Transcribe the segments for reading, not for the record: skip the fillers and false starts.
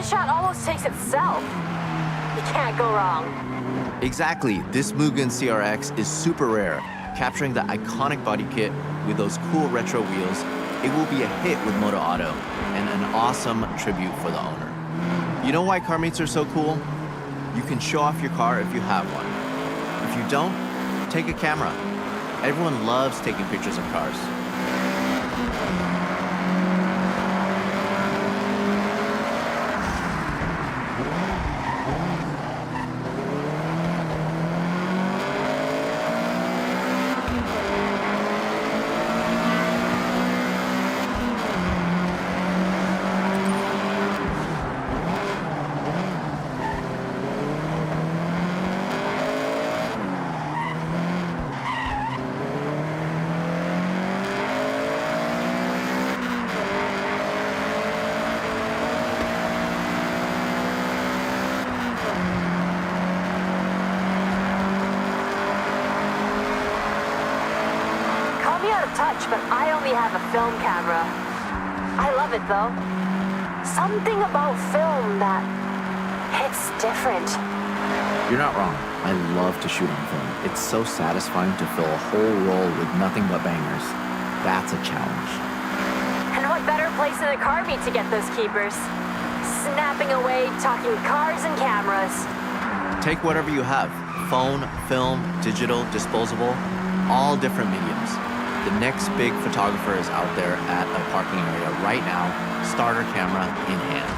This shot almost takes itself. You can't go wrong. Exactly. This Mugen CRX is super rare. Capturing the iconic body kit with those cool retro wheels, it will be a hit with Moto Auto and an awesome tribute for the owner. You know why car meets are so cool? You can show off your car if you have one. If you don't, take a camera. Everyone loves taking pictures of cars. Touch, but I only have a film camera. I love it though. Something about film that hits different. You're not wrong. I love to shoot on film. It's so satisfying to fill a whole roll with nothing but bangers. That's a challenge. And what better place than a car meet to get those keepers? Snapping away, talking cars and cameras. Take whatever you have. Phone, film, digital, disposable, all different mediums. The next big photographer is out there at a parking area right now, starter camera in hand.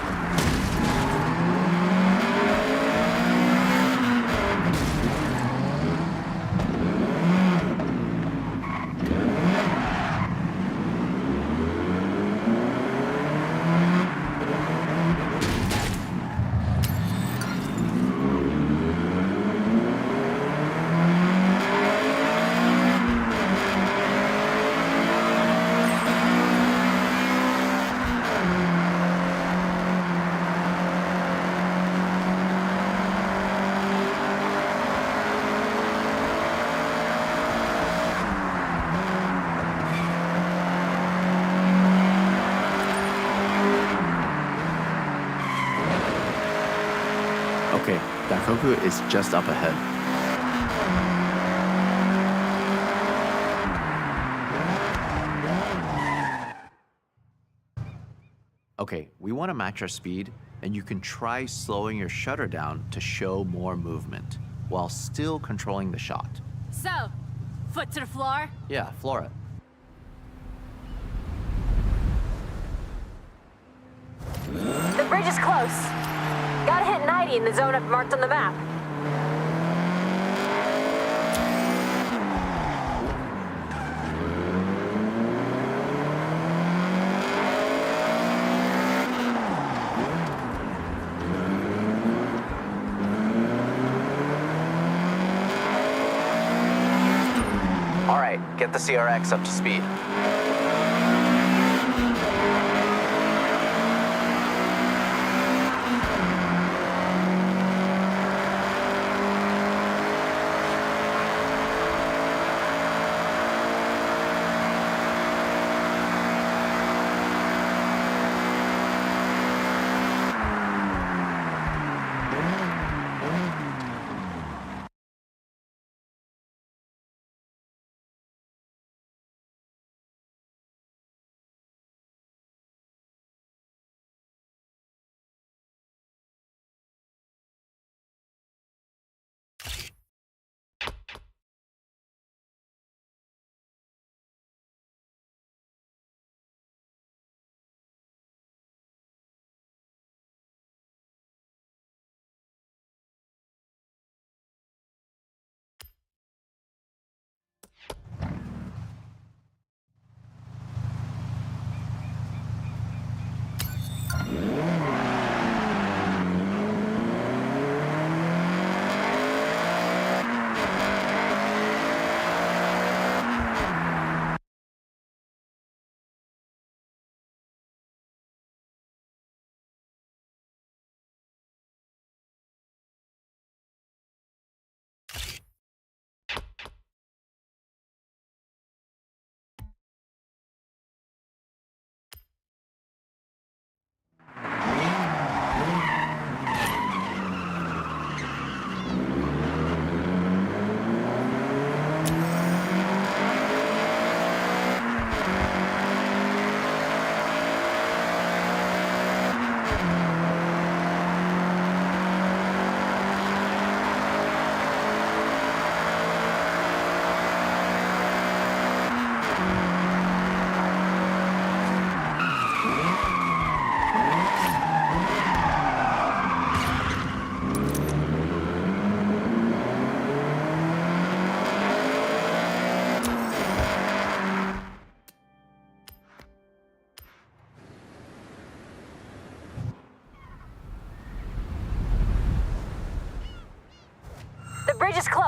Okay, Dakoku is just up ahead. Okay, we want to match our speed, and you can try slowing your shutter down to show more movement, while still controlling the shot. So, foot to the floor? Yeah, floor it. The bridge is close. Gotta hit 90 in the zone I've marked on the map. All right, get the CRX up to speed.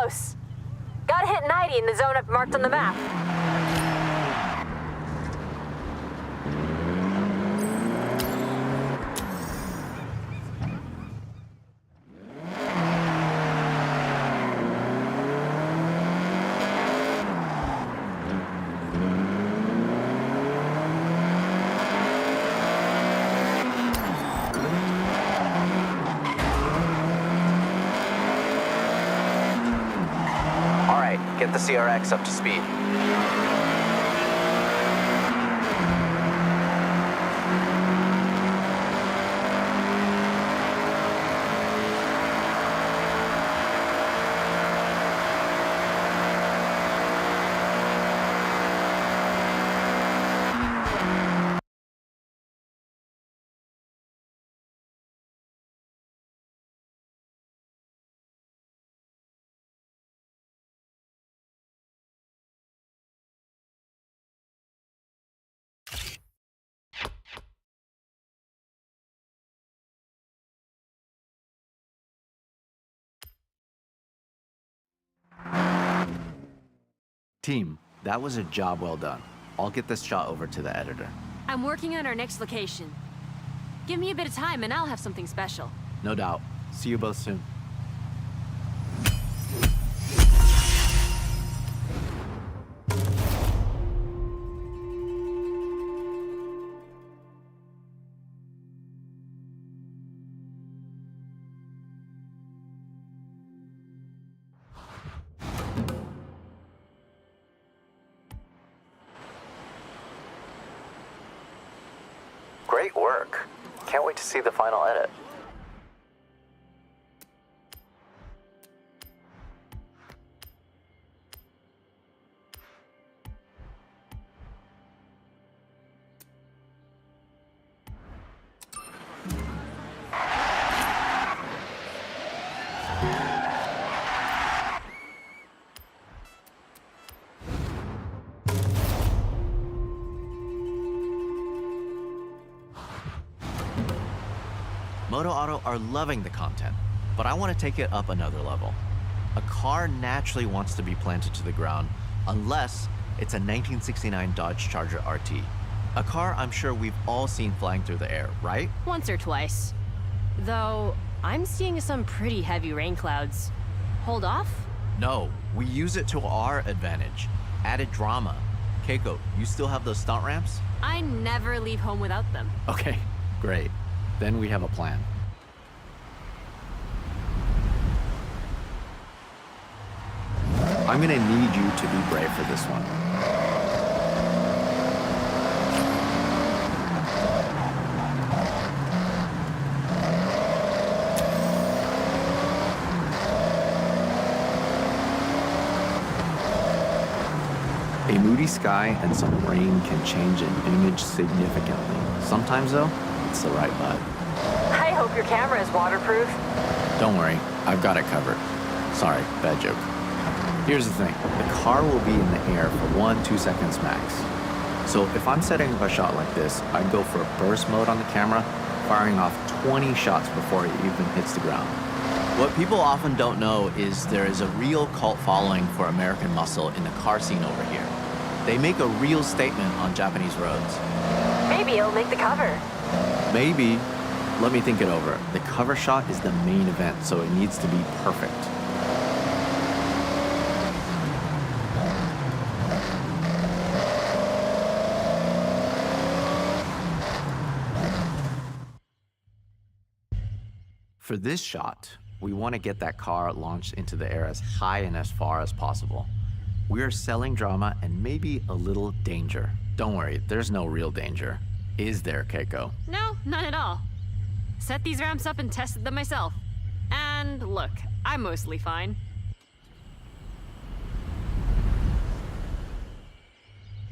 close. Gotta hit 90 in the zone I've marked on the map. All right, get the CRX up to speed. Team, that was a job well done. I'll get this shot over to the editor. I'm working on our next location. Give me a bit of time and I'll have something special. No doubt. See you both soon. Great work. Can't wait to see the final edit. Moto Auto are loving the content, but I want to take it up another level. A car naturally wants to be planted to the ground unless it's a 1969 Dodge Charger RT. A car I'm sure we've all seen flying through the air, right? Once or twice. Though, I'm seeing some pretty heavy rain clouds. Hold off? No, we use it to our advantage. Added drama. Keiko, you still have those stunt ramps? I never leave home without them. Okay, great. Then we have a plan. I'm gonna need you to be brave for this one. A moody sky and some rain can change an image significantly. Sometimes, though, it's the right vibe. I hope your camera is waterproof. Don't worry, I've got it covered. Sorry, bad joke. Here's the thing, the car will be in the air for 1-2 seconds max. So if I'm setting up a shot like this, I'd go for burst mode on the camera, firing off 20 shots before it even hits the ground. What people often don't know is there is a real cult following for American muscle in the car scene over here. They make a real statement on Japanese roads. Maybe it'll make the cover. Maybe. Let me think it over. The cover shot is the main event, so it needs to be perfect. For this shot, we want to get that car launched into the air as high and as far as possible. We are selling drama and maybe a little danger. Don't worry, there's no real danger. Is there, Keiko? No, none at all. Set these ramps up and tested them myself. And look, I'm mostly fine.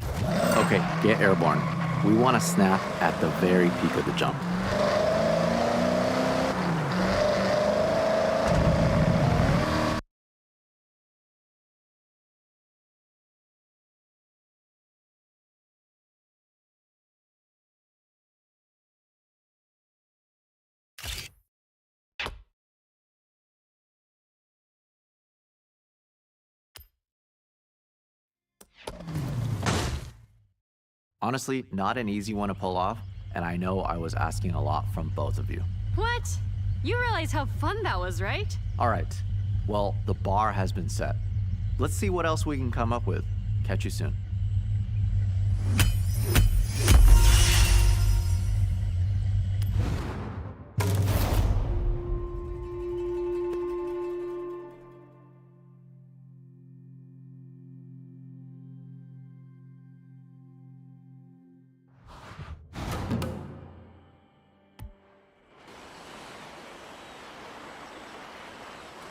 Okay, get airborne. We want to snap at the very peak of the jump. Honestly, not an easy one to pull off, and I know I was asking a lot from both of you. What? You realize how fun that was, right? All right, well, the bar has been set. Let's see what else we can come up with. Catch you soon.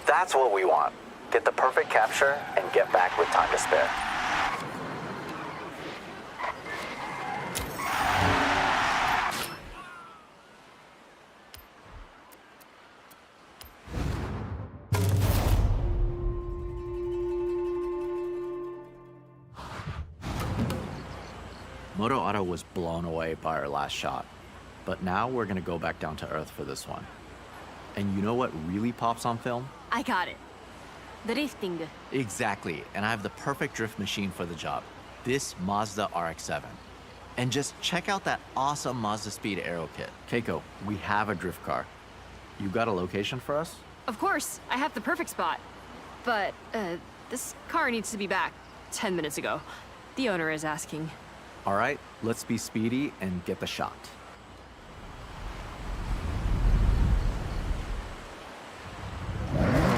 That's what we want. Get the perfect capture and get back with time to spare. Moto Auto was blown away by our last shot, but now we're gonna go back down to earth for this one. And you know what really pops on film? I got it. Drifting. Exactly, and I have the perfect drift machine for the job. This Mazda RX-7. And just check out that awesome Mazda Speed Aero kit. Keiko, we have a drift car. You got a location for us? Of course, I have the perfect spot. But, this car needs to be back 10 minutes ago. The owner is asking. All right, let's be speedy and get the shot.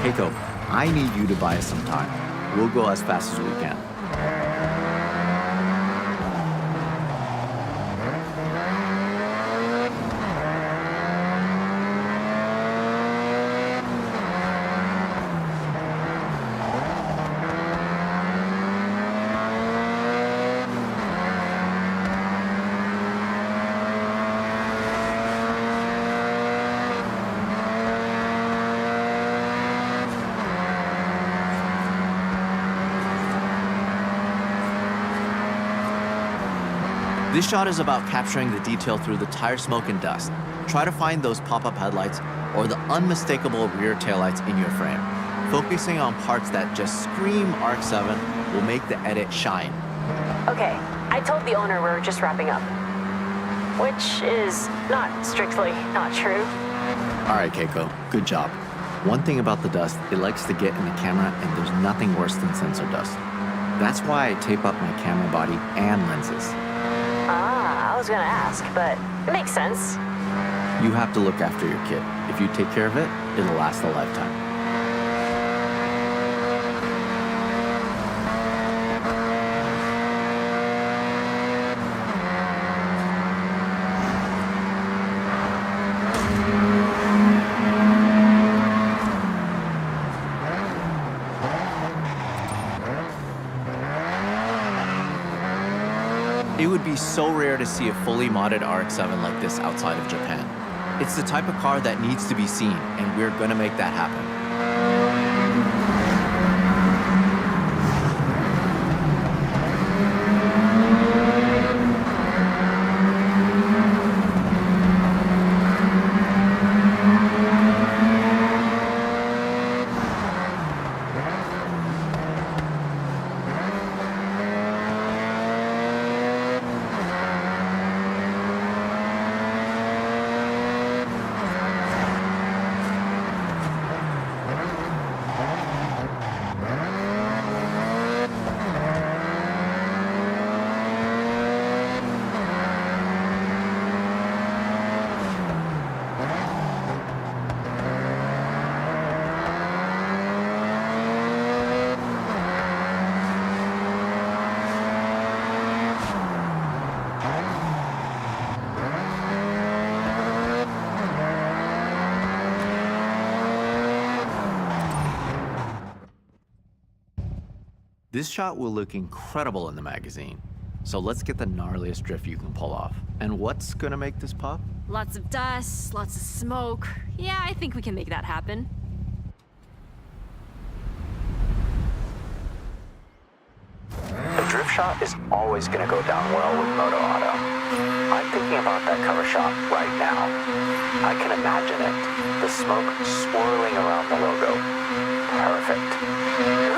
Keiko, I need you to buy us some time. We'll go as fast as we can. This shot is about capturing the detail through the tire smoke and dust. Try to find those pop-up headlights or the unmistakable rear taillights in your frame. Focusing on parts that just scream RX-7 will make the edit shine. Okay, I told the owner we're just wrapping up. Which is not strictly not true. All right, Keiko, good job. One thing about the dust, it likes to get in the camera, and there's nothing worse than sensor dust. That's why I tape up my camera body and lenses. I was gonna ask, but it makes sense. You have to look after your kid. If you take care of it, it'll last a lifetime. It would be so rare to see a fully modded RX-7 like this outside of Japan. It's the type of car that needs to be seen, and we're gonna make that happen. This shot will look incredible in the magazine. So let's get the gnarliest drift you can pull off. And what's gonna make this pop? Lots of dust, lots of smoke. Yeah, I think we can make that happen. A drift shot is always gonna go down well with Moto Auto. I'm thinking about that cover shot right now. I can imagine it. The smoke swirling around the logo. Perfect.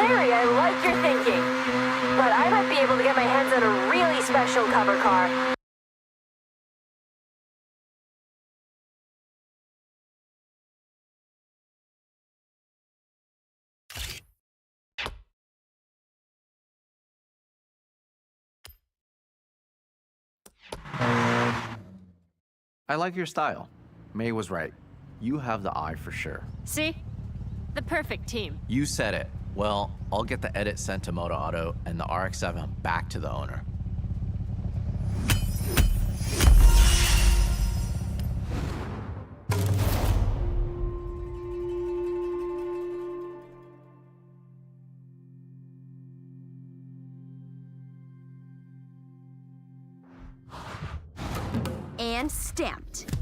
Larry, I like your thinking. But I might be able to get my hands on a really special special cover car. I like your style. May was right. You have the eye for sure. See? The perfect team. You said it. Well, I'll get the edit sent to Moto Auto and the RX-7 back to the owner. And stamped.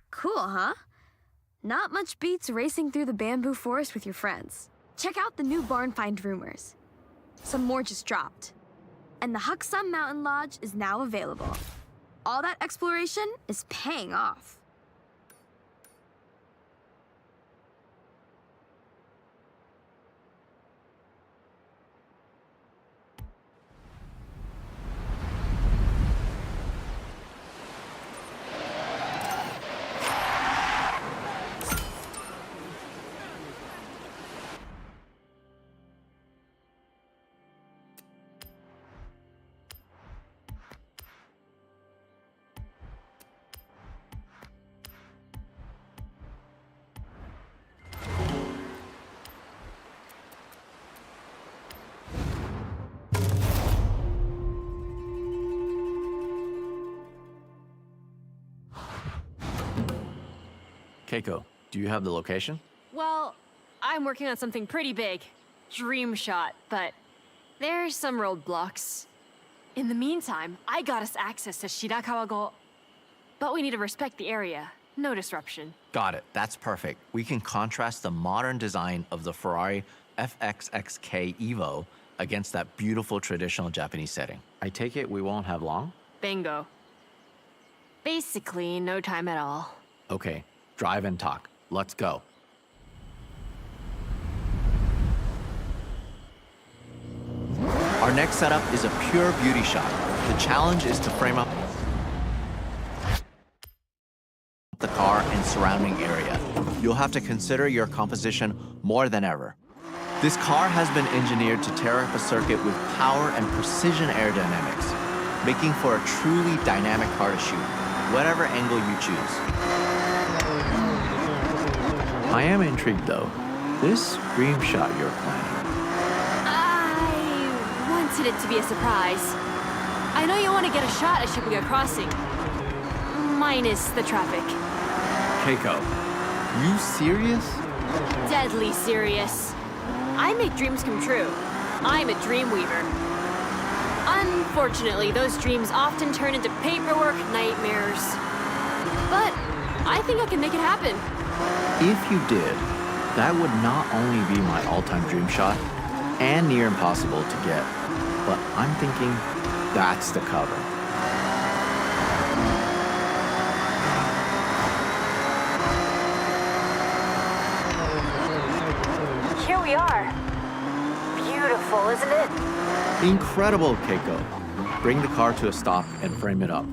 Cool, huh? Not much beats racing through the bamboo forest with your friends. Check out the new barn find rumors. Some more just dropped. And the Hucksum Mountain Lodge is now available. All that exploration is paying off. Keiko, do you have the location? Well, I'm working on something pretty big. Dream shot, but there's some roadblocks. In the meantime, I got us access to Shirakawa-go. But we need to respect the area. No disruption. Got it. That's perfect. We can contrast the modern design of the Ferrari FXXK Evo against that beautiful traditional Japanese setting. I take it we won't have long? Bingo. Basically, no time at all. Okay, drive and talk. Let's go. Our next setup is a pure beauty shot. The challenge is to frame up the car and surrounding area. You'll have to consider your composition more than ever. This car has been engineered to tear up a circuit with power and precision aerodynamics, making for a truly dynamic car to shoot, whatever angle you choose. I am intrigued though. This dream shot you're planning. I wanted it to be a surprise. I know you want to get a shot at Shibuya Crossing. Minus the traffic. Keiko, you serious? Deadly serious. I make dreams come true. I'm a dream weaver. Unfortunately, those dreams often turn into paperwork nightmares. But I think I can make it happen. If you did, that would not only be my all-time dream shot and near impossible to get, but I'm thinking that's the cover. Here we are. Beautiful, isn't it? Incredible, Keiko. Bring the car to a stop and frame it up.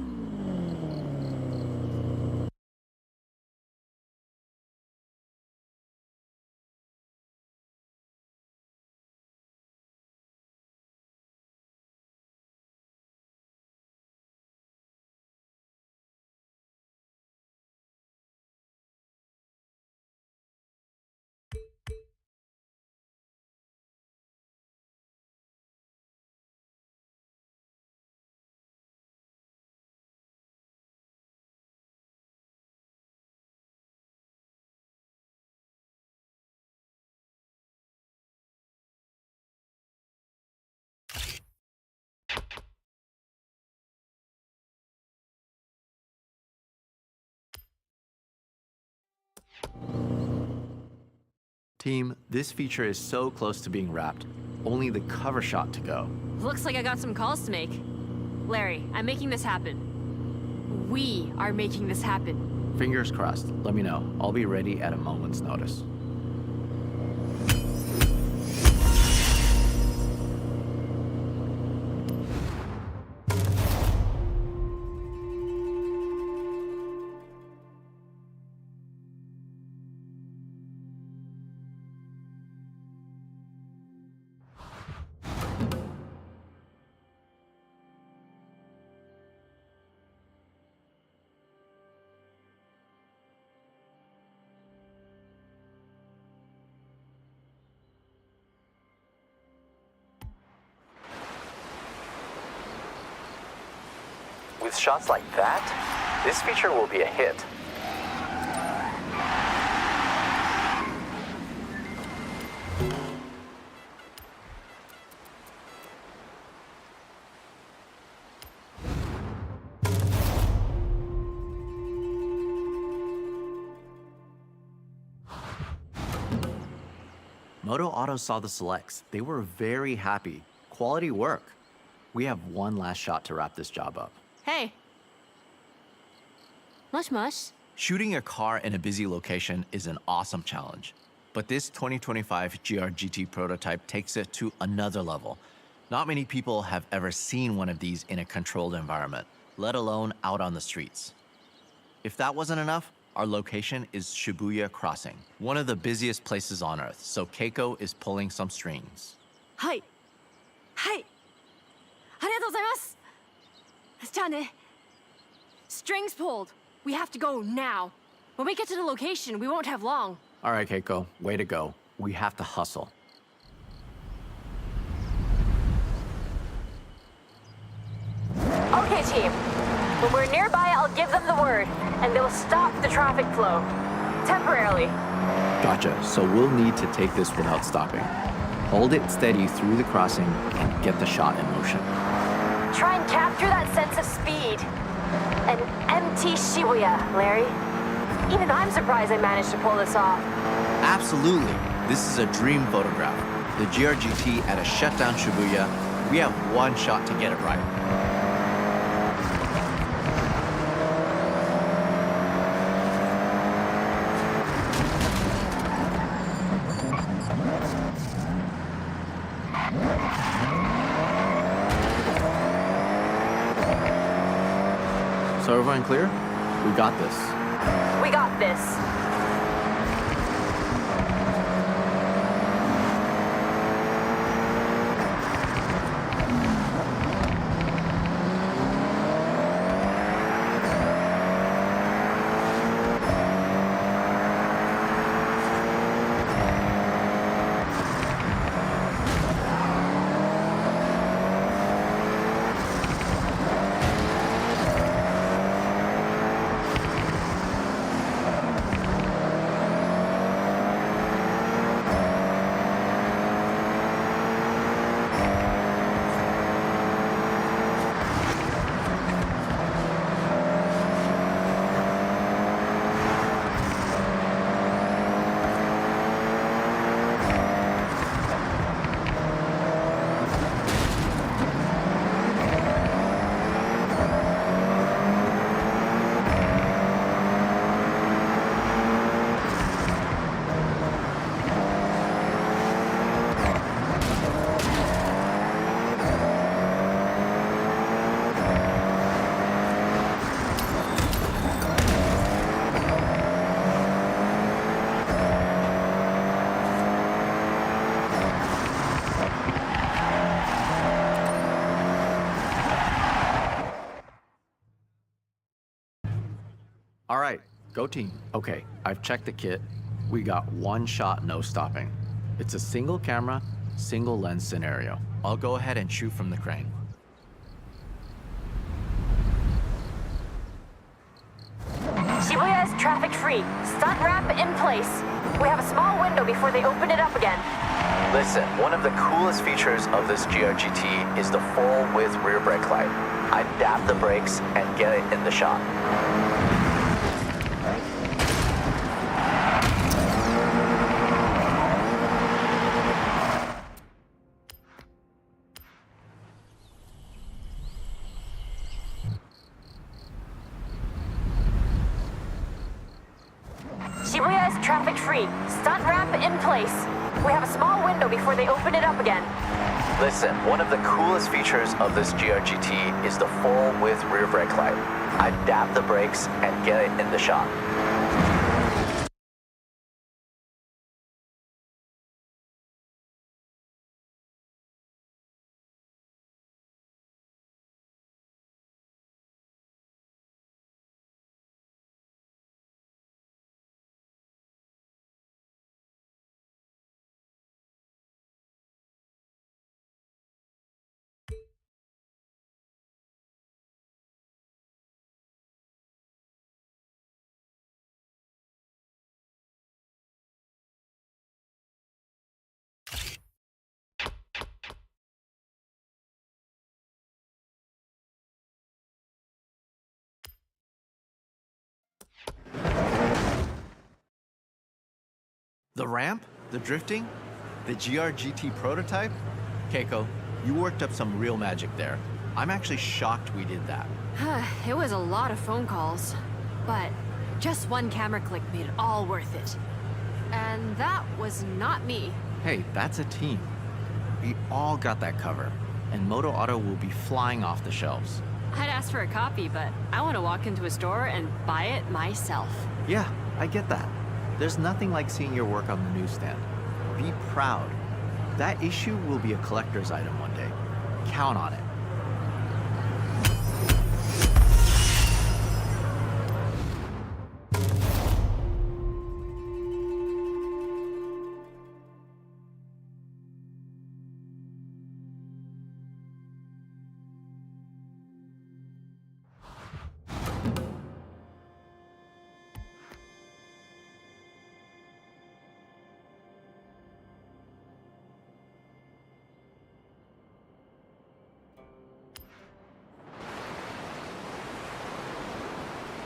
Team, this feature is so close to being wrapped. Only the cover shot to go. Looks like I got some calls to make. Larry, I'm making this happen. We are making this happen. Fingers crossed. Let me know. I'll be ready at a moment's notice. With shots like that, this feature will be a hit. Moto Auto saw the selects. They were very happy. Quality work. We have one last shot to wrap this job up. Hey. Mush mush. Shooting your car in a busy location is an awesome challenge. But this 2025 GR-GT prototype takes it to another level. Not many people have ever seen one of these in a controlled environment, let alone out on the streets. If that wasn't enough, our location is Shibuya Crossing, one of the busiest places on Earth, so Keiko is pulling some strings. Hi. Hi. ありがとうございます。じゃあね。Strings pulled. We have to go now. When we get to the location, we won't have long. All right, Keiko, way to go. We have to hustle. Okay, team. When we're nearby, I'll give them the word, and they'll stop the traffic flow. Temporarily. Gotcha, so we'll need to take this without stopping. Hold it steady through the crossing and get the shot in motion. Try and capture that sense of speed. An empty Shibuya, Larry. Even I'm surprised I managed to pull this off. Absolutely. This is a dream photograph. The GR-GT at a shutdown Shibuya. We have one shot to get it right. So everyone clear? We got this. We got this. All right, go team. Okay, I've checked the kit. We got one shot, no stopping. It's a single camera, single lens scenario. I'll go ahead and shoot from the crane. Shibuya is traffic free. Stunt ramp in place. We have a small window before they open it up again. Listen, one of the coolest features of this GR-GT is the full-width rear brake light. I dab the brakes and get it in the shot. Shibuya is traffic free. Stunt ramp in place. We have a small window before they open it up again. Listen, one of the coolest features of this GR-GT is the full-width rear brake light. I dab the brakes and get it in the shot. The ramp? The drifting? The GR-GT prototype? Keiko, you worked up some real magic there. I'm actually shocked we did that. It was a lot of phone calls, but just one camera click made it all worth it. And that was not me. Hey, that's a team. We all got that cover, and Moto Auto will be flying off the shelves. I'd ask for a copy, but I want to walk into a store and buy it myself. Yeah, I get that. There's nothing like seeing your work on the newsstand. Be proud. That issue will be a collector's item one day. Count on it.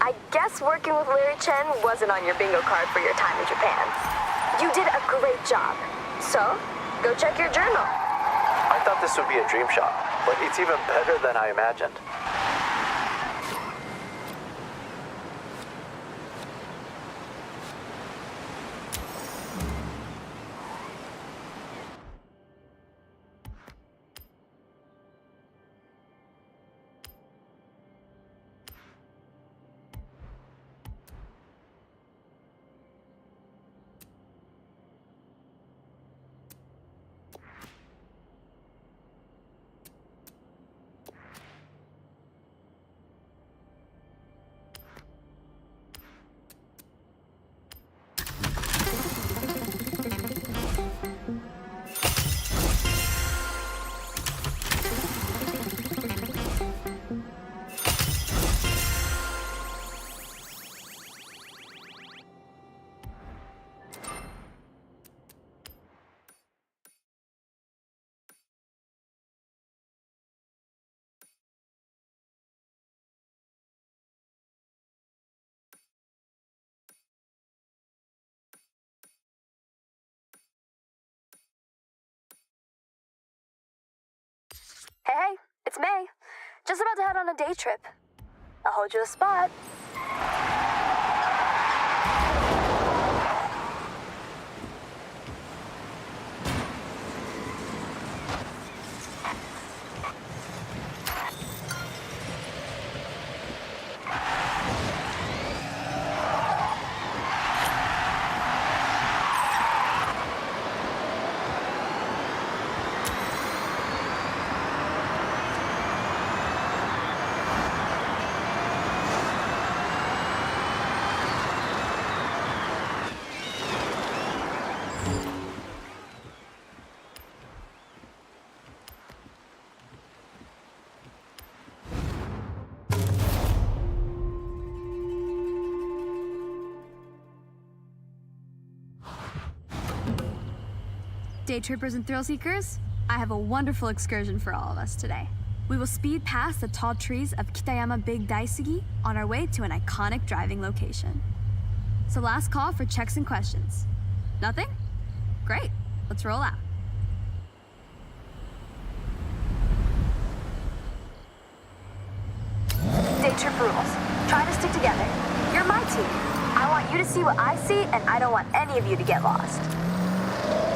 I guess working with Larry Chen wasn't on your bingo card for your time in Japan. You did a great job. So, go check your journal. I thought this would be a dream shot, but it's even better than I imagined. Hey, it's May. Just about to head on a day trip. I'll hold you a spot. Day trippers and thrill seekers, I have a wonderful excursion for all of us today. We will speed past the tall trees of Kitayama Big Daisugi on our way to an iconic driving location. So last call for checks and questions. Nothing? Great, let's roll out. Day trip rules. Try to stick together. You're my team. I want you to see what I see, and I don't want any of you to get lost.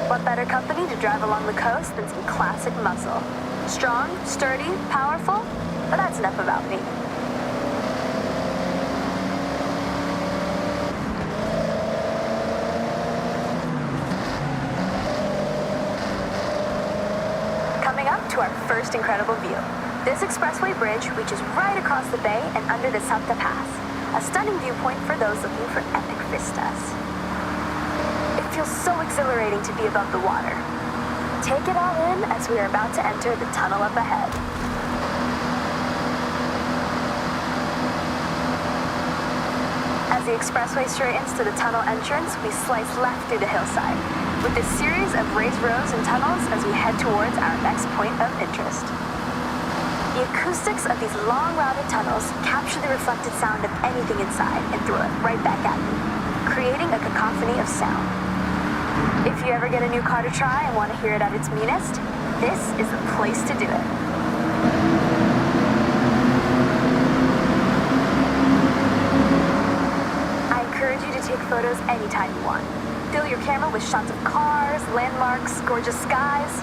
What better company to drive along the coast than some classic muscle? Strong, sturdy, powerful? But that's enough about me. Coming up to our first incredible view. This expressway bridge reaches right across the bay and under the Sapta Pass, a stunning viewpoint for those looking for epic vistas. It feels so exhilarating to be above the water. Take it all in as we are about to enter the tunnel up ahead. As the expressway straightens to the tunnel entrance, we slice left through the hillside, with a series of raised roads and tunnels as we head towards our next point of interest. The acoustics of these long routed tunnels capture the reflected sound of anything inside and throw it right back at me, creating a cacophony of sound. If you ever get a new car to try and want to hear it at its meanest, this is the place to do it. I encourage you to take photos anytime you want. Fill your camera with shots of cars, landmarks, gorgeous skies.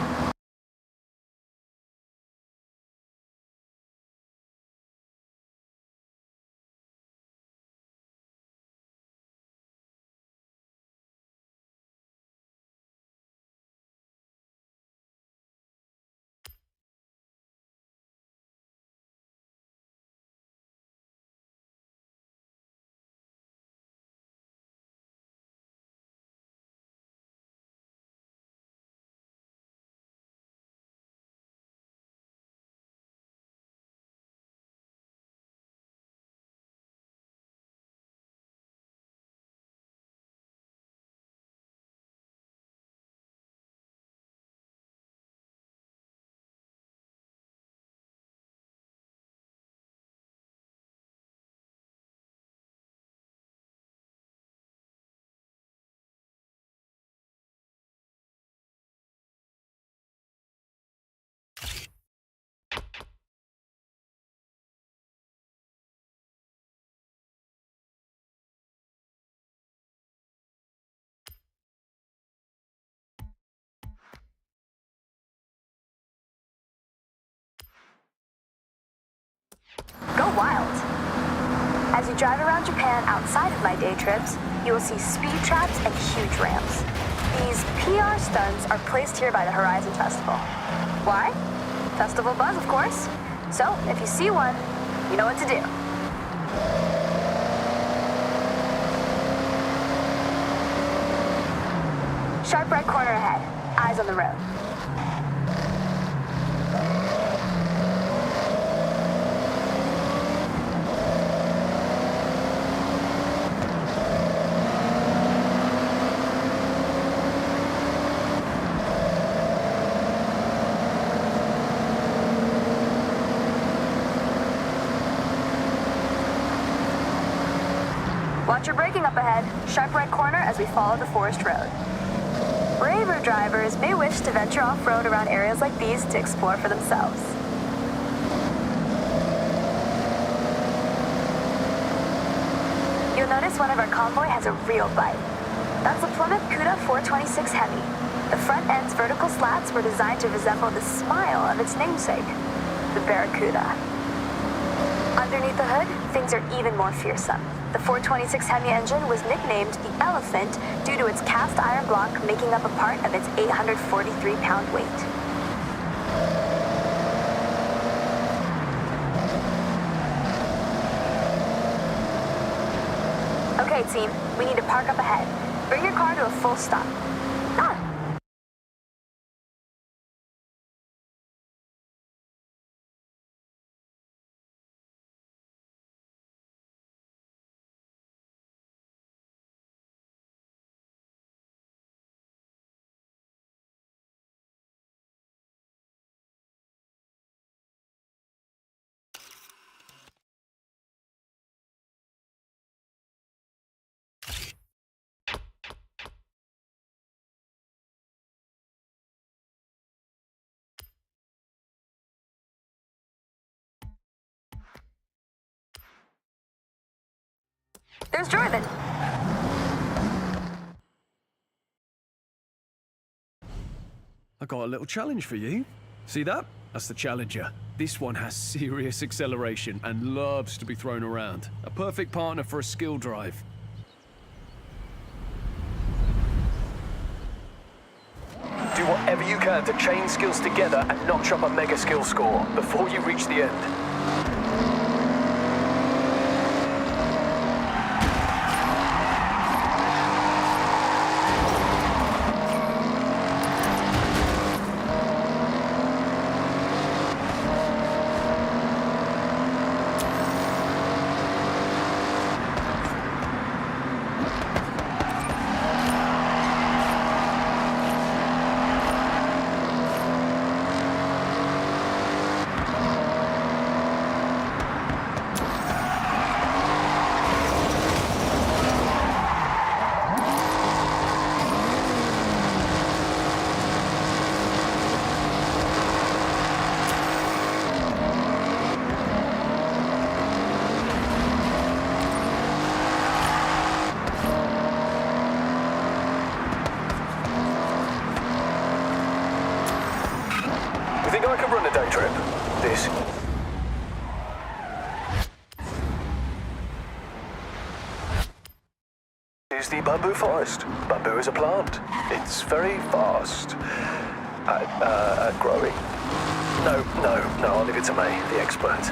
Go wild. As you drive around Japan outside of my day trips, you will see speed traps and huge ramps. These PR stunts are placed here by the Horizon Festival. Why? Festival buzz, of course. So, if you see one, you know what to do. Sharp right corner ahead. Eyes on the road. Watch your braking up ahead. Sharp right corner as we follow the forest road. Braver drivers may wish to venture off-road around areas like these to explore for themselves. You'll notice one of our convoy has a real bite. That's a Plymouth Cuda 426 Heavy. The front end's vertical slats were designed to resemble the smile of its namesake, the Barracuda. Underneath the hood, things are even more fearsome. The 426 Hemi engine was nicknamed the Elephant due to its cast iron block making up a part of its 843-pound weight. Okay, team, we need to park up ahead. Bring your car to a full stop. Done. There's Jordan. I got a little challenge for you. See that? That's the Challenger. This one has serious acceleration and loves to be thrown around. A perfect partner for a skill drive. Do whatever you can to chain skills together and notch up a mega skill score before you reach the end. is the bamboo forest. Bamboo is a plant. It's very fast at growing. No, I'll leave it to me, the expert.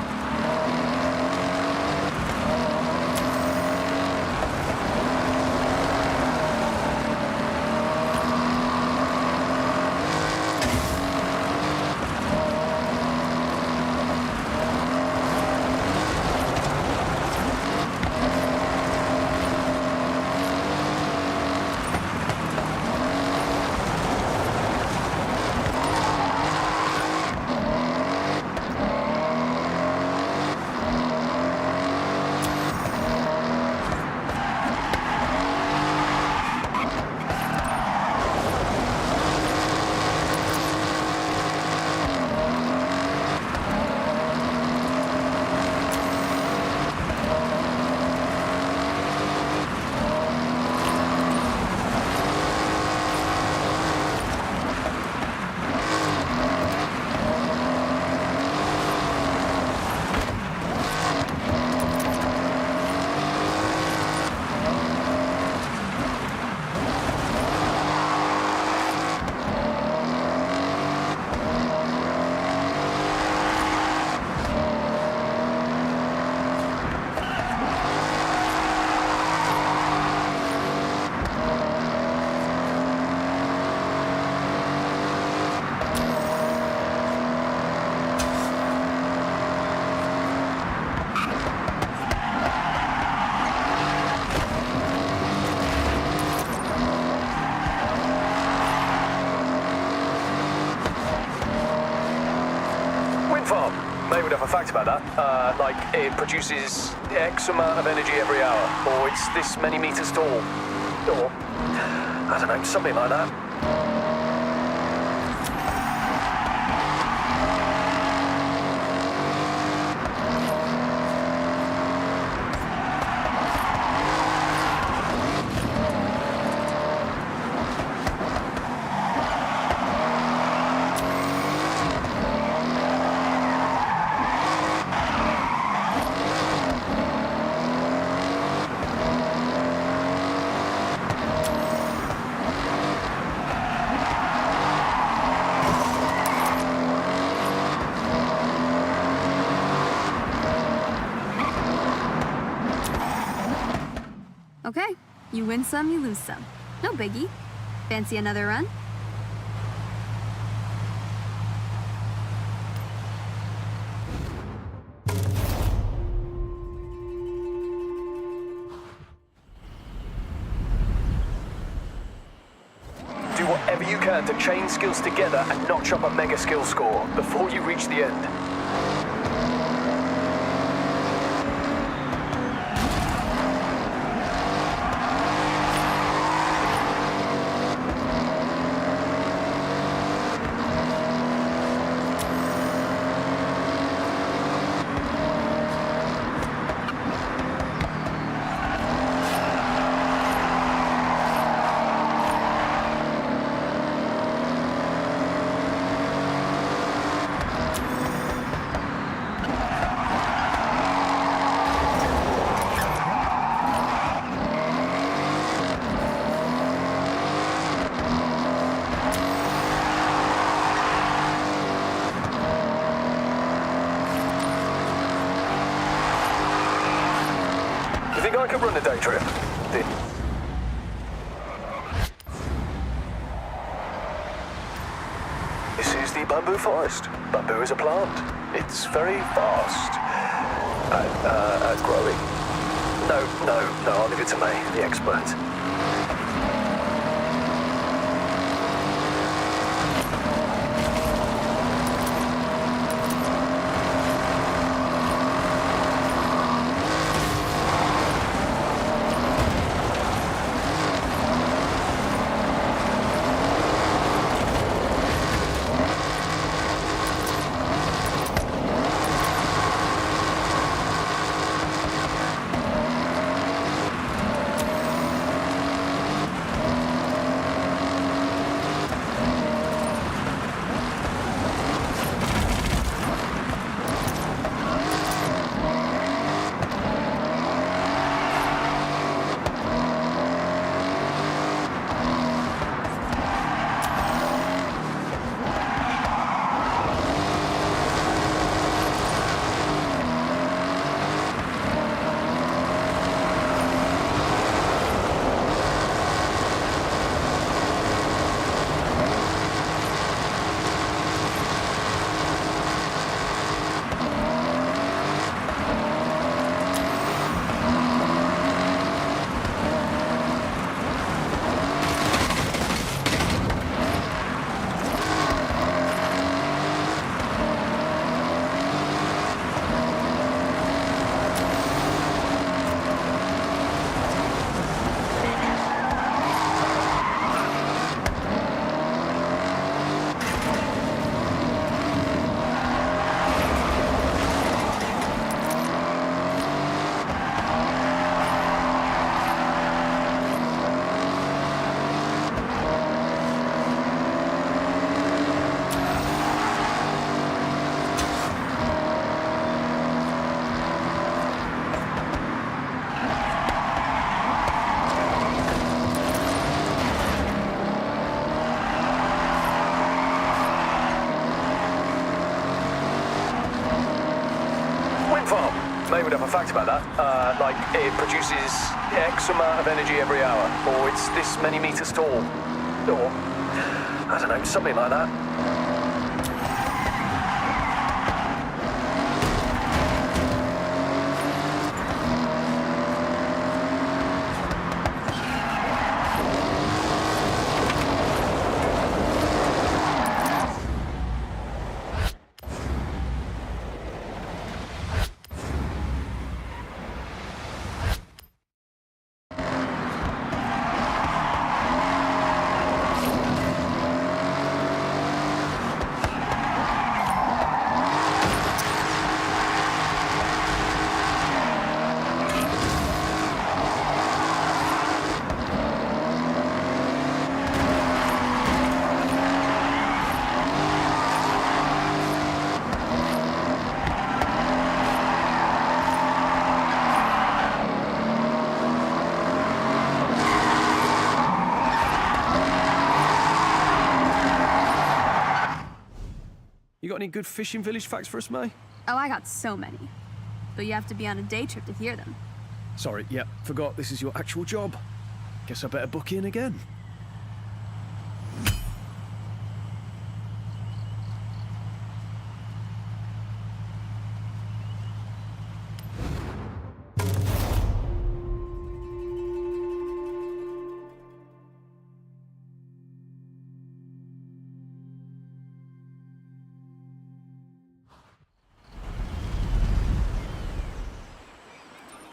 They would have a fact about that. Like it produces X amount of energy every hour, or it's this many meters tall, or I don't know, something like that. Okay, you win some, you lose some. No biggie. Fancy another run? Do whatever you can to chain skills together and notch up a mega skill score before you reach the end. You think I could run a day trip? This is the bamboo forest. Bamboo is a plant. It's very fast at growing. No, I'll leave it to me, the expert. farm. May would have a fact about that. Like it produces X amount of energy every hour, or it's this many meters tall, or I don't know, something like that. You got any good fishing village facts for us, May? Oh, I got so many. But you have to be on a day trip to hear them. Sorry, yep, forgot this is your actual job. Guess I better book in again.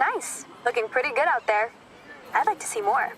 Nice. Looking pretty good out there. I'd like to see more.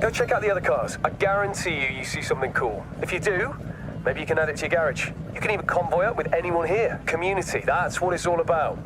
Go check out the other cars. I guarantee you see something cool. If you do, maybe you can add it to your garage. You can even convoy up with anyone here. Community, that's what it's all about.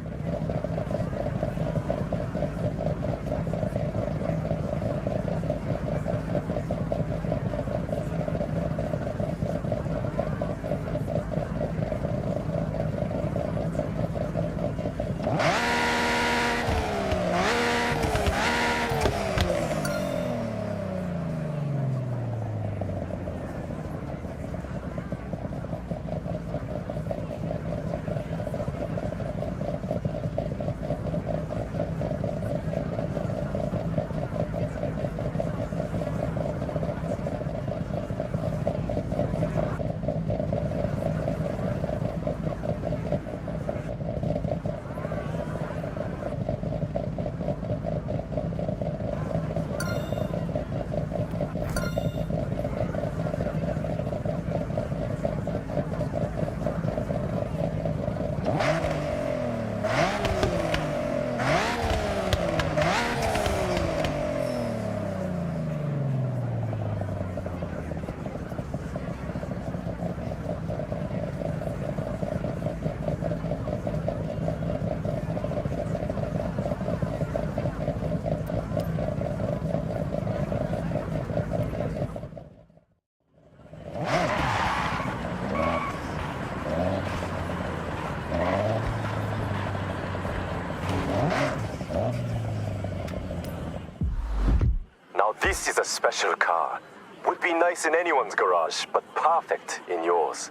Now this is a special car. Would be nice in anyone's garage, but perfect in yours.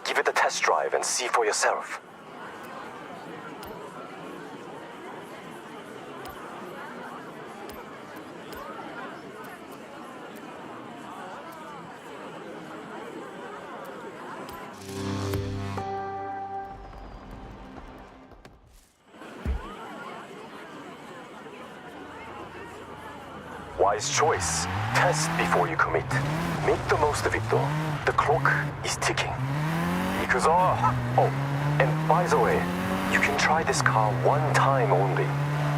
Give it a test drive and see for yourself. Wise choice. Test before you commit. Make the most of it though. The clock is ticking. Because and by the way, you can try this car one time only.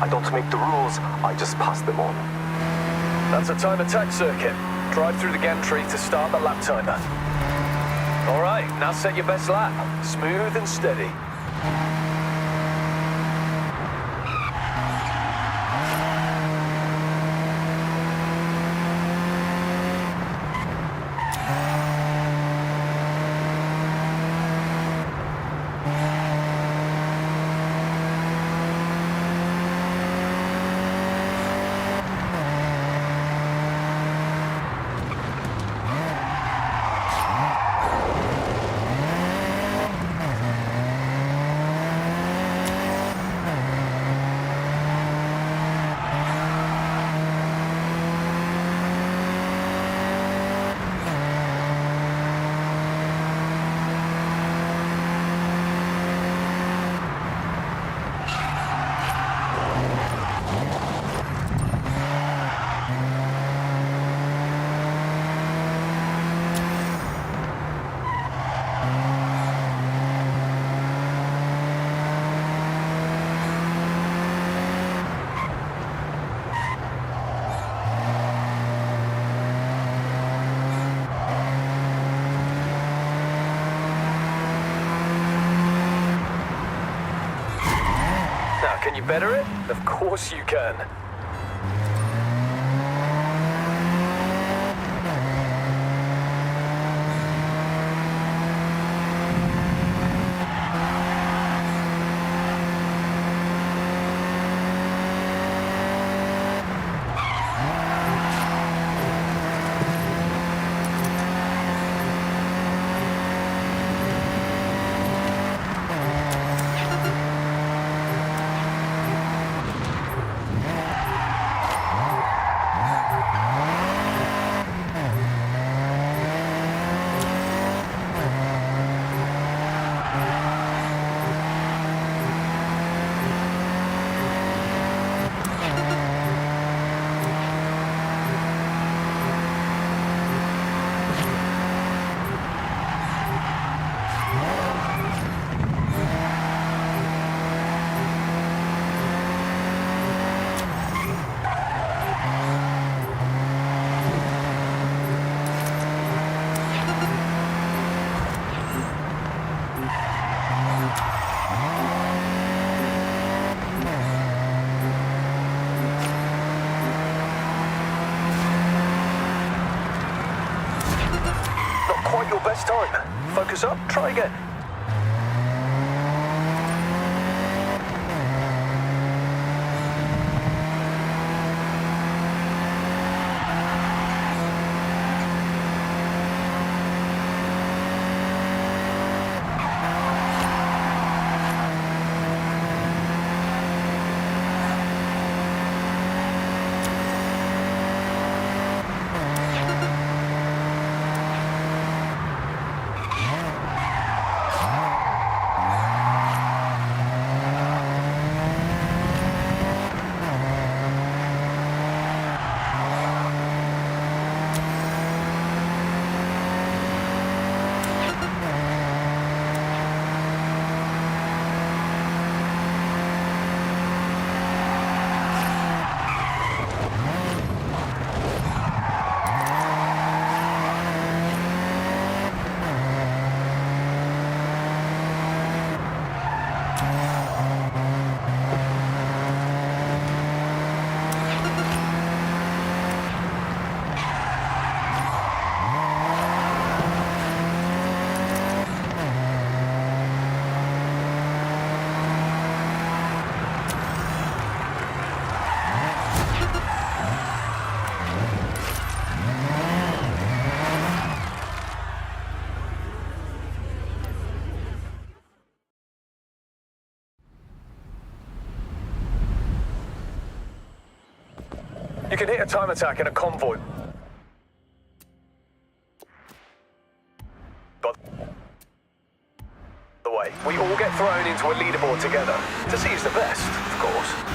I don't make the rules, I just pass them on. That's a time attack circuit. Drive through the gantry to start the lap timer. All right, now set your best lap. Smooth and steady. Can you better it? Of course you can. Your best time. Focus up, try again. can hit a time attack in a convoy. By the way, we all get thrown into a leaderboard together to see who's the best, of course.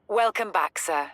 Welcome back, sir.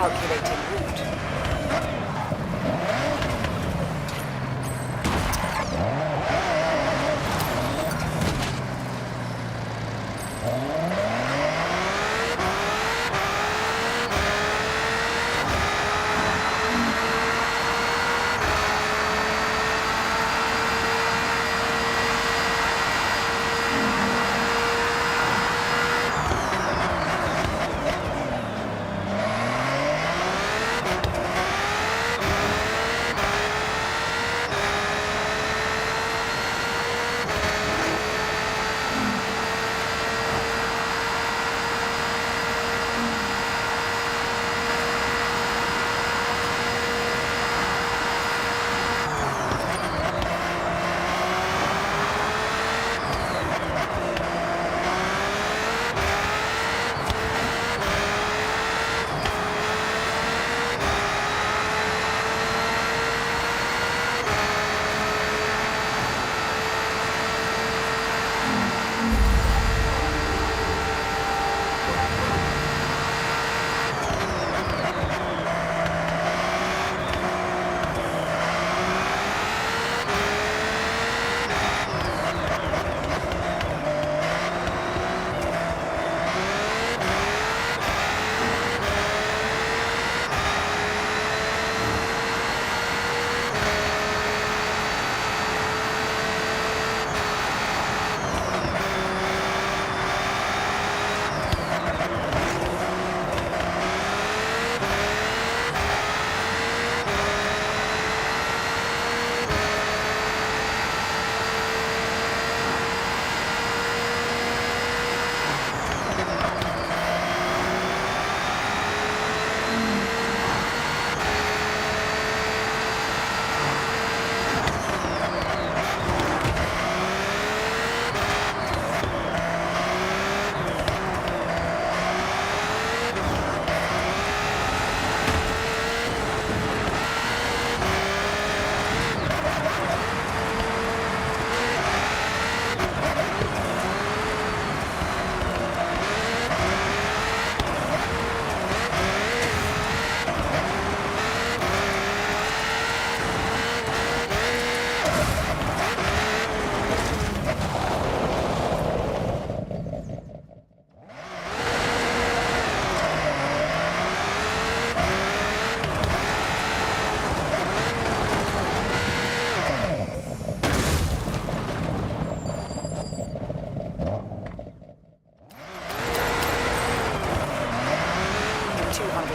Calculating route.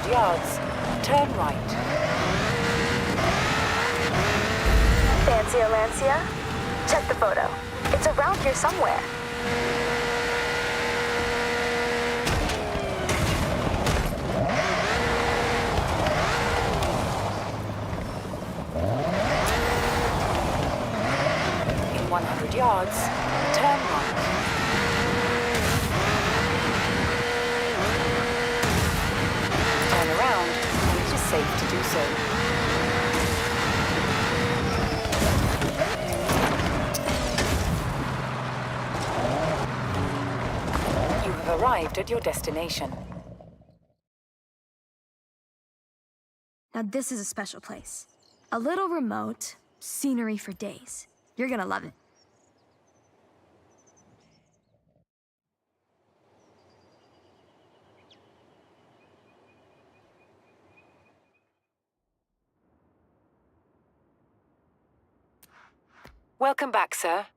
Yards. Turn right. Fancy Lancia? Check the photo. It's around here somewhere. In 100 yards, turn right. Turn around, and it is safe to do so. Arrived at your destination. Now this is a special place. A little remote, scenery for days. You're gonna love it. Welcome back, sir.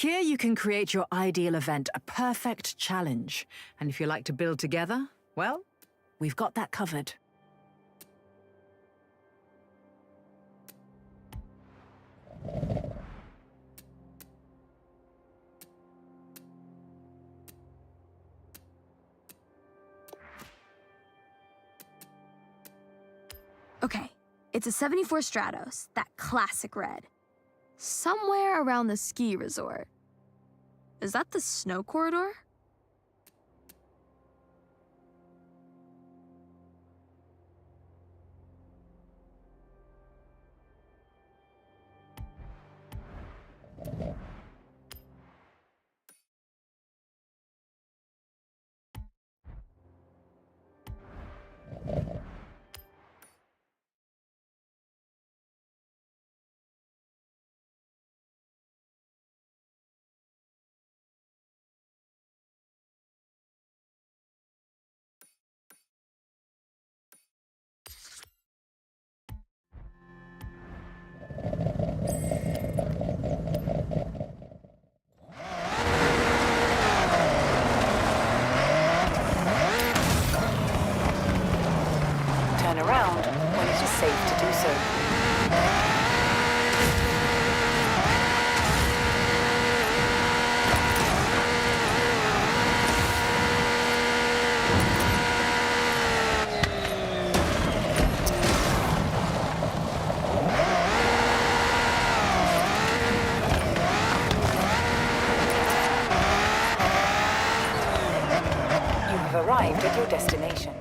Here you can create your ideal event, a perfect challenge. And if you like to build together, well, we've got that covered. Okay, it's a 74 Stratos, that classic red. Somewhere around the ski resort. Is that the snow corridor? Turn around when it is safe to do so. You have arrived at your destination.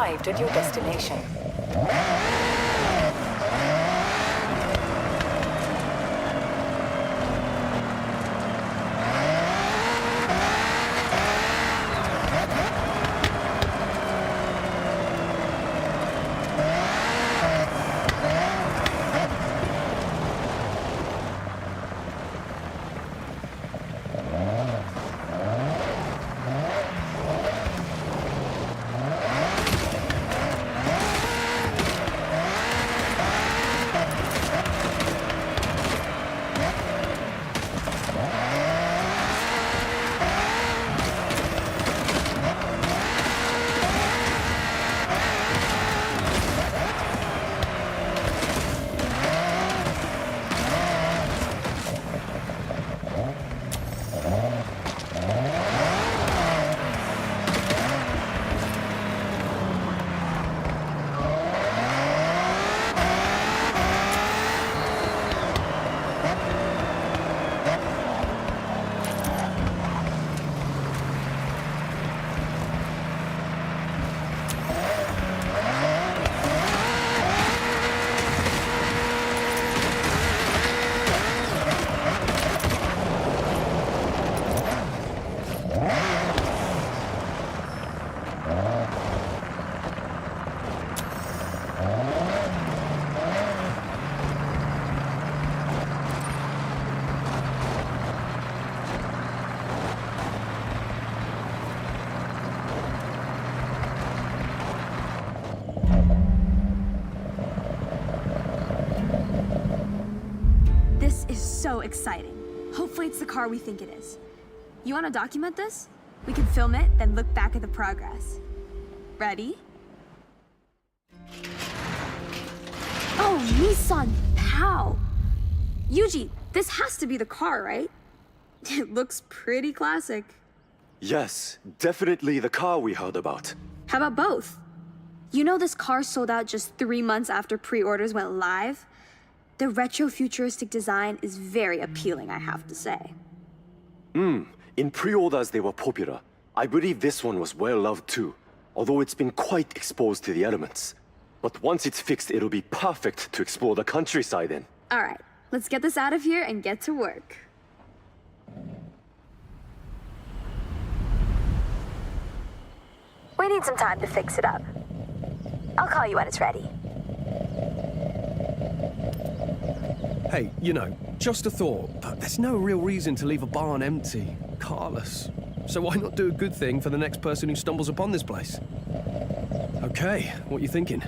arrived at your destination. This is so exciting. Hopefully it's the car we think it is. You want to document this? We can film it, then look back at the progress. Ready? Oh, Nissan Pow! Yuji, this has to be the car, right? It looks pretty classic. Yes, definitely the car we heard about. How about both? You know this car sold out just 3 months after pre-orders went live? The retro-futuristic design is very appealing, I have to say. In pre-orders they were popular. I believe this one was well loved too, although it's been quite exposed to the elements. But once it's fixed, it'll be perfect to explore the countryside in. All right, let's get this out of here and get to work. We need some time to fix it up. I'll call you when it's ready. Hey, you know, just a thought, but there's no real reason to leave a barn empty, carless. So why not do a good thing for the next person who stumbles upon this place? Okay, what you thinking?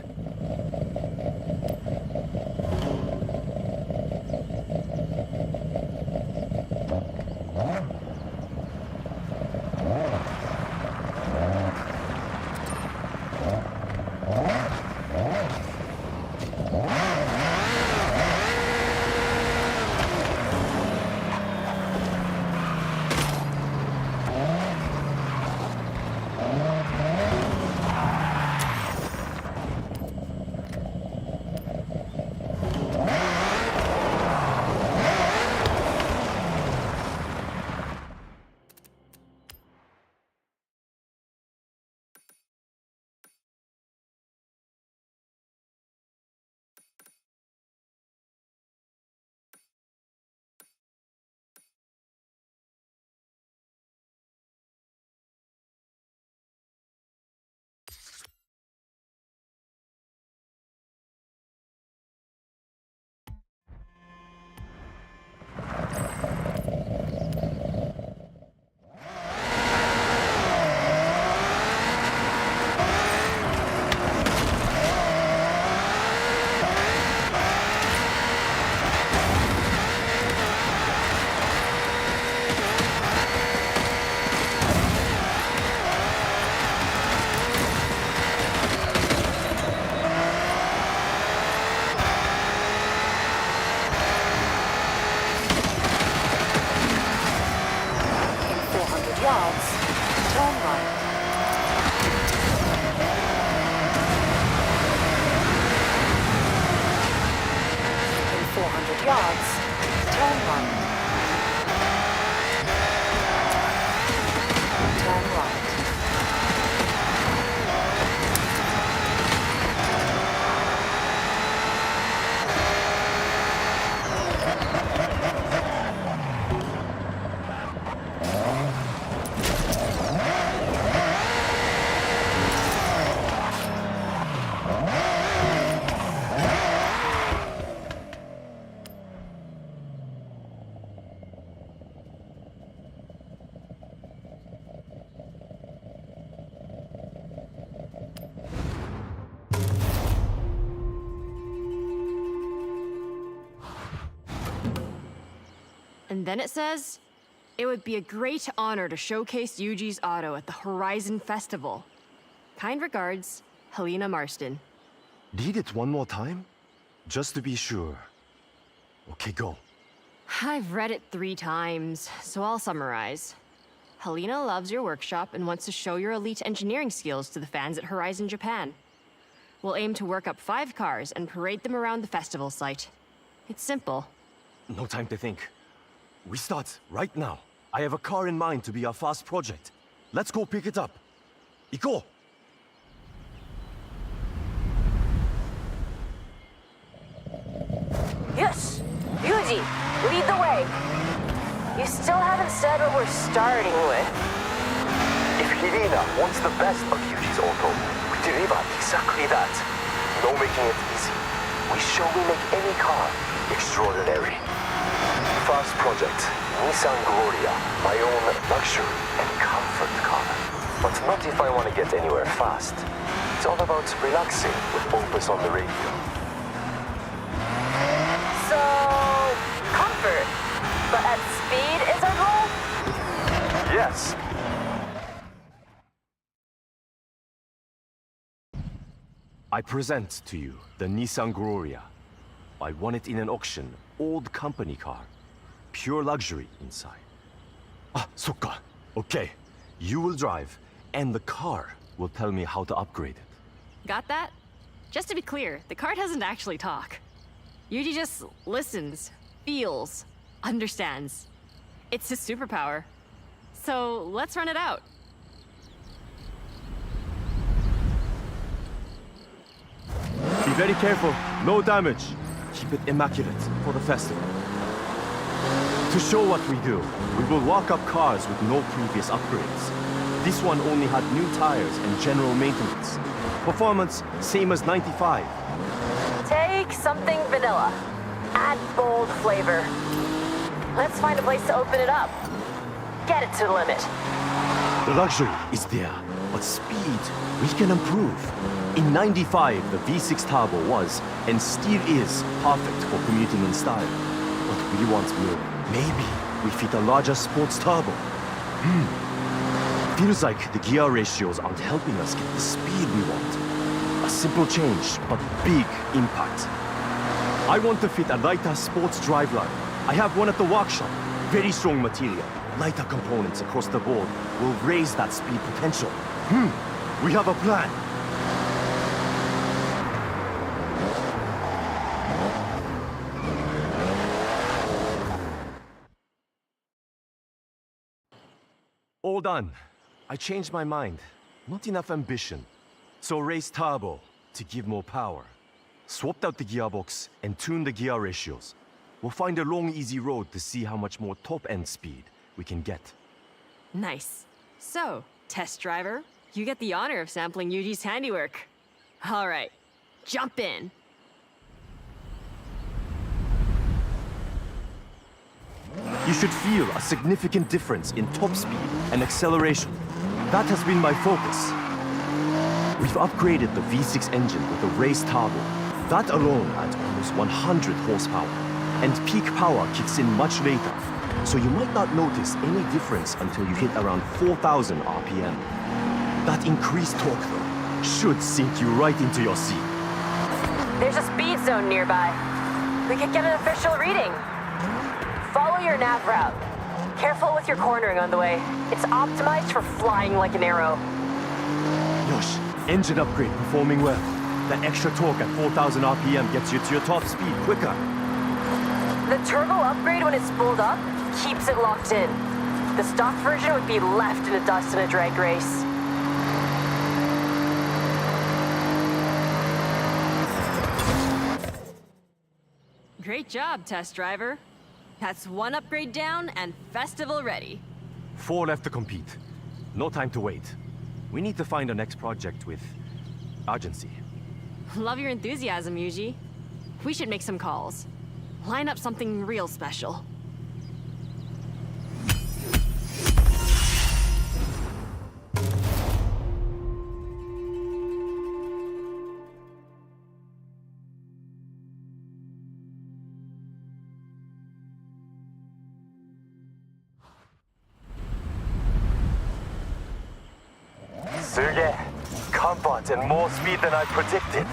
And then it says, it would be a great honor to showcase Yuji's auto at the Horizon Festival. Kind regards, Helena Marston. Read it one more time? Just to be sure. Okay, go. I've read it 3 times, so I'll summarize. Helena loves your workshop and wants to show your elite engineering skills to the fans at Horizon Japan. We'll aim to work up 5 cars and parade them around the festival site. It's simple. No time to think. We start right now. I have a car in mind to be our fast project. Let's go pick it up. Iko! Yes! Yuji, lead the way. You still haven't said what we're starting with. If Helena wants the best of Yuji's auto, we deliver exactly that. No making it easy. We show we make any car extraordinary. First project, Nissan Gloria, my own luxury and comfort car. But not if I want to get anywhere fast. It's all about relaxing with Opus on the radio. So, comfort. But at speed is our goal? Yes. I present to you the Nissan Gloria. I won it in an auction, old company car. Pure luxury inside. Ah, sokka. Okay. You will drive, and the car will tell me how to upgrade it. Got that? Just to be clear, the car doesn't actually talk. Yuji just listens, feels, understands. It's his superpower. So let's run it out. Be very careful. No damage. Keep it immaculate for the festival. To show what we do, we will walk up cars with no previous upgrades. This one only had new tires and general maintenance. Performance, same as 95. Take something vanilla. Add bold flavor. Let's find a place to open it up. Get it to the limit. The luxury is there, but speed, we can improve. In 95, the V6 turbo was, and still is, perfect for commuting in style. But we want more. Maybe we fit a larger sports turbo. Feels like the gear ratios aren't helping us get the speed we want. A simple change, but big impact. I want to fit a lighter sports driveline. I have one at the workshop. Very strong material. Lighter components across the board will raise that speed potential. We have a plan. All done. I changed my mind. Not enough ambition. So raised turbo to give more power. Swapped out the gearbox and tuned the gear ratios. We'll find a long, easy road to see how much more top-end speed we can get. Nice. So, test driver, you get the honor of sampling Yuji's handiwork. All right, jump in. You should feel a significant difference in top speed and acceleration. That has been my focus. We've upgraded the V6 engine with a raised turbo. That alone adds almost 100 horsepower. And peak power kicks in much later. So you might not notice any difference until you hit around 4,000 RPM. That increased torque, though, should sink you right into your seat. There's a speed zone nearby. We could get an official reading. Follow your nav route. Careful with your cornering on the way. It's optimized for flying like an arrow. Yosh, engine upgrade performing well. That extra torque at 4,000 RPM gets you to your top speed quicker. The turbo upgrade when it's spooled up keeps it locked in. The stock version would be left in the dust in a drag race. Great job, test driver. That's 1 upgrade down and festival ready. 4 left to compete. No time to wait. We need to find our next project with urgency. Love your enthusiasm, Yuji. We should make some calls. Line up something real special. out and more speed than I predicted.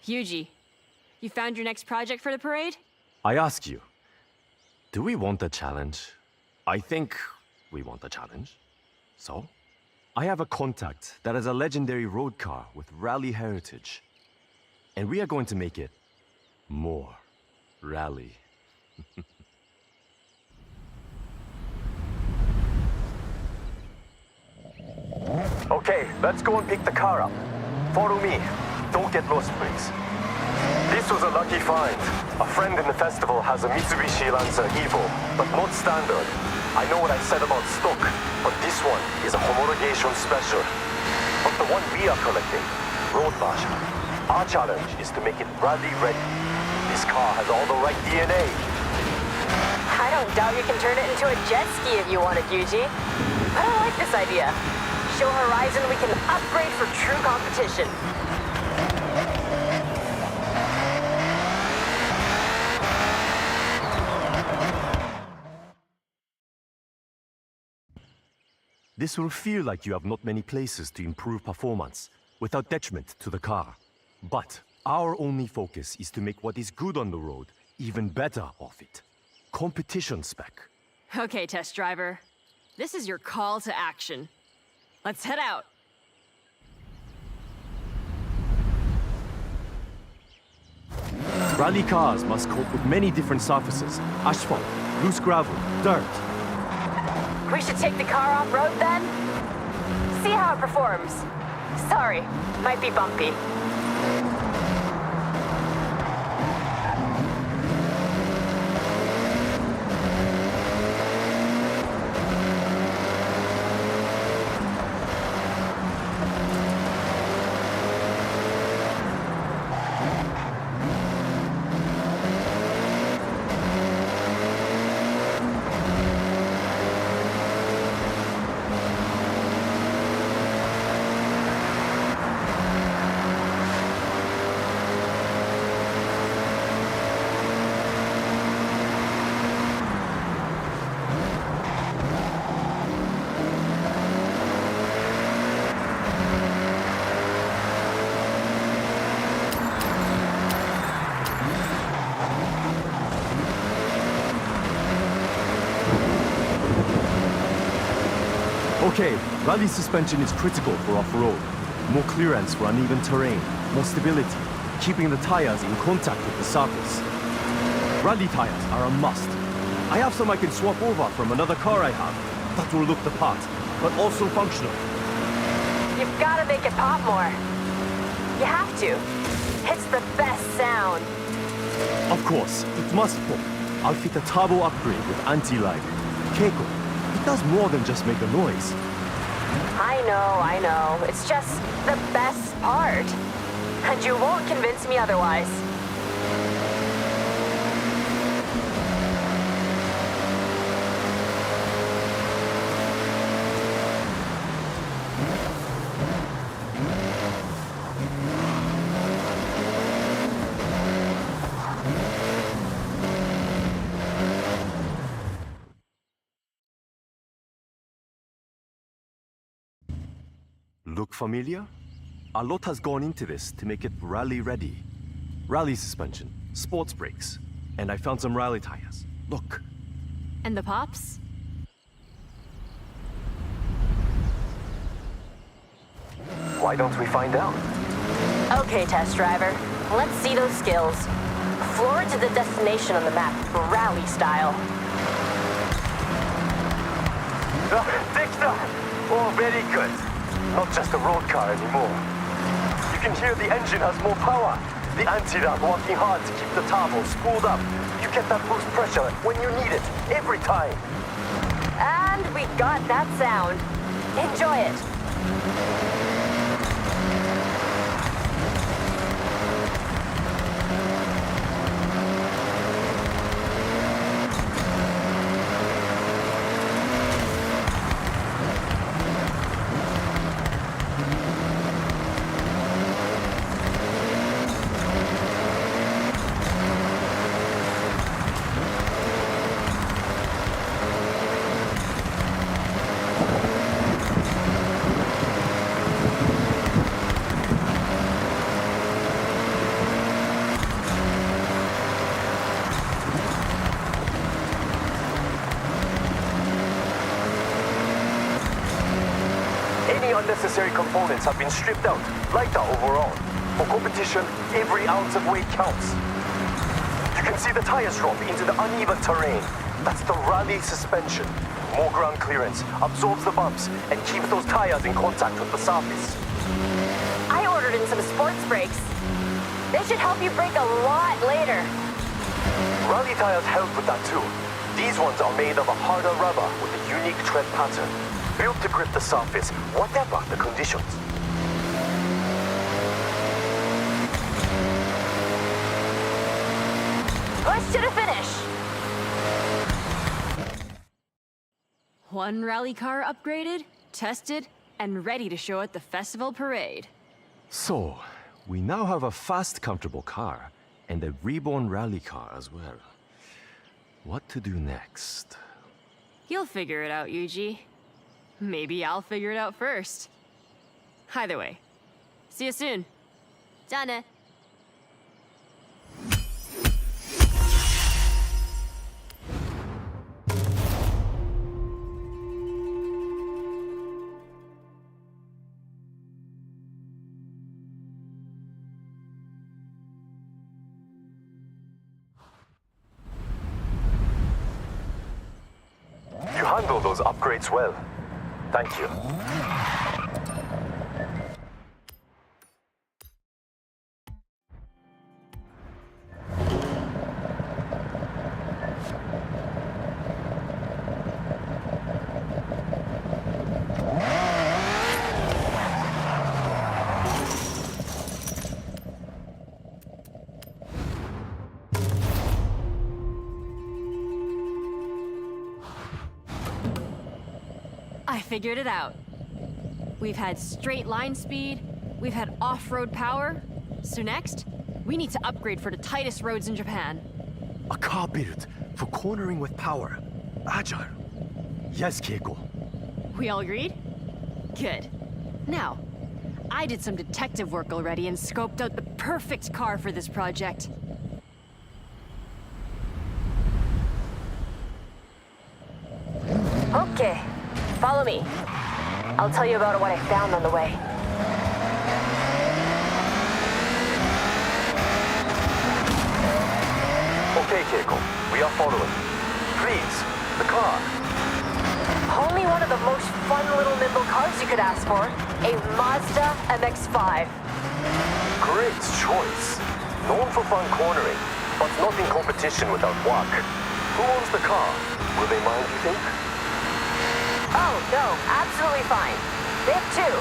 Yuji, you found your next project for the parade? I ask you, do we want a challenge? I think we want a challenge. So, I have a contact that has a legendary road car with rally heritage. And we are going to make it more rally. Okay, let's go and pick the car up. Follow me. Don't get lost, please. This was a lucky find. A friend in the festival has a Mitsubishi Lancer Evo, but not standard. I know what I said about stock, but this one is a homologation special. But the one we are collecting, road version, our challenge is to make it rally ready. This car has all the right DNA. I don't doubt you can turn it into a jet ski if you want it, Yuji. But I like this idea. Show Horizon we can upgrade for true competition. This will feel like you have not many places to improve performance without detriment to the car. But our only focus is to make what is good on the road even better off it. Competition spec. Okay, test driver. This is your call to action. Let's head out. Rally cars must cope with many different surfaces. Asphalt, loose gravel, dirt. We should take the car off-road then? See how it performs. Sorry, might be bumpy. Okay, rally suspension is critical for off-road. More clearance for uneven terrain, more stability, keeping the tires in contact with the surface. Rally tires are a must. I have some I can swap over from another car I have that will look the part, but also functional. You've got to make it pop more. You have to. It's the best sound. Of course, it must pop. I'll fit a turbo upgrade with anti-live. Keiko, it does more than just make a noise. I know. It's just the best part. And you won't convince me otherwise. Look familiar? A lot has gone into this to make it rally ready. Rally suspension, sports brakes, and I found some rally tires. Look. And the pops? Why don't we find out? Okay, test driver. Let's see those skills. Floor to the destination on the map, rally style. Victor! Oh, very good. Not just a road car anymore. You can hear the engine has more power. The anti-rock working hard to keep the turbo spooled up. You get that boost pressure when you need it, every time. And we got that sound. Enjoy it. Any unnecessary components have been stripped out, lighter overall. For competition, every ounce of weight counts. You can see the tires drop into the uneven terrain. That's the rally suspension. More ground clearance absorbs the bumps and keeps those tires in contact with the surface. I ordered in some sports brakes. They should help you brake a lot later. Rally tires help with that too. These ones are made of a harder rubber with a unique tread pattern, built to grip the surface, whatever the conditions. Push to the finish. One rally car upgraded, tested, and ready to show at the festival parade. So, we now have a fast, comfortable car, and a reborn rally car as well. What to do next? You'll figure it out, Yuji. Maybe I'll figure it out first. Either way, see you soon. じゃあね. You handle those upgrades well. Thank you. I figured it out. We've had straight line speed, we've had off-road power, so next, we need to upgrade for the tightest roads in Japan. A car built for cornering with power. Agile. Yes, Keiko. We all agreed? Good. Now, I did some detective work already and scoped out the perfect car for this project. Okay, follow me. I'll tell you about what I found on the way. Okay, Keiko, we are following. Please, the car. Only one of the most fun little nimble cars you could ask for. A Mazda MX-5. Great choice. Known for fun cornering, but not in competition without work. Who owns the car? Will they mind, you think? Oh, no, absolutely fine. They have two.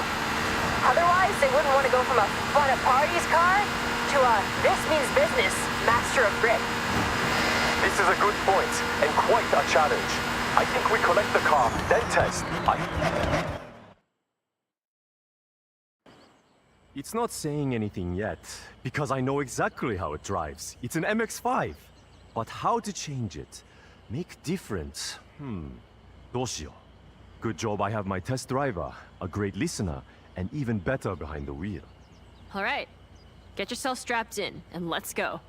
Otherwise, they wouldn't want to go from a fun at parties car to a this means business master of grip. This is a good point, and quite a challenge. I think we collect the car, then test. It's not saying anything yet, because I know exactly how it drives. It's an MX-5. But how to change it? Make difference? どうしよう. Good job I have my test driver, a great listener, and even better behind the wheel. All right, get yourself strapped in, and let's go.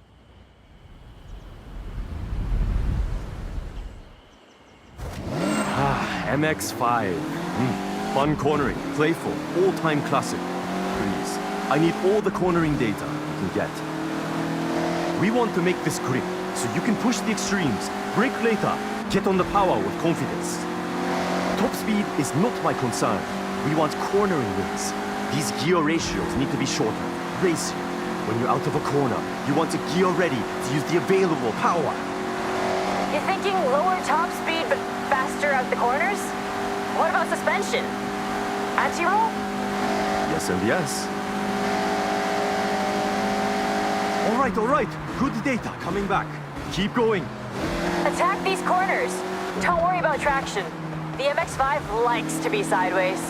MX-5. Fun cornering, playful, all-time classic. Please, I need all the cornering data you can get. We want to make this grip, so you can push the extremes, brake later, get on the power with confidence. Top speed is not my concern. We want cornering wins. These gear ratios need to be shorter. Race you. When you're out of a corner, you want to gear ready to use the available power. You're thinking lower top speed but faster out the corners? What about suspension? Anti-roll? Yes and yes. All right. Good data coming back. Keep going. Attack these corners. Don't worry about traction. The MX-5 likes to be sideways.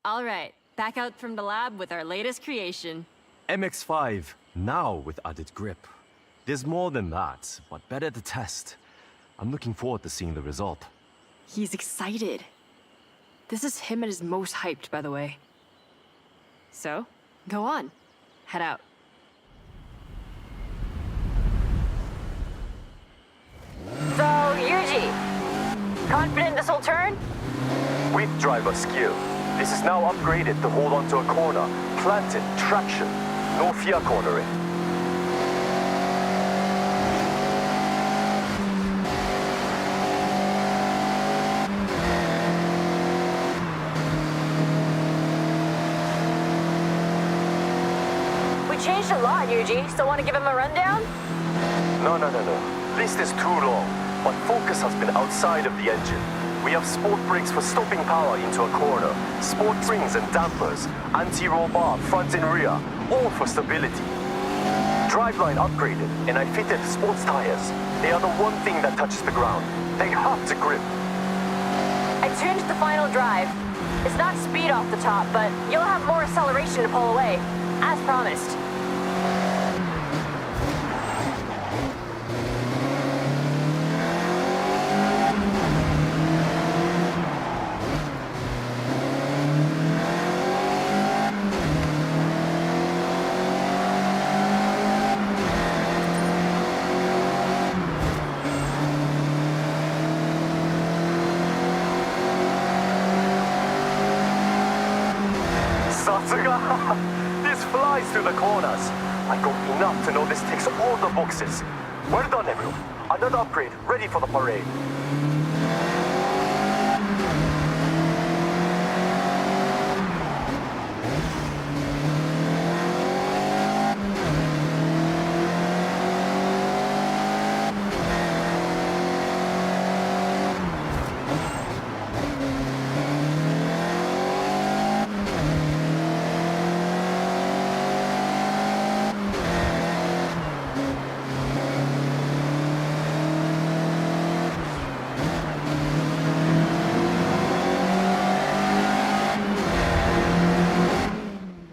All right, back out from the lab with our latest creation. MX-5, now with added grip. There's more than that, but better to test. I'm looking forward to seeing the result. He's excited. This is him at his most hyped, by the way. So, go on. Head out. So, Yuji, confident this will turn? With driver skill. This is now upgraded to hold onto a corner. Planted, traction. No fear cornering. We changed a lot, Yuji, so want to give him a rundown? No. List is too long, but focus has been outside of the engine. We have sport brakes for stopping power into a corner, sport springs and dampers, anti-roll bar front and rear, all for stability. Driveline upgraded, and I fitted sports tires. They are the one thing that touches the ground. They have to grip. I tuned the final drive. It's not speed off the top, but you'll have more acceleration to pull away, as promised. This flies through the corners. I got enough to know this ticks all the boxes. Well done, everyone. Another upgrade ready for the parade.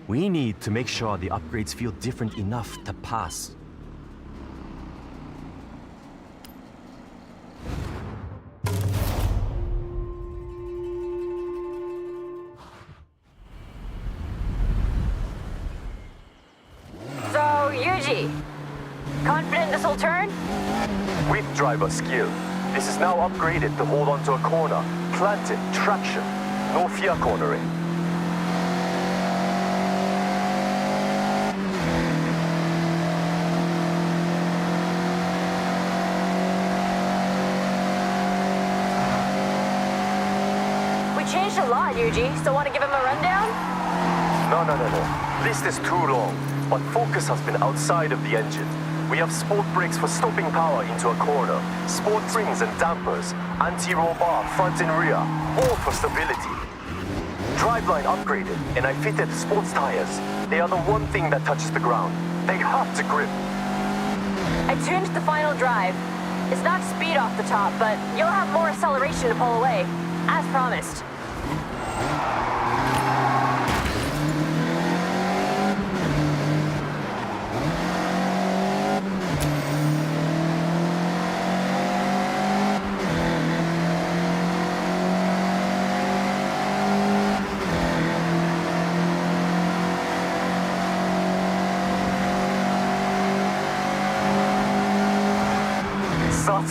We need to make sure the upgrades feel different enough to pass. So, Yuji, confident this will turn? With driver skill. This is now upgraded to hold onto a corner. Planted, traction. No fear cornering. We changed a lot, Yuji, so want to give him a rundown? No. List is too long, but focus has been outside of the engine. We have sport brakes for stopping power into a corner, sport springs and dampers, anti-roll bar front and rear, all for stability. Driveline upgraded, and I fitted sports tires. They are the one thing that touches the ground. They have to grip. I tuned the final drive. It's not speed off the top, but you'll have more acceleration to pull away, as promised.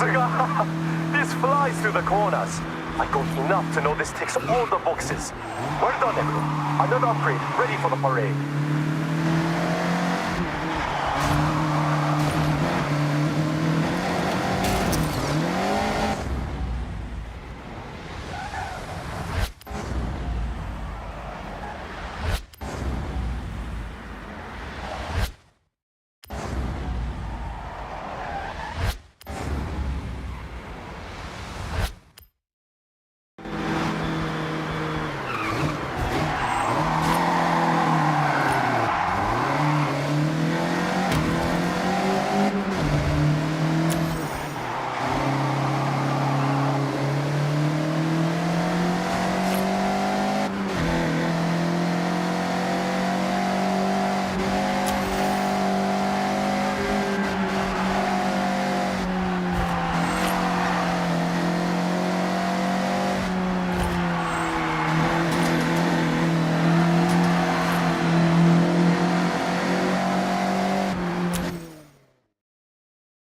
Suga! This flies through the corners. I got enough to know this ticks all the boxes. Well done, everyone. Another upgrade, ready for the parade.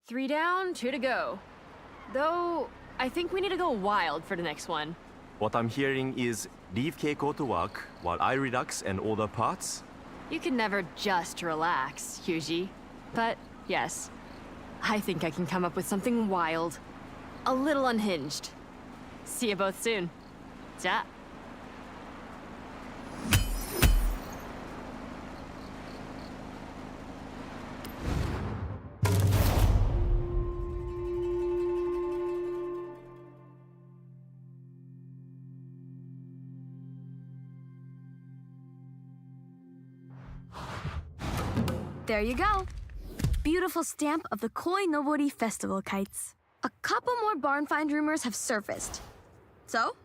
Three down, two to go. Though, I think we need to go wild for the next one. What I'm hearing is leave Keiko to work while I relax and order parts? You can never just relax, Yuji. But, yes, I think I can come up with something wild. A little unhinged. See you both soon. Ja. There you go. Beautiful stamp of the Koi Nobori Festival kites. A couple more barn find rumors have surfaced. So,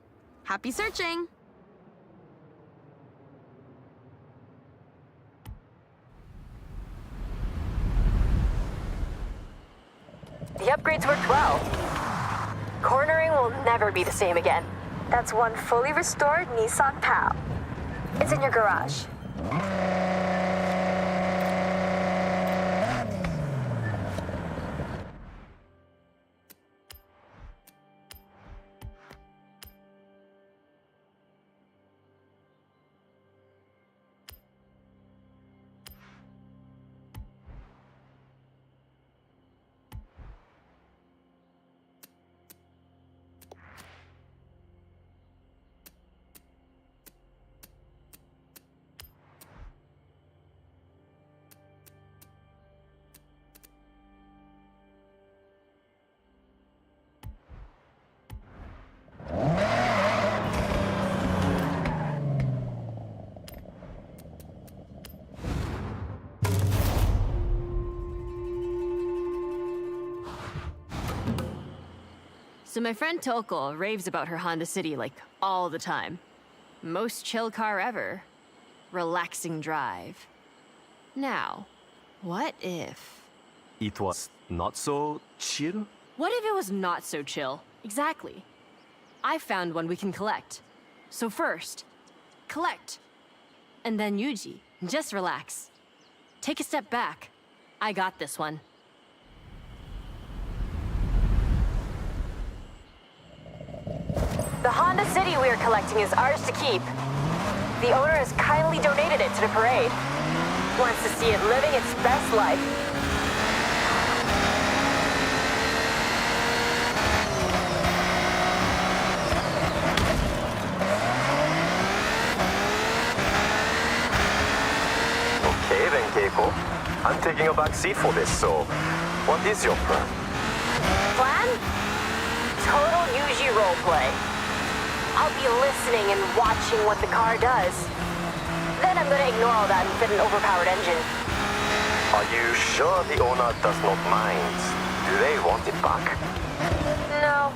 happy searching! The upgrades worked well. Cornering will never be the same again. That's one fully restored Nissan PAL. It's in your garage. So my friend Toko raves about her Honda City like all the time. Most chill car ever. Relaxing drive. Now, what if... It was not so chill? What if it was not so chill? Exactly. I found one we can collect. So first, collect. And then Yuji, just relax. Take a step back. I got this one. The Honda City we are collecting is ours to keep. The owner has kindly donated it to the parade. Wants to see it living its best life. Okay then, Keiko. I'm taking a back seat for this, so what is your plan? Plan? Total Yuji roleplay. I'll be listening and watching what the car does. Then I'm gonna ignore all that and fit an overpowered engine. Are you sure the owner does not mind? Do they want it back? No.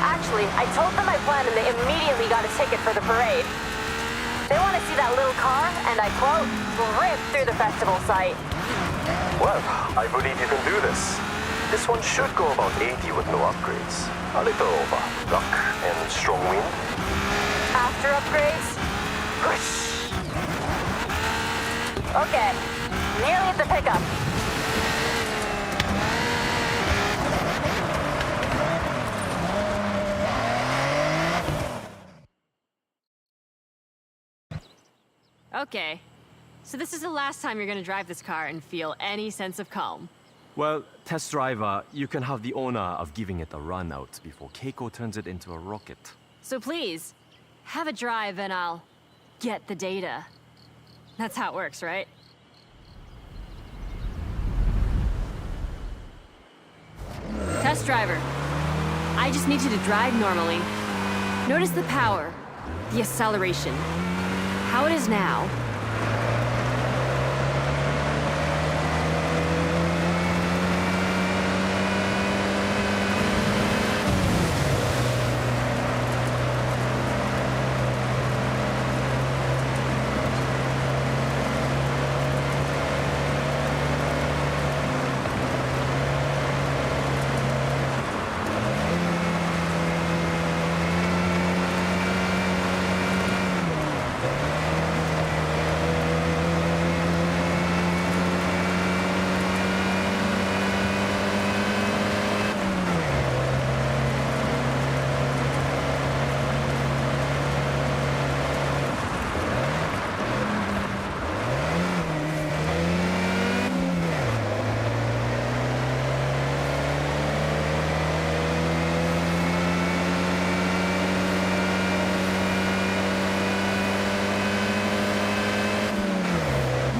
Actually, I told them my plan and they immediately got a ticket for the parade. They want to see that little car, and I quote, rip through the festival site. Well, I believe you can do this. This one should go about 80 with no upgrades. A little over luck and strong wind. After upgrades, whoosh. Okay, nearly at the pickup. Okay. So this is the last time you're gonna drive this car and feel any sense of calm. Well, test driver, you can have the honor of giving it a run out before Keiko turns it into a rocket. So please, have a drive and I'll get the data. That's how it works, right? Test driver. I just need you to drive normally. Notice the power, the acceleration, how it is now.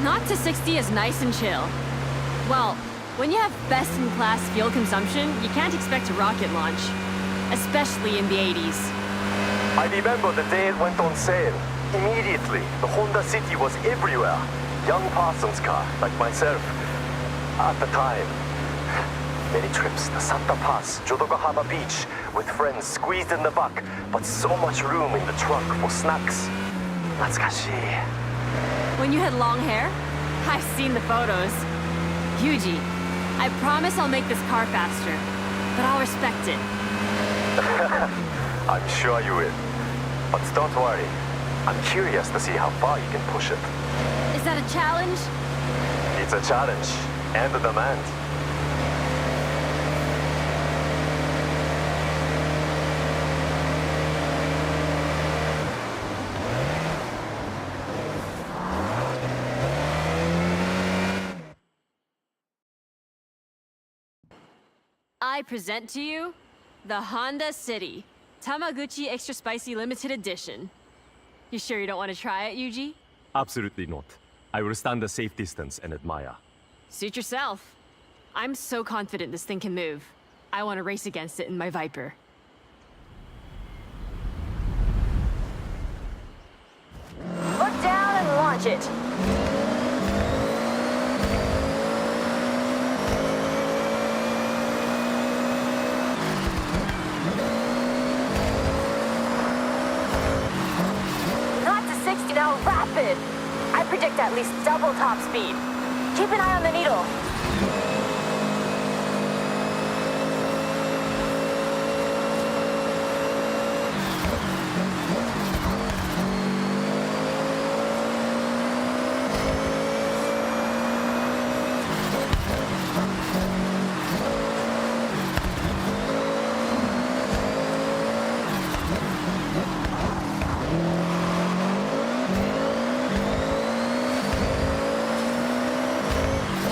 Not to 60 is nice and chill. Well, when you have best-in-class fuel consumption, you can't expect a rocket launch. Especially in the 80s. I remember the day it went on sale. Immediately, the Honda City was everywhere. Young Parsons car, like myself. At the time. Many trips, the Santa Pass, Jodogahama Beach, with friends squeezed in the back, but so much room in the trunk for snacks. Natsukashi. When you had long hair? I've seen the photos. Yuji, I promise I'll make this car faster, but I'll respect it. I'm sure you will. But don't worry. I'm curious to see how far you can push it. Is that a challenge? It's a challenge and a demand. I present to you the Honda City Tamaguchi Extra Spicy Limited Edition. You sure you don't want to try it, Yuji? Absolutely not. I will stand a safe distance and admire. Suit yourself. I'm so confident this thing can move. I want to race against it in my Viper. Look down and launch it. Not to 60 now, rapid. I predict at least double top speed. Keep an eye on the needle.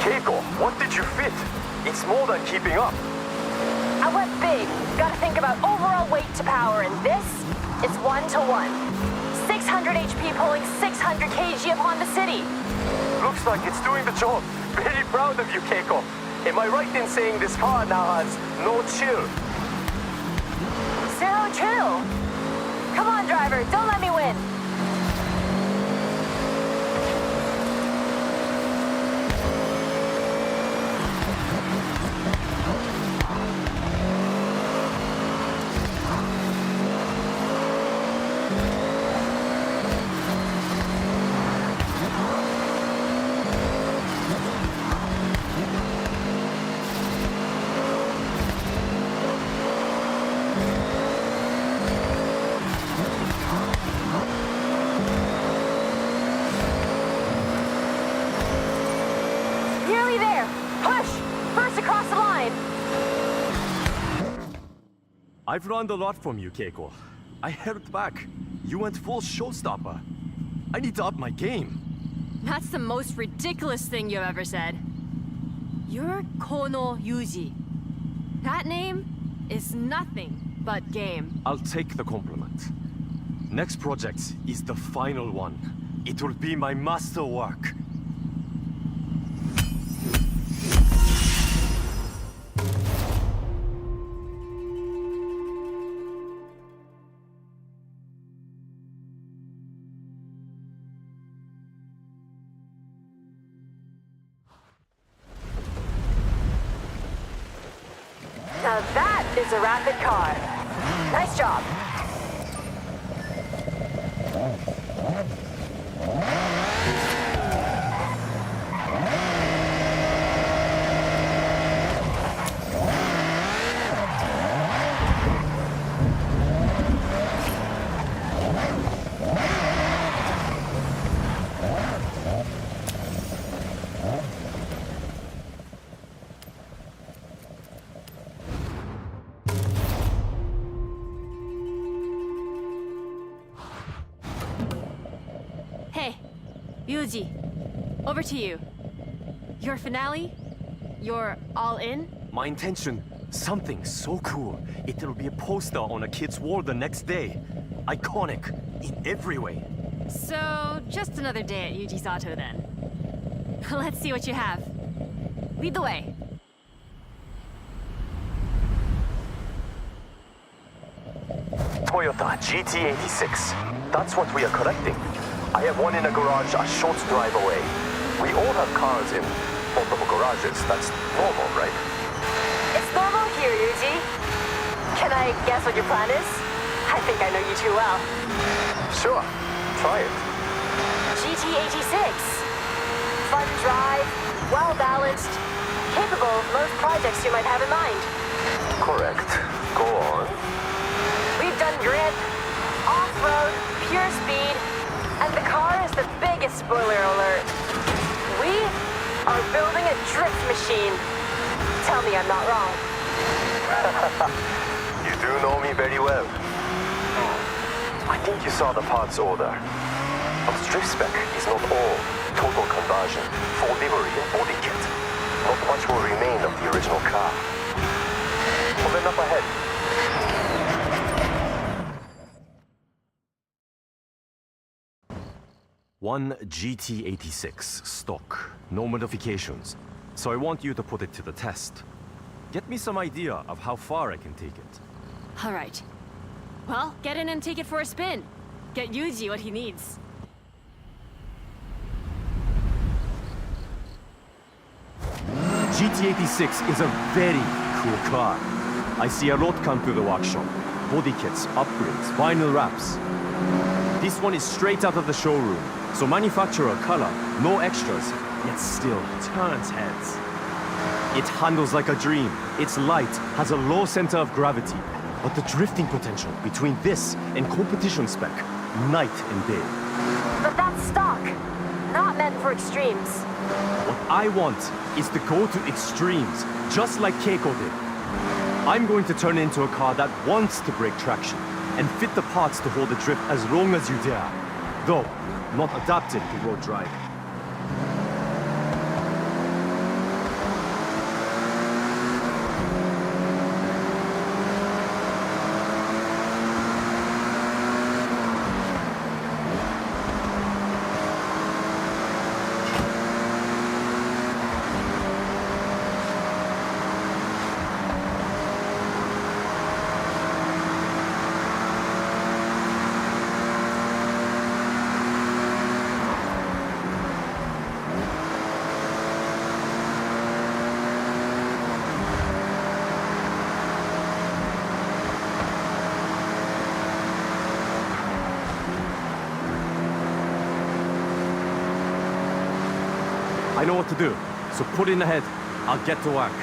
Keiko, what did you fit? It's more than keeping up. I went big. Gotta think about overall weight to power, and this is 1-to-1. 600 HP pulling 600 kg of Honda City. Looks like it's doing the job. Very proud of you, Keiko. Am I right in saying this car now has no chill? Zero chill. Come on, driver, don't let me win. Nearly there. Push! First across the line. I've learned a lot from you, Keiko. I held back. You went full showstopper. I need to up my game. That's the most ridiculous thing you've ever said. You're Kono Yuji. That name is nothing but game. I'll take the compliment. Next project is the final one. It will be my masterwork. Now that is a rapid car. Nice job. Hey, Yuji, over to you. Your finale? You're all in? My intention, something so cool. It'll be a poster on a kid's wall the next day. Iconic in every way. So, just another day at Yuji's Auto then. Let's see what you have. Lead the way. Toyota GT86. That's what we are collecting. I have one in a garage a short drive away. We all have cars in multiple garages. That's normal, right? It's normal here, Yuji. Can I guess what your plan is? I think I know you too well. Sure. Try it. GT86. Fun drive, well-balanced, capable of most projects you might have in mind. Correct. Go on. We've done grid, off-road, pure speed, and the car is the biggest spoiler alert. We are building a drift machine. Tell me I'm not wrong. You do know me very well. I think you saw the parts order. But drift spec is not all total conversion, full livery and body kit. Not much will remain of the original car. Well, then up ahead. One GT86 stock, no modifications. So I want you to put it to the test. Get me some idea of how far I can take it. All right. Well, get in and take it for a spin. Get Yuji what he needs. GT86 is a very cool car. I see a lot come through the workshop. Body kits, upgrades, vinyl wraps. This one is straight out of the showroom. So manufacturer color, no extras, yet still turns heads. It handles like a dream. Its light has a low center of gravity, but the drifting potential between this and competition spec, night and day. But that's stock, not meant for extremes. What I want is to go to extremes, just like Keiko did. I'm going to turn it into a car that wants to break traction and fit the parts to hold the drift as long as you dare. Though, not adapted to road driving. I know what to do, so put in ahead. I'll get to work.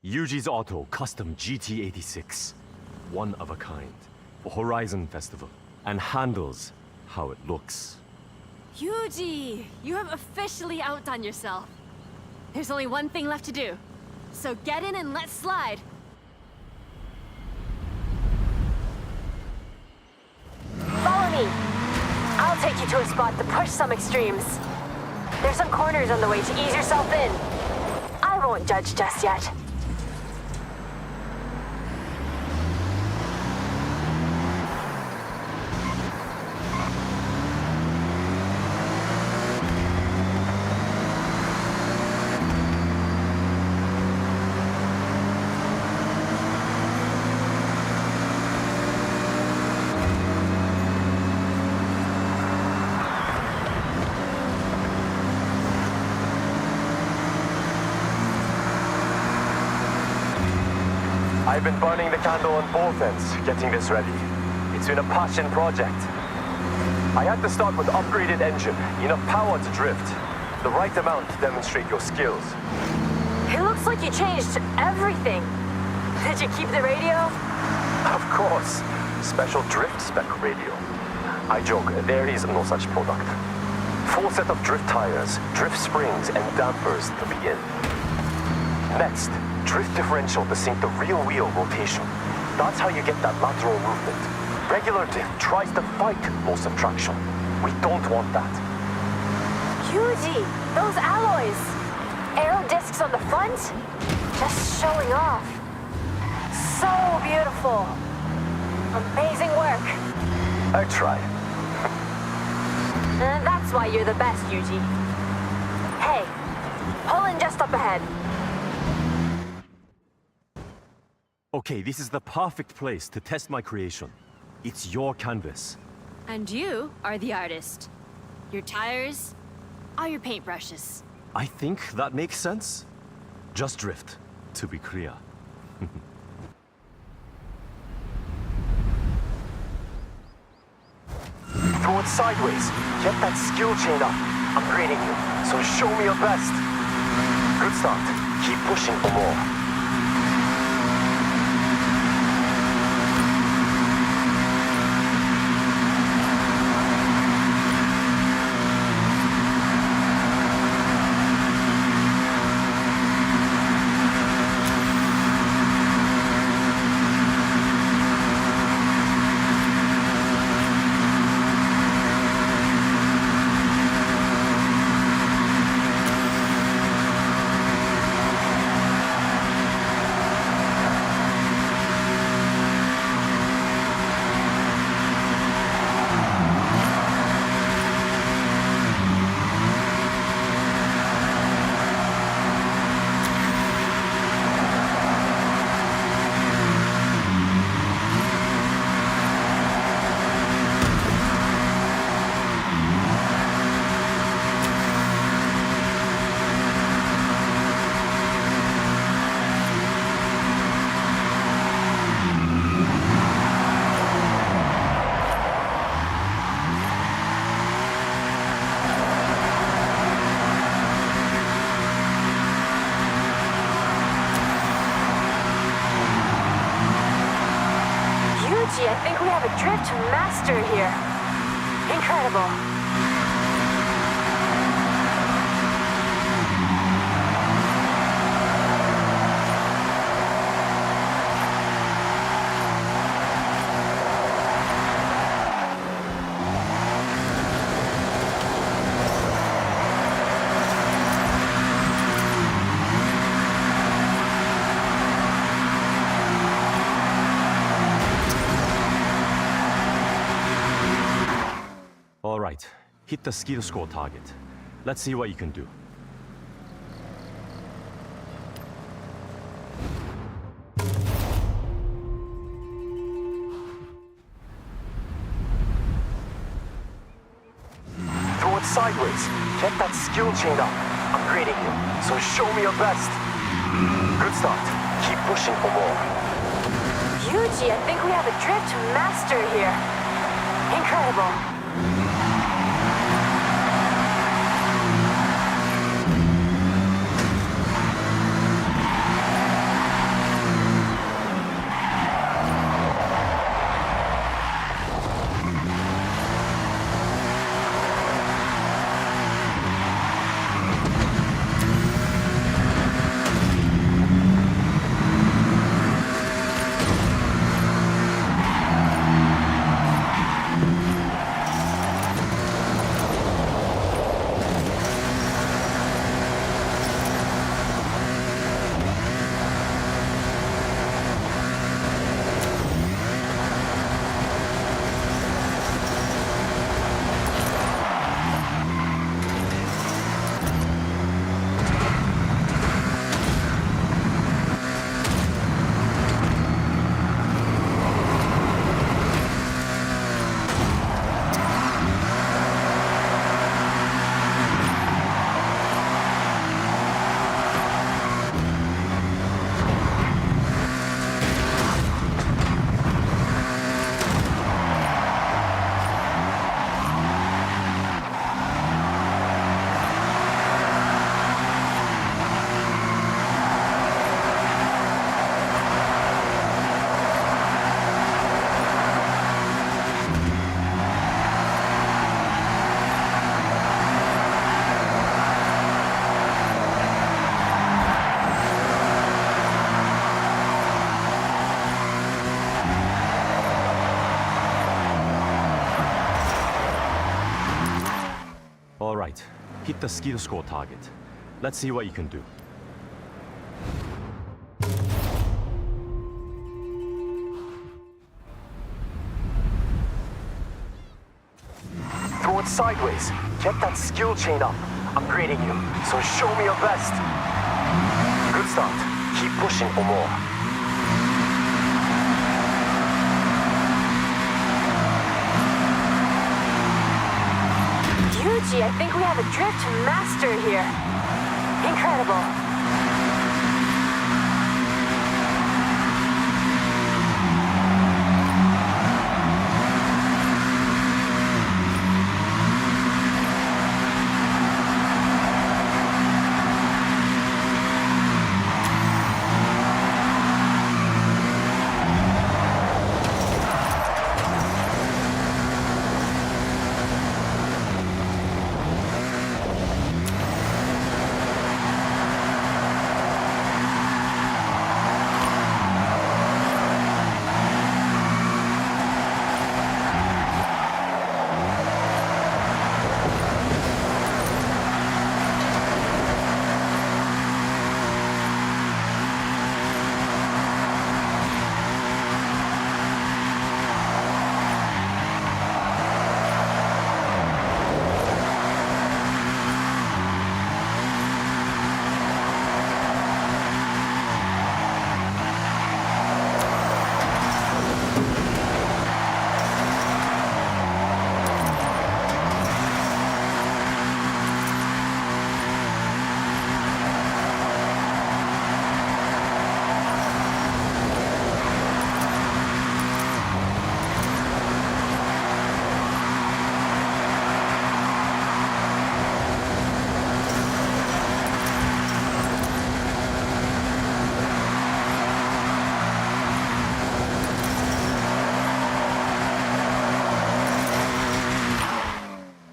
Yuji's Auto Custom GT86. One of a kind. For Horizon Festival. And handles how it looks. Yuji, you have officially outdone yourself. There's only one thing left to do. So get in and let's slide. Follow me. I'll take you to a spot to push some extremes. There's some corners on the way to ease yourself in. I won't judge just yet. I've been burning the candle on both ends, getting this ready. It's been a passion project. I had to start with upgraded engine, enough power to drift, the right amount to demonstrate your skills. It looks like you changed everything. Did you keep the radio? Of course, special drift spec radio. I joke, there is no such product. Full set of drift tires, drift springs, and dampers to begin. Next, drift differential to sync the rear wheel rotation. That's how you get that lateral movement. Regular drift tries to fight most of traction. We don't want that. Yuji, those alloys. Aero discs on the front? Just showing off. So beautiful. Amazing work. I try. And that's why you're the best, Yuji. Hey, pull in just up ahead. Okay, this is the perfect place to test my creation. It's your canvas. And you are the artist. Your tires are your paintbrushes. I think that makes sense. Just drift, to be clear. Throw it sideways. Get that skill chain up. I'm grading you, so show me your best. Good start. Keep pushing for more. I think we have a drift master here. Incredible. All right, hit the skill score target. Let's see what you can do. Throw it sideways. Get that skill chain up. I'm grading you, so show me your best. Good start. Keep pushing for more. Yuji, I think we have a drift master here. Incredible. right. Hit the skill score target. Let's see what you can do. Throw it sideways. Get that skill chain up. I'm grading you, so show me your best. Good start. Keep pushing for more. Yuji, I think we have a drift master here. Incredible.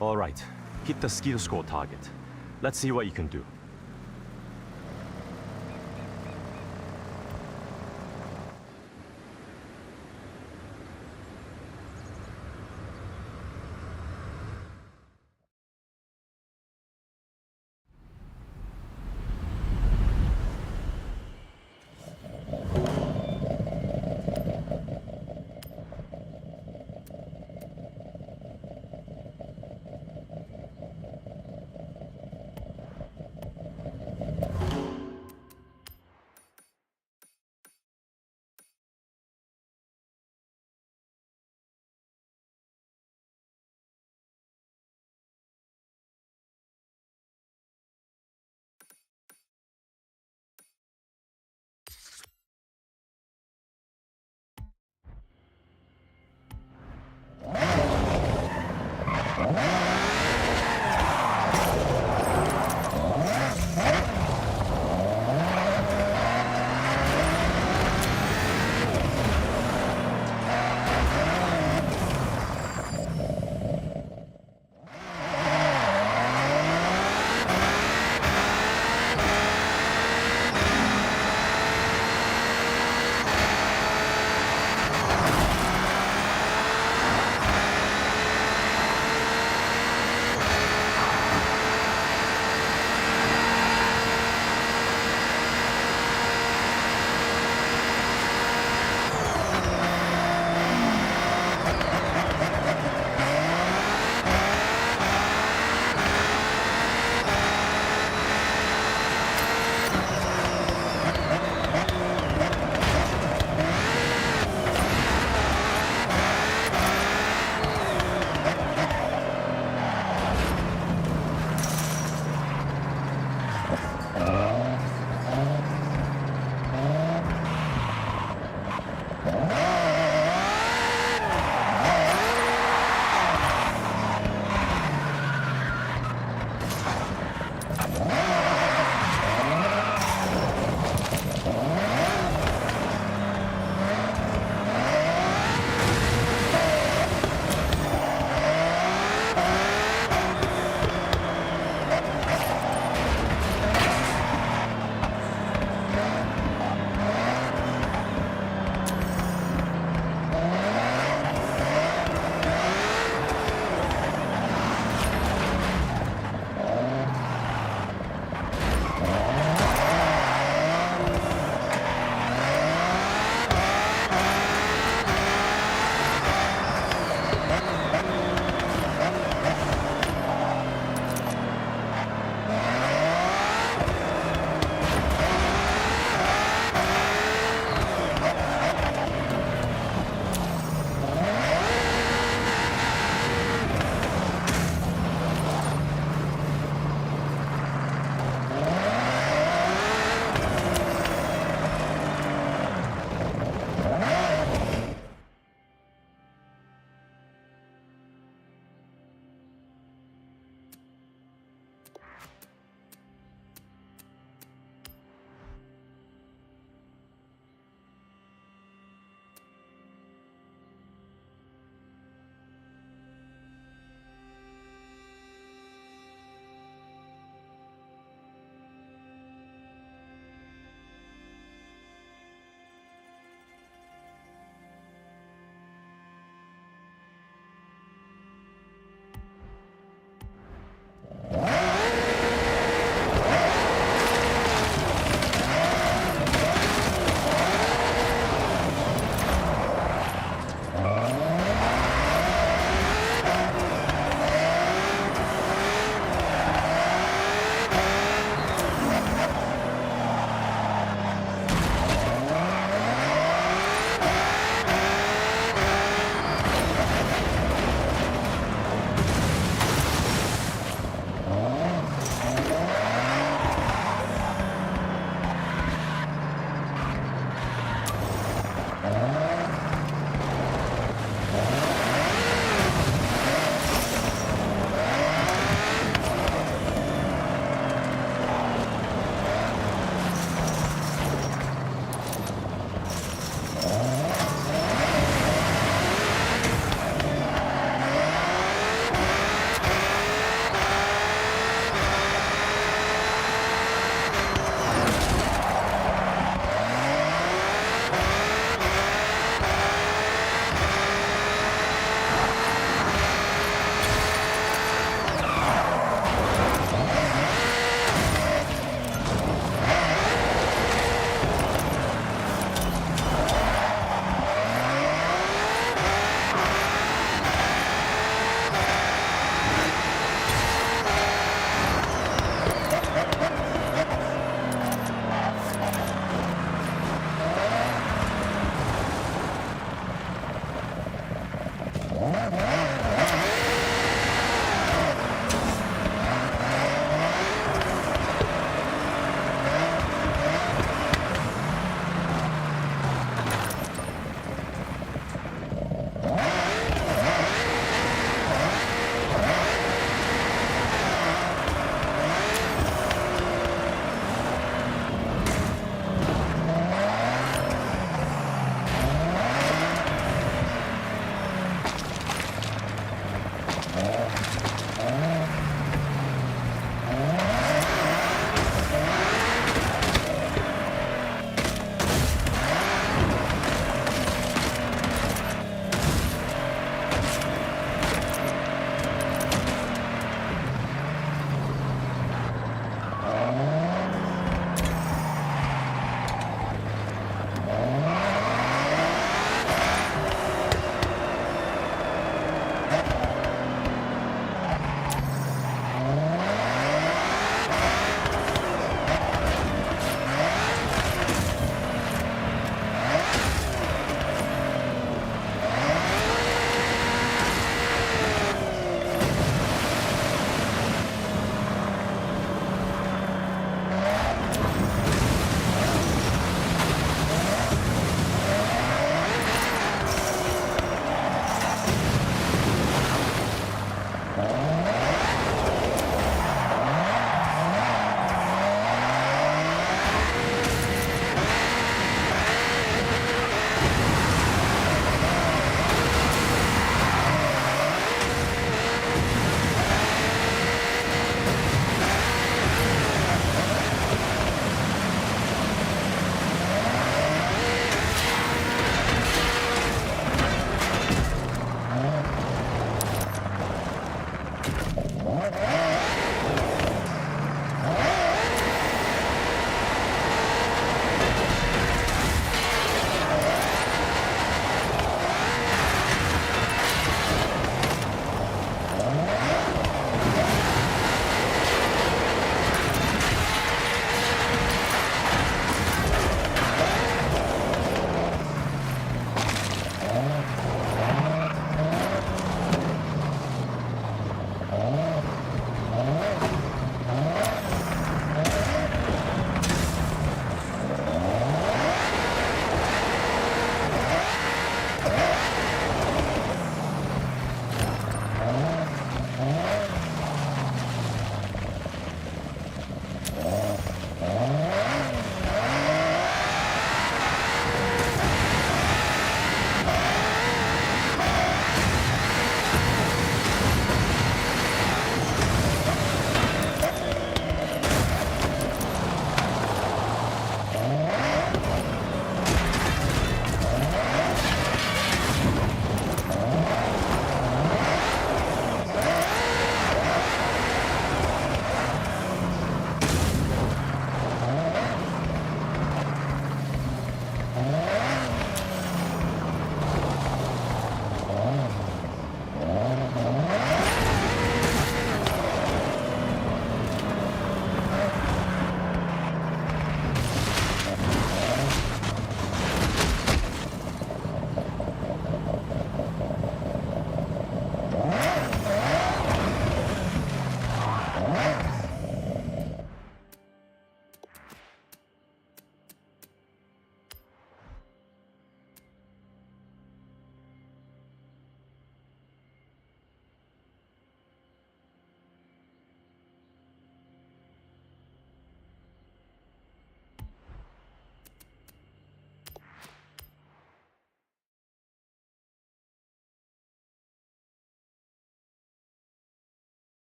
All right. Hit the skill score target. Let's see what you can do.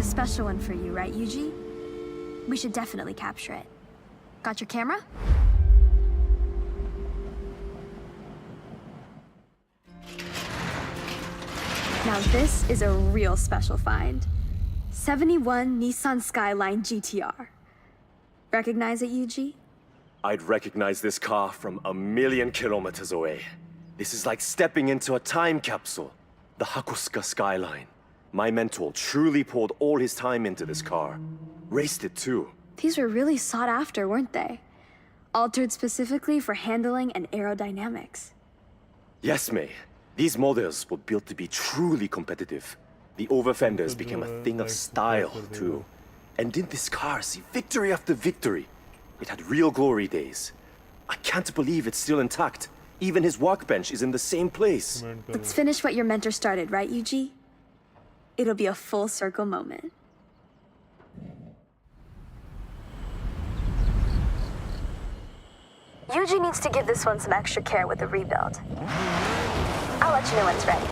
a special one for you, right, Yuji? We should definitely capture it. Got your camera? Now this is a real special find. 71 Nissan Skyline GTR. Recognize it, Yuji? I'd recognize this car from a million kilometers away. This is like stepping into a time capsule. The Hakosuka Skyline. My mentor truly poured all his time into this car. Raced it too. These were really sought after, weren't they? Altered specifically for handling and aerodynamics. Yes, May. These models were built to be truly competitive. The over-fenders became a thing of style, too. And didn't this car see victory after victory? It had real glory days. I can't believe it's still intact. Even his workbench is in the same place. Let's finish what your mentor started, right, Yuji? It'll be a full circle moment. Yuji needs to give this one some extra care with the rebuild. I'll let you know when it's ready.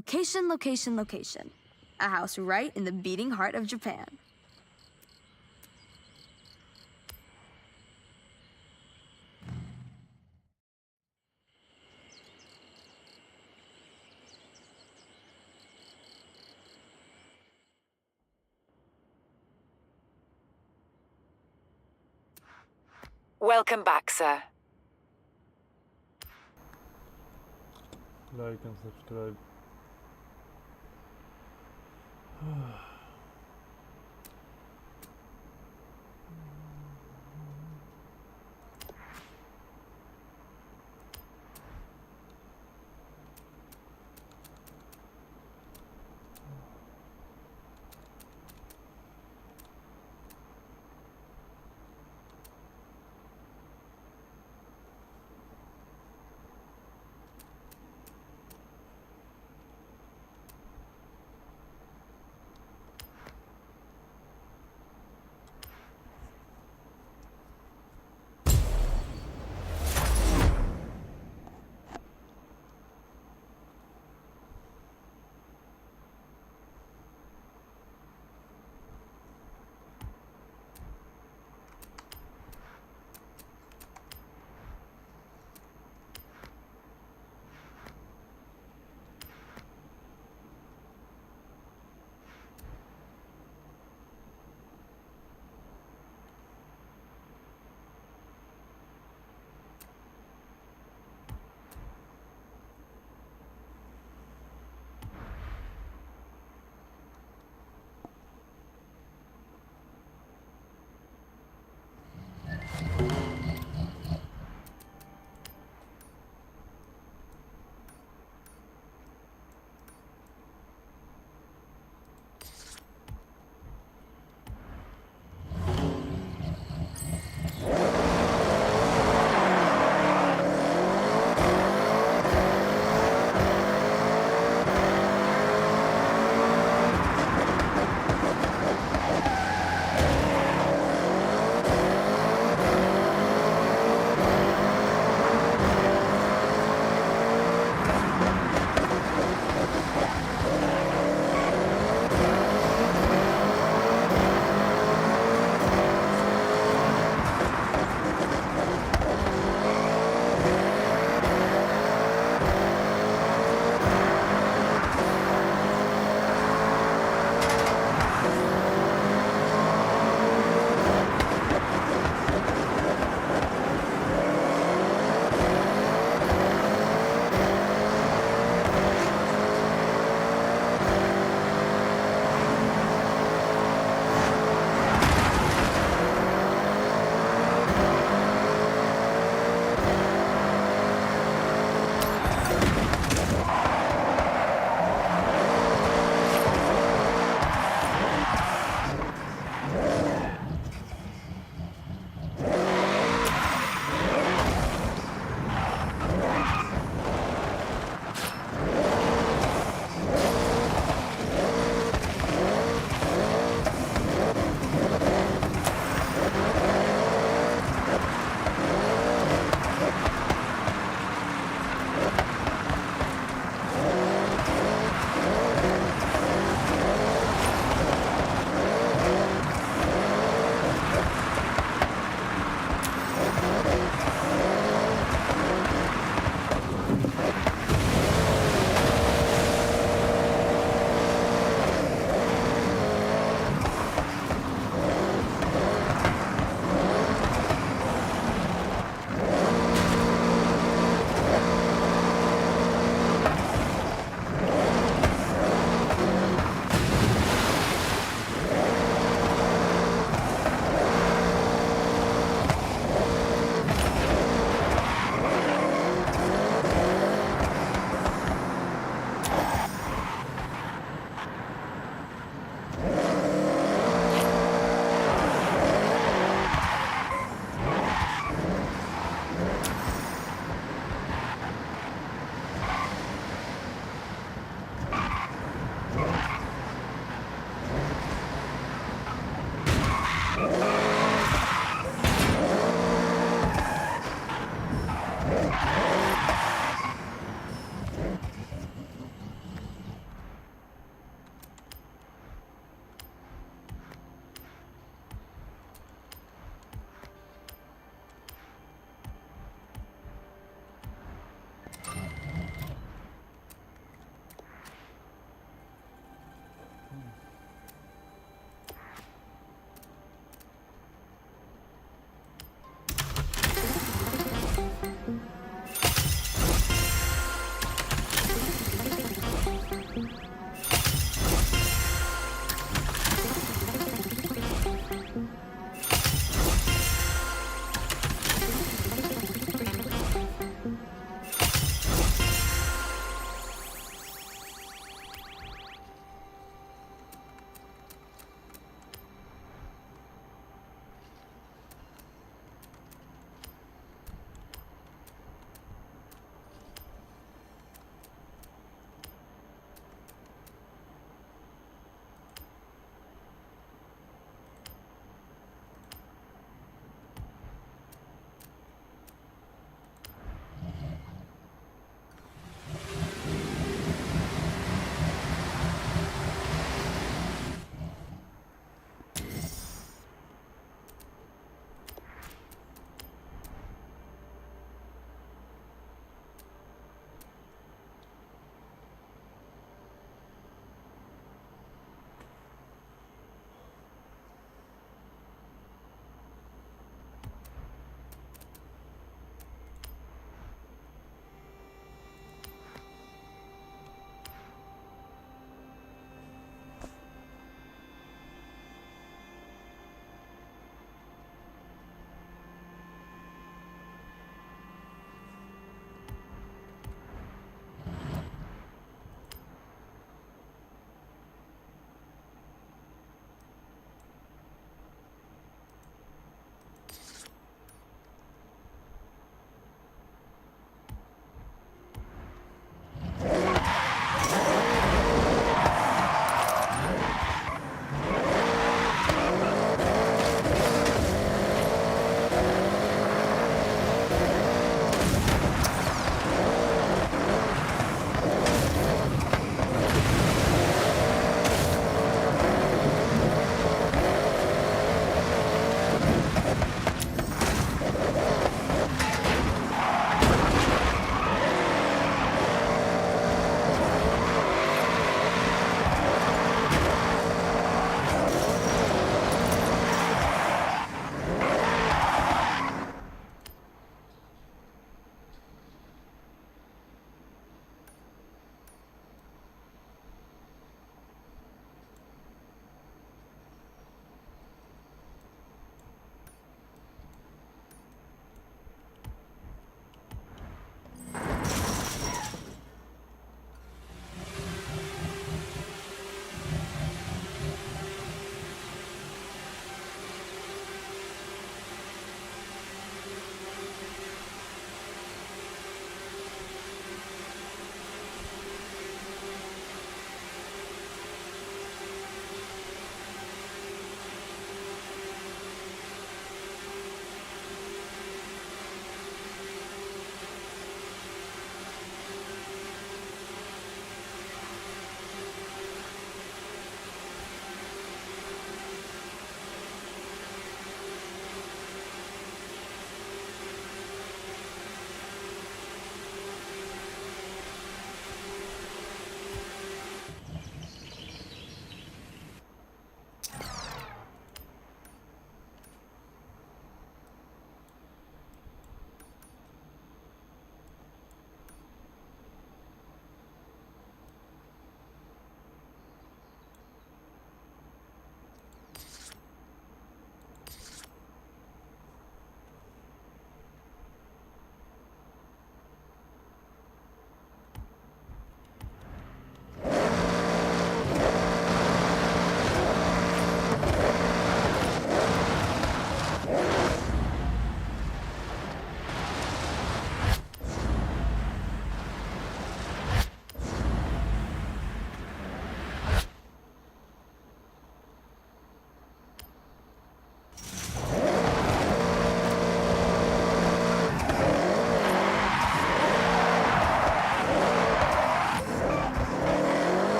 Location, location, location. A house right in the beating heart of Japan. Welcome back, sir. Like and subscribe.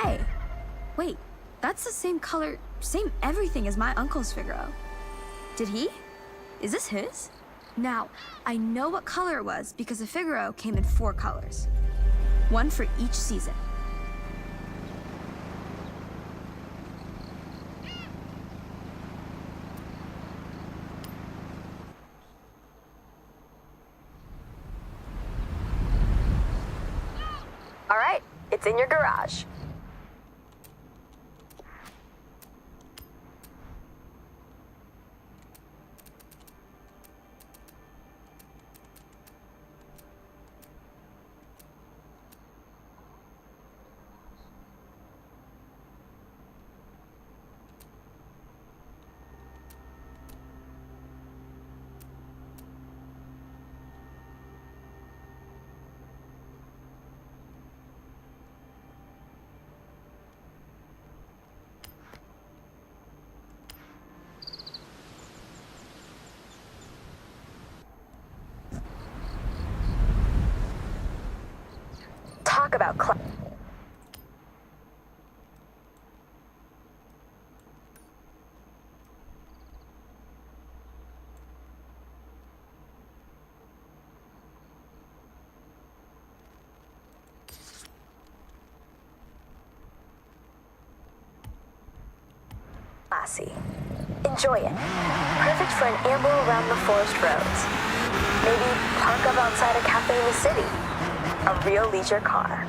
Hey, wait, that's the same color, same everything as my uncle's Figaro. Did he? Is this his? Now, I know what color it was because the Figaro came in 4 colors. One for each season. All right, it's in your garage. Talk about classy. Enjoy it. Perfect for an amble around the forest roads. Maybe park up outside a cafe in the city. A real leisure car.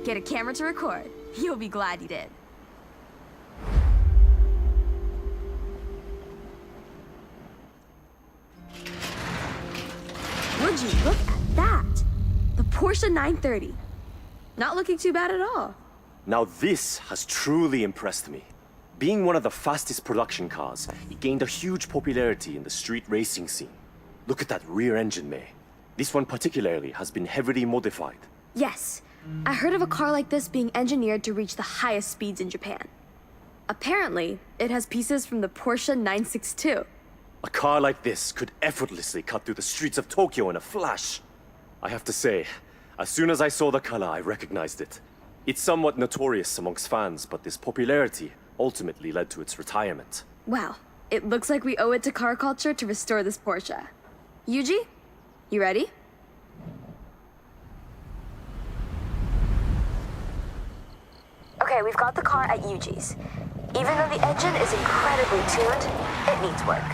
Get a camera to record. You'll be glad you did. Would you look at that? The Porsche 930. Not looking too bad at all. Now this has truly impressed me. Being one of the fastest production cars, it gained a huge popularity in the street racing scene. Look at that rear engine, May. This one particularly has been heavily modified. Yes, I heard of a car like this being engineered to reach the highest speeds in Japan. Apparently, it has pieces from the Porsche 962. A car like this could effortlessly cut through the streets of Tokyo in a flash. I have to say, as soon as I saw the color, I recognized it. It's somewhat notorious amongst fans, but this popularity ultimately led to its retirement. Well, it looks like we owe it to car culture to restore this Porsche. Yuji, you ready? Okay, we've got the car at Yuji's. Even though the engine is incredibly tuned, it needs work.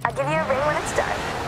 I'll give you a ring when it's done.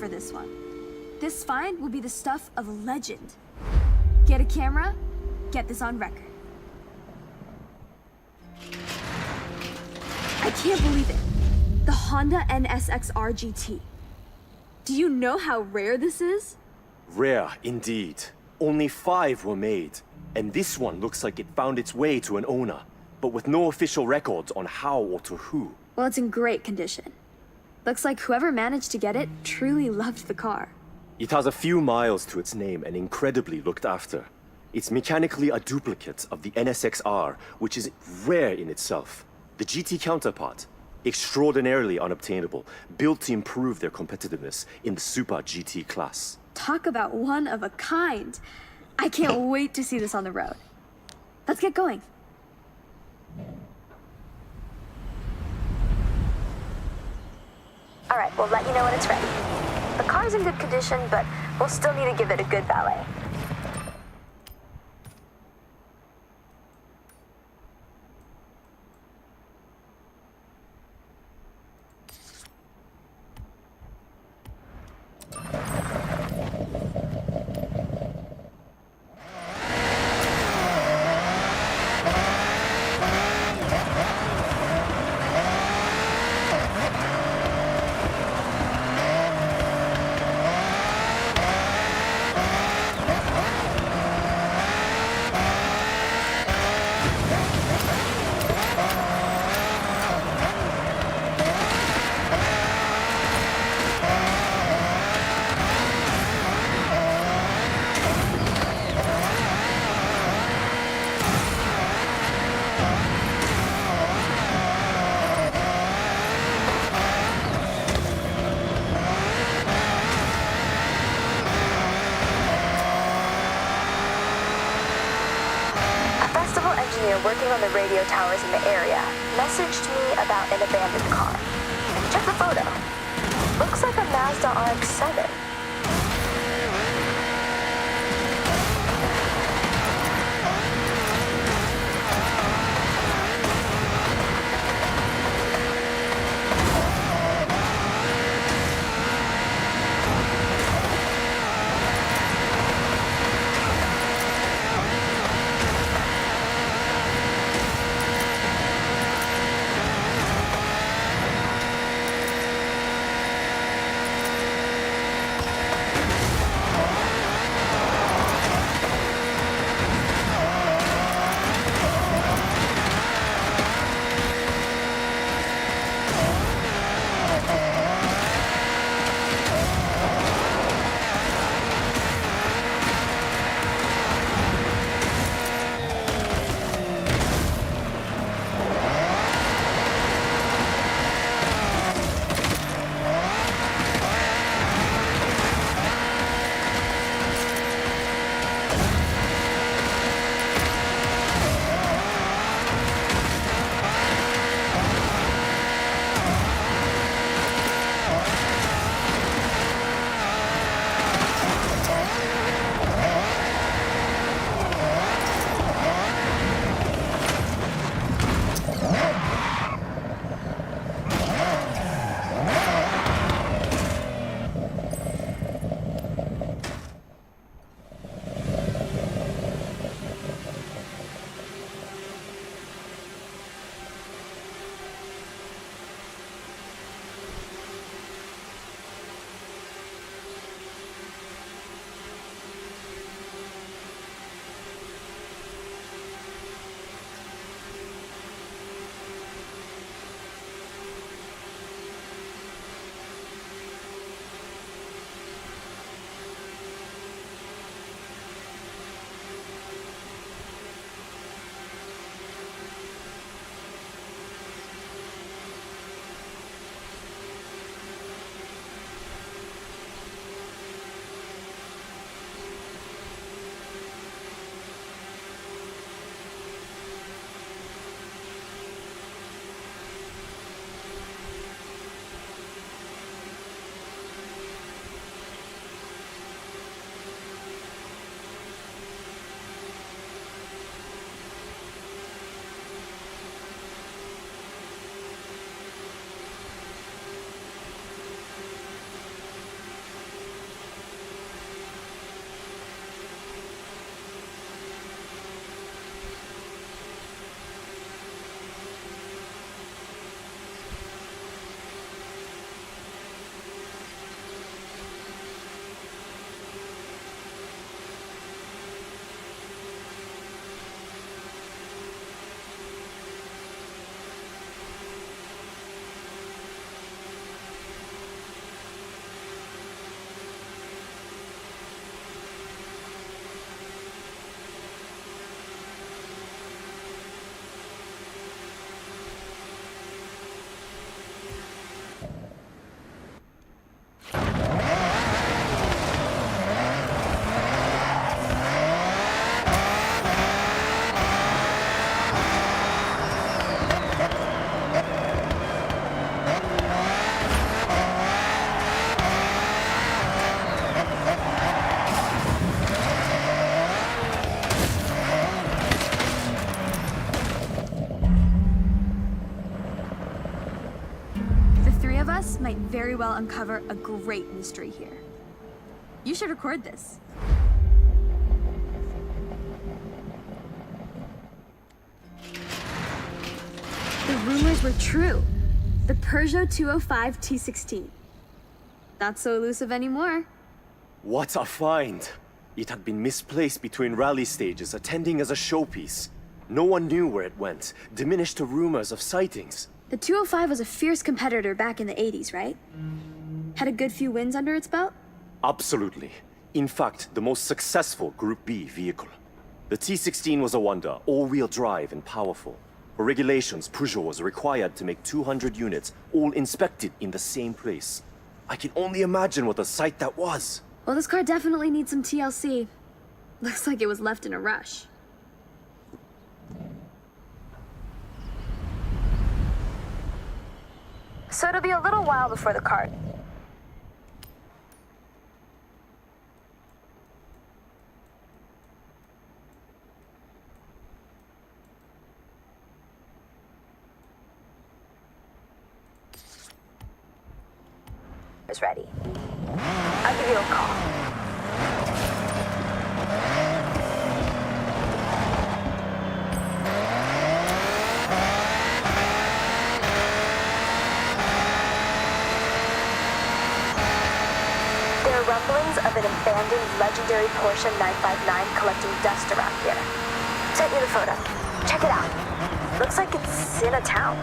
for this one. This find will be the stuff of a legend. Get a camera, get this on record. I can't believe it. The Honda NSXR GT. Do you know how rare this is? Rare, indeed. Only 5 were made, and this one looks like it found its way to an owner, but with no official records on how or to who. Well, it's in great condition. Looks like whoever managed to get it truly loved the car. It has a few miles to its name and incredibly looked after. It's mechanically a duplicate of the NSXR, which is rare in itself. The GT counterpart, extraordinarily unobtainable, built to improve their competitiveness in the Super GT class. Talk about one of a kind. I can't wait to see this on the road. Let's get going. All right, we'll let you know when it's ready. The car's in good condition, but we'll still need to give it a good valet. Working on the radio towers in the area messaged me about an abandoned car. Check the photo. Looks like a Mazda RX-7. very well uncover a great mystery here. You should record this. The rumors were true. The Peugeot 205 T16. Not so elusive anymore. What a find! It had been misplaced between rally stages, attending as a showpiece. No one knew where it went, diminished to rumors of sightings. The 205 was a fierce competitor back in the 80s, right? Had a good few wins under its belt? Absolutely. In fact, the most successful Group B vehicle. The T16 was a wonder, all-wheel drive and powerful. For regulations, Peugeot was required to make 200 units, all inspected in the same place. I can only imagine what a sight that was. Well, this car definitely needs some TLC. Looks like it was left in a rush. So it'll be a little while before the car... is ready. I'll give you a call. There are rumblings of an abandoned legendary Porsche 959 collecting dust around here. Sent you the photo. Check it out. Looks like it's in a town.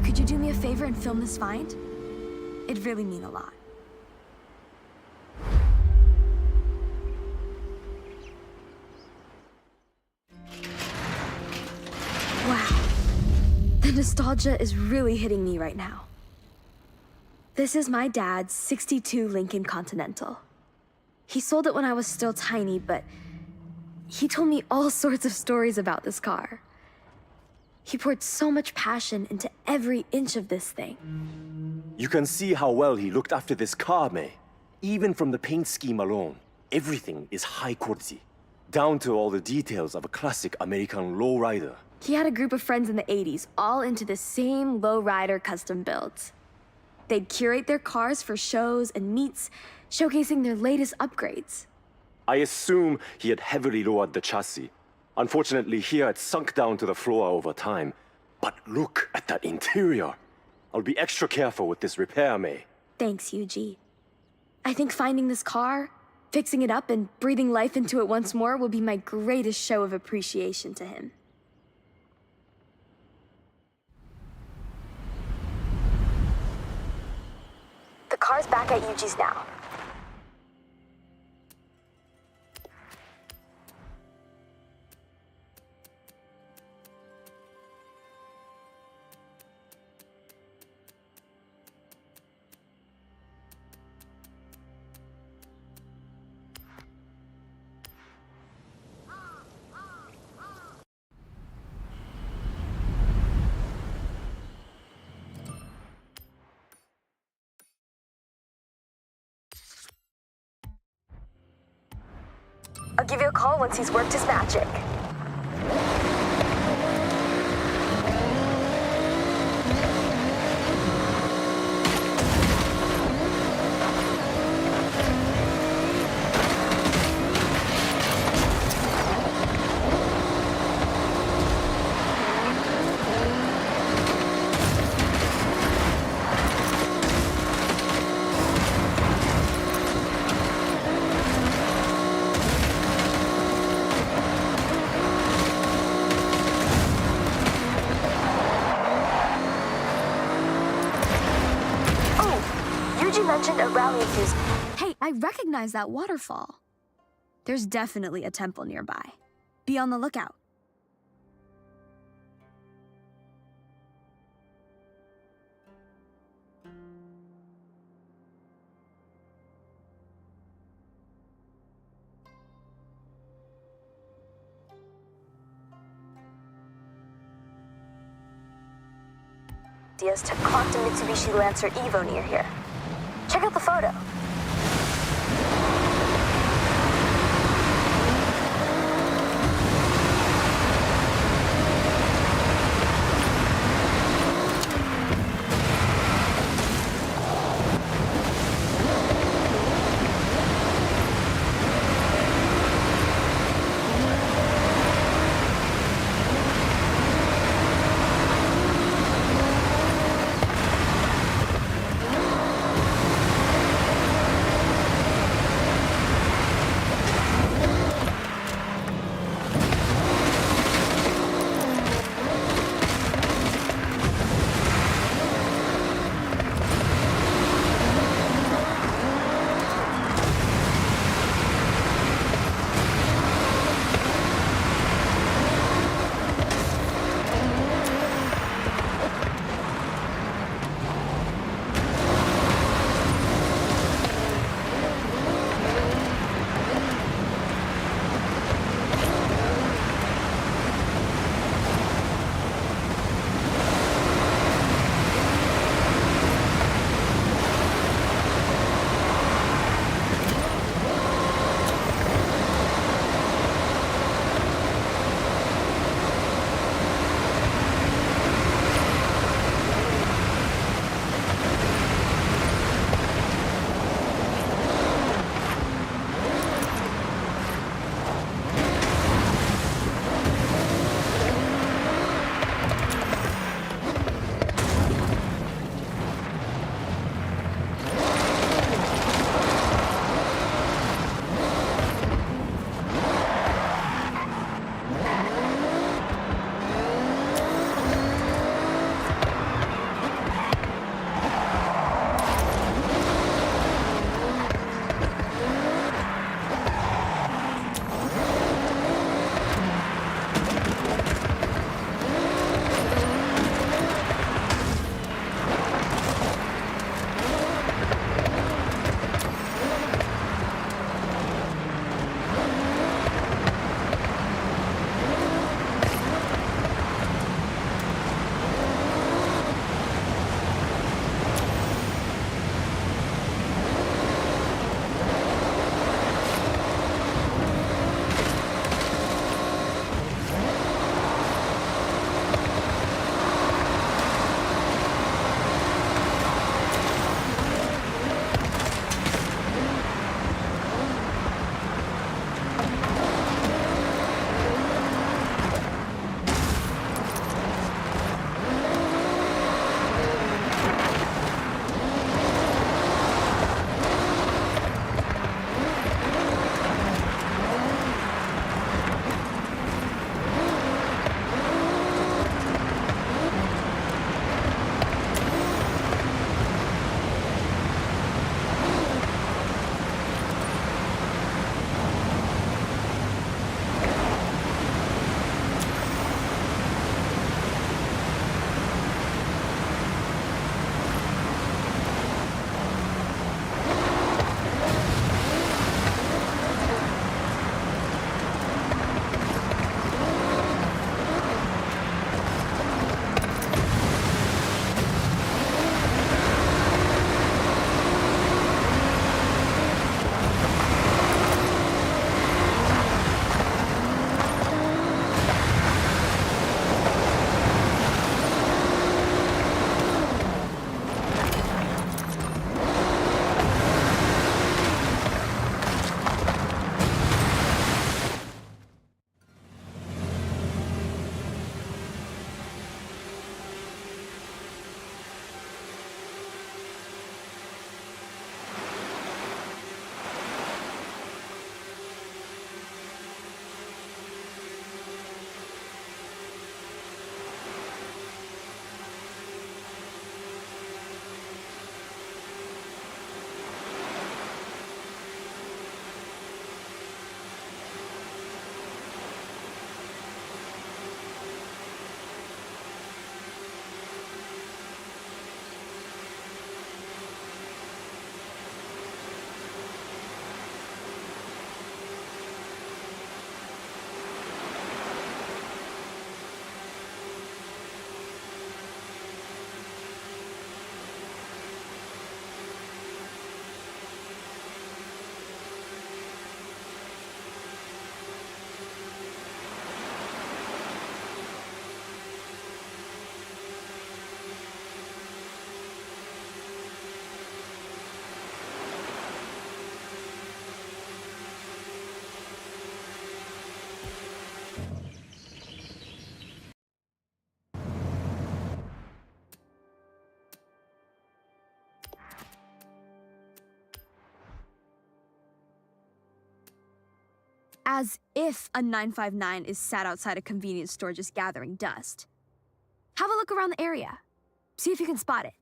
Could you do me a favor and film this find? It'd really mean a lot. Wow. The nostalgia is really hitting me right now. This is my dad's '62 Lincoln Continental. He sold it when I was still tiny, but he told me all sorts of stories about this car. He poured so much passion into every inch of this thing. You can see how well he looked after this car, May. Even from the paint scheme alone, everything is high quality. Down to all the details of a classic American lowrider. He had a group of friends in the '80s, all into the same lowrider custom builds. They'd curate their cars for shows and meets, showcasing their latest upgrades. I assume he had heavily lowered the chassis. Unfortunately, here it's sunk down to the floor over time. But look at that interior. I'll be extra careful with this repair, May. Thanks, Yuji. I think finding this car, fixing it up, and breathing life into it once more will be my greatest show of appreciation to him. The car's back at Yuji's now. I'll give you a call once he's worked his magic. Mentioned a rally enthusiast. Hey, I recognize that waterfall. There's definitely a temple nearby. Be on the lookout. Diaz took Quantum Mitsubishi Lancer Evo near here. Check out the photo. As if a 959 is sat outside a convenience store just gathering dust. Have a look around the area. See if you can spot it.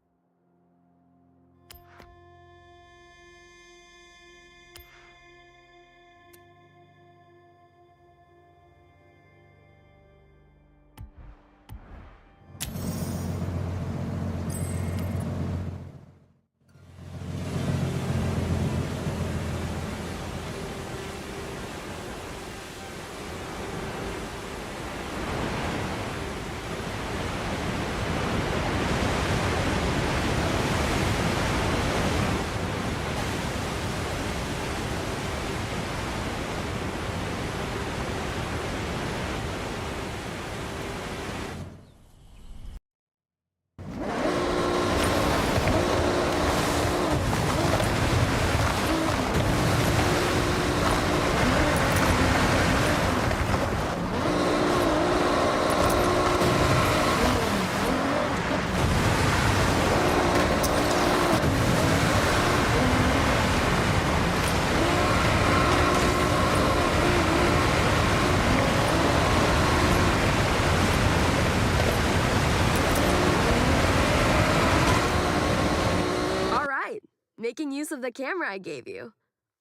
Making use of the camera I gave you.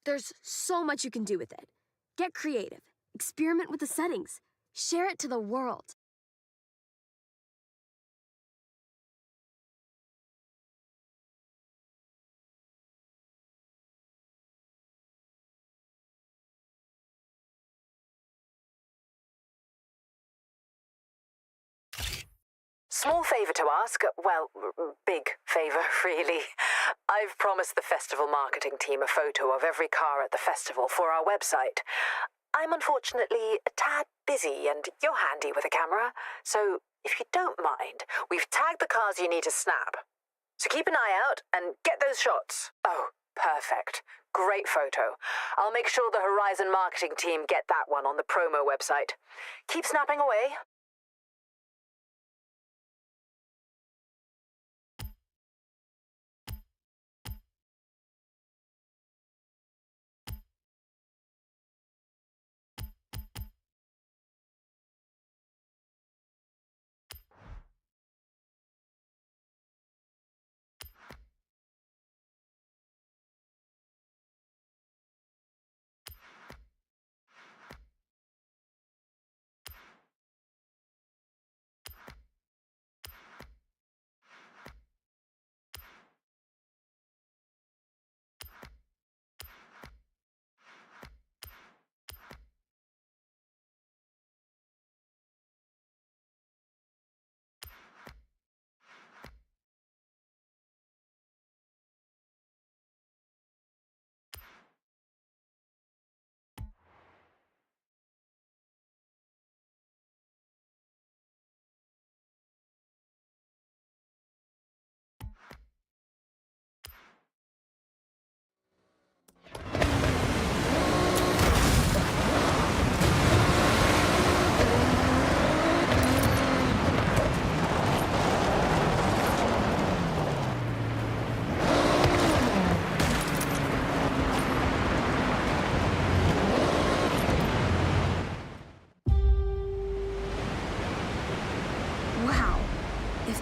There's so much you can do with it. Get creative, experiment with the settings, share it to the world. Small favour to ask. Well, big favour, really. I've promised the festival marketing team a photo of every car at the festival for our website. I'm unfortunately a tad busy and you're handy with a camera, so if you don't mind, we've tagged the cars you need to snap. So keep an eye out and get those shots. Oh, perfect. Great photo. I'll make sure the Horizon marketing team get that one on the promo website. Keep snapping away.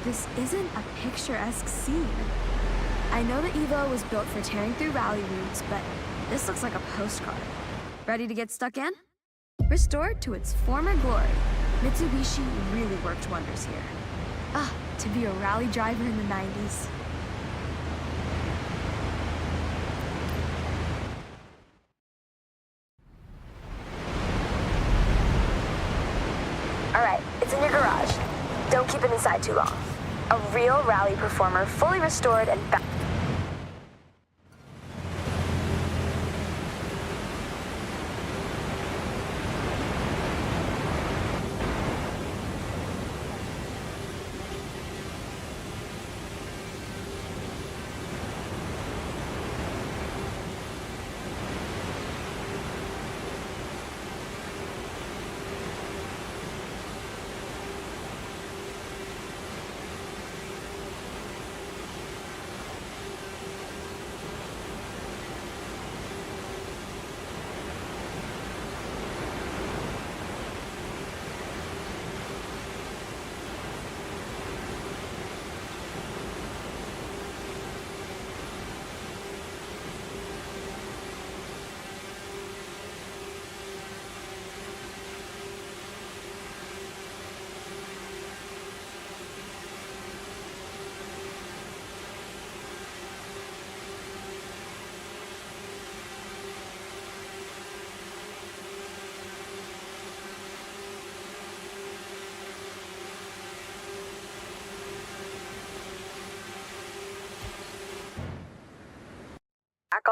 This isn't a picturesque scene. I know the Evo was built for tearing through rally routes, but this looks like a postcard. Ready to get stuck in? Restored to its former glory, Mitsubishi really worked wonders here. Ah, to be a rally driver in the 90s. All right, it's in your garage. Don't keep it inside too long. A real rally performer, fully restored and back.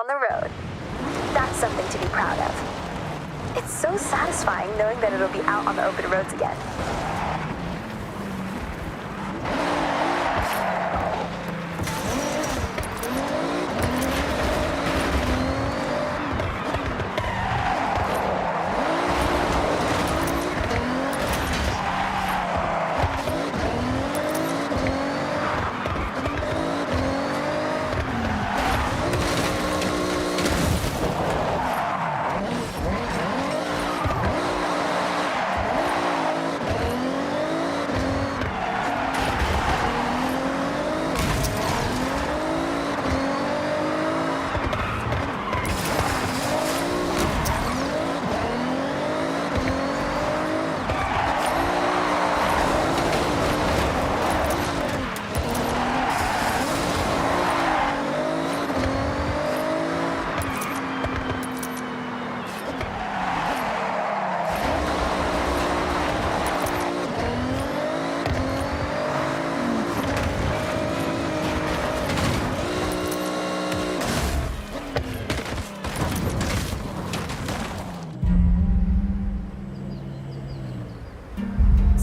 on the road. That's something to be proud of. It's so satisfying knowing that it'll be out on the open roads again.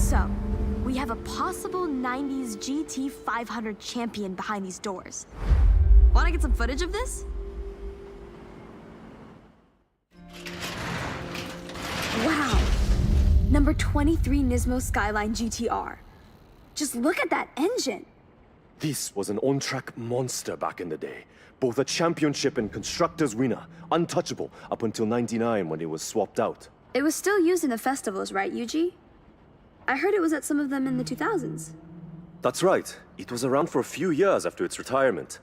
So, we have a possible 90s GT 500 champion behind these doors. Wanna get some footage of this? Wow! Number 23 Nismo Skyline GTR. Just look at that engine! This was an on-track monster back in the day. Both a championship and constructors winner. Untouchable up until 99 when it was swapped out. It was still used in the festivals, right, Yuji? I heard it was at some of them in the 2000s. That's right. It was around for a few years after its retirement.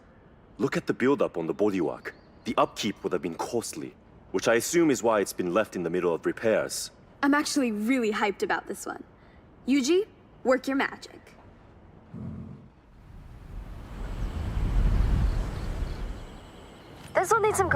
Look at the build-up on the bodywork. The upkeep would have been costly, which I assume is why it's been left in the middle of repairs. I'm actually really hyped about this one. Yuji, work your magic. This will need some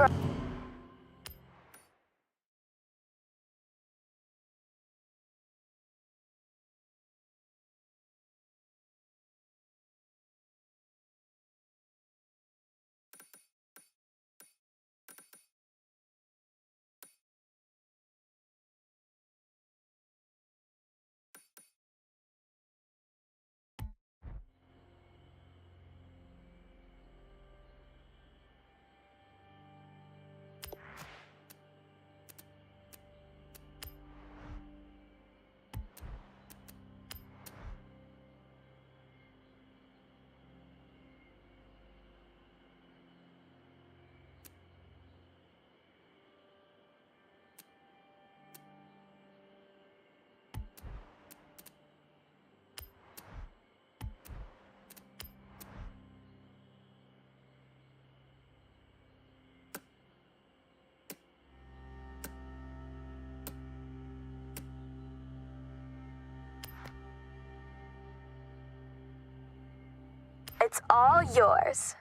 It's all yours.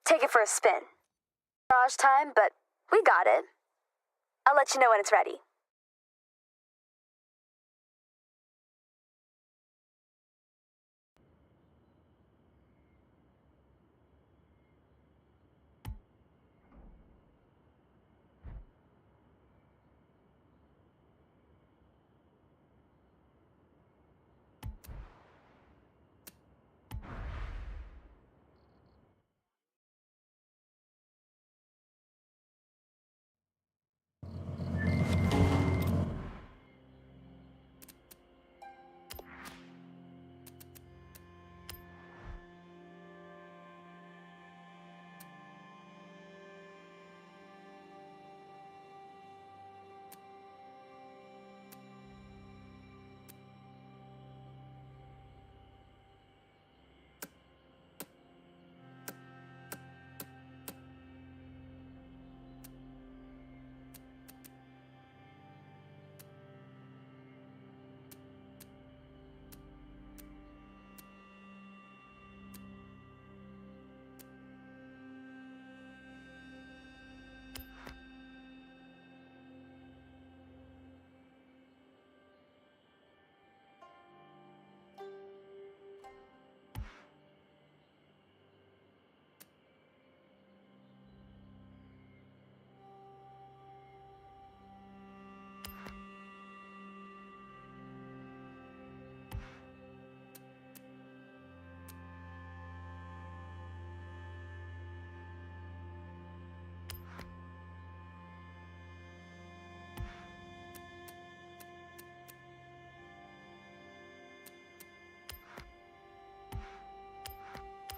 Take it for a spin. Garage time, but we got it. I'll let you know when it's ready.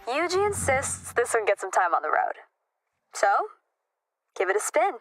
Yuji insists this one gets some time on the road. So, give it a spin.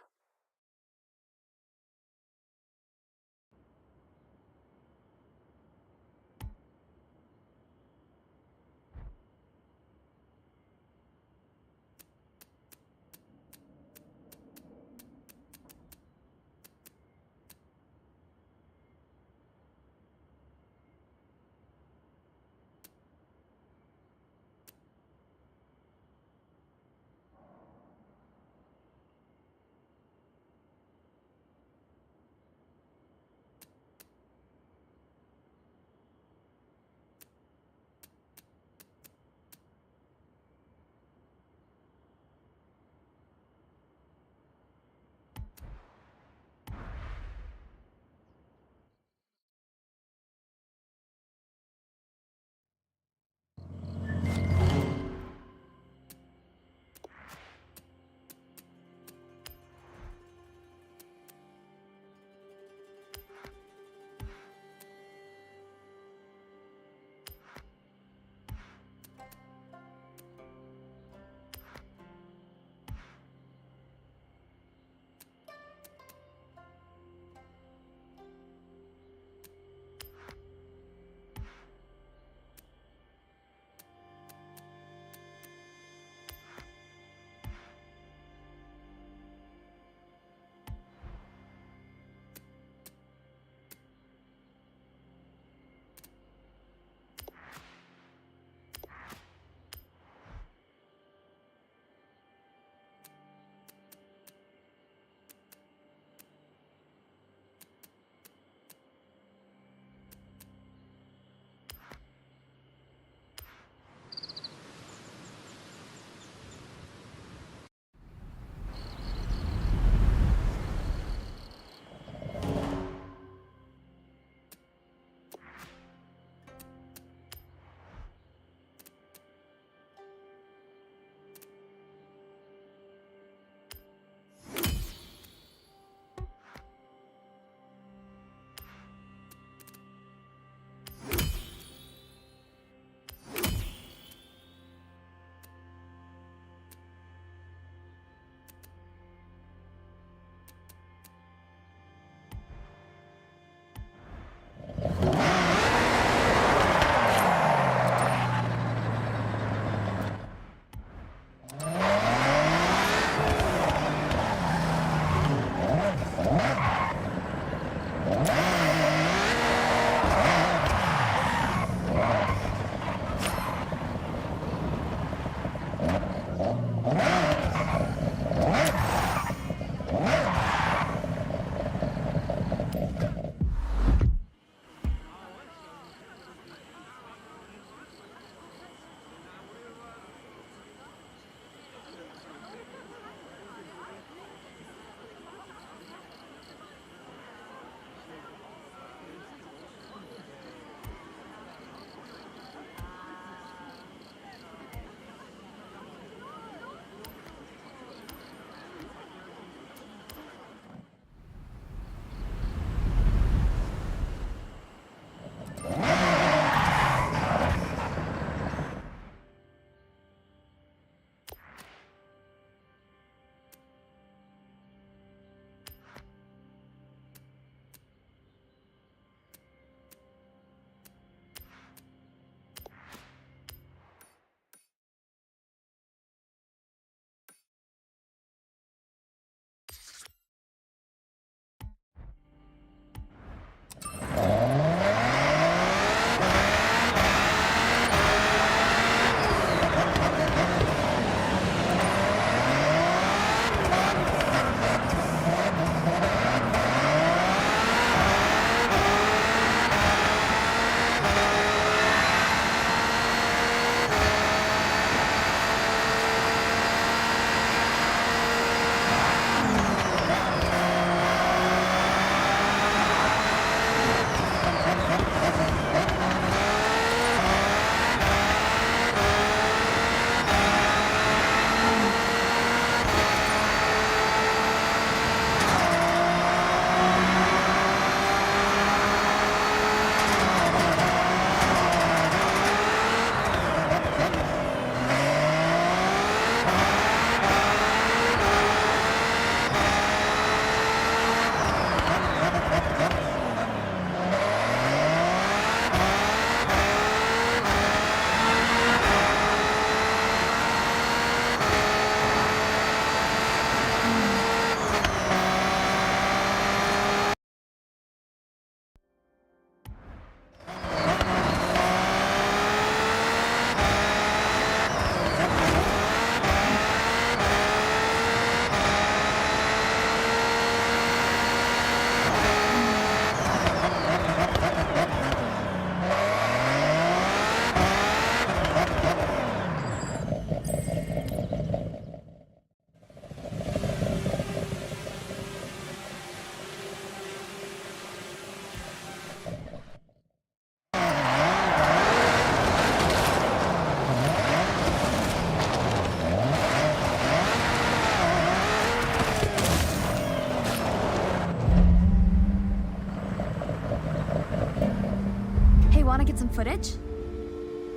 some footage?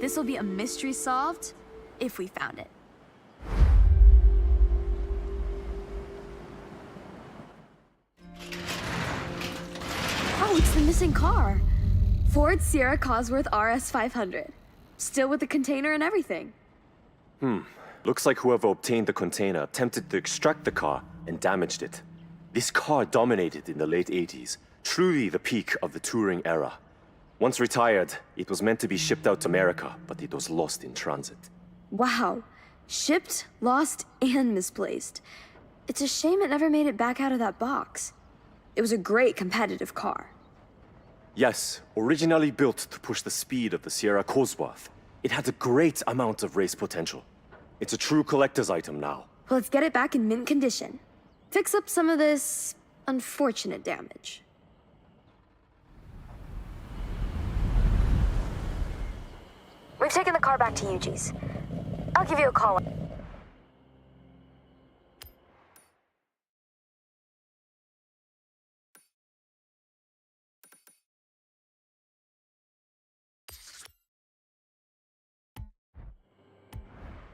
This will be a mystery solved if we found it. Oh, it's the missing car. Ford Sierra Cosworth RS 500. Still with the container and everything. Looks like whoever obtained the container attempted to extract the car and damaged it. This car dominated in the late 80s, truly the peak of the touring era. Once retired, it was meant to be shipped out to America, but it was lost in transit. Wow. Shipped, lost, and misplaced. It's a shame it never made it back out of that box. It was a great competitive car. Yes, originally built to push the speed of the Sierra Cosworth, it had a great amount of race potential. It's a true collector's item now. Well, let's get it back in mint condition. Fix up some of this unfortunate damage. We've taken the car back to Yuji's. I'll give you a call.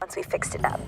Once we fixed it up.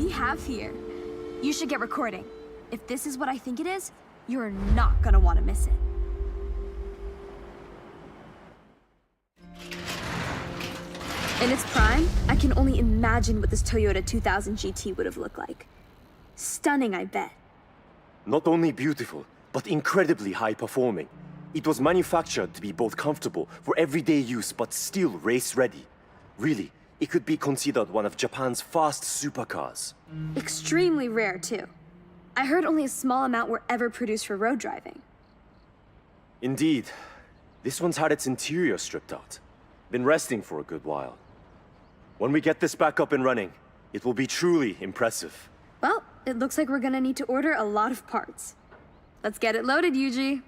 we have here. You should get recording. If this is what I think it is, you're not gonna want to miss it. In its prime, I can only imagine what this Toyota 2000 GT would have looked like. Stunning, I bet. Not only beautiful, but incredibly high-performing. It was manufactured to be both comfortable for everyday use, but still race-ready. Really, it could be considered one of Japan's fast supercars. Extremely rare, too. I heard only a small amount were ever produced for road driving. Indeed. This one's had its interior stripped out. Been resting for a good while. When we get this back up and running, it will be truly impressive. Well, it looks like we're gonna need to order a lot of parts. Let's get it loaded, Yuji.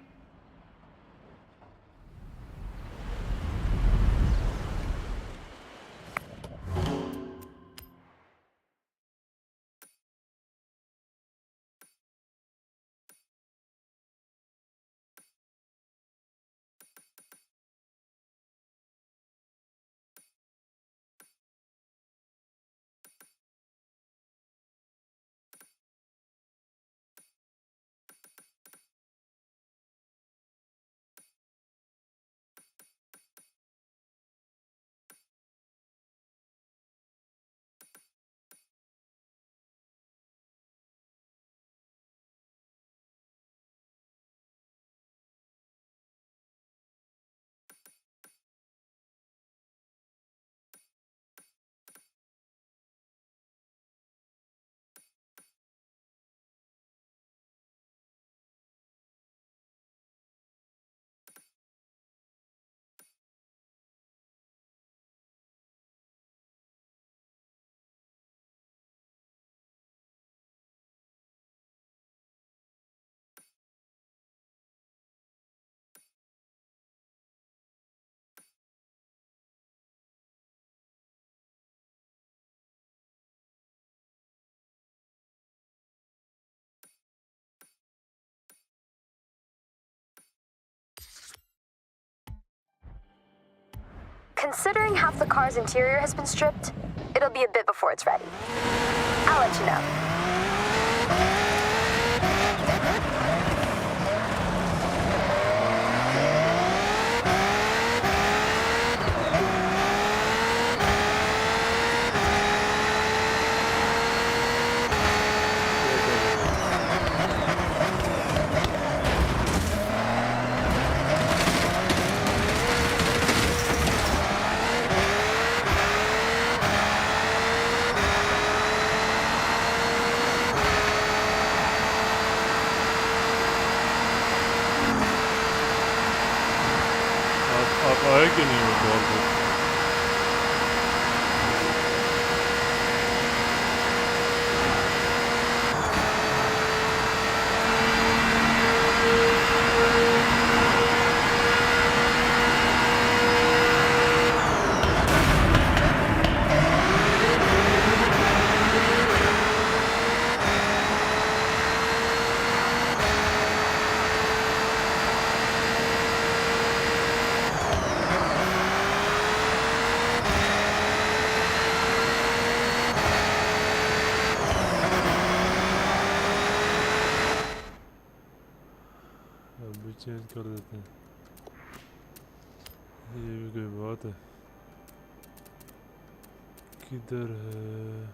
Considering half the car's interior has been stripped, it'll be a bit before it's ready. I'll let you know. आप आए कि नहीं वो call पे? अभी change कर देते हैं, ये भी कोई बात है। किधर है?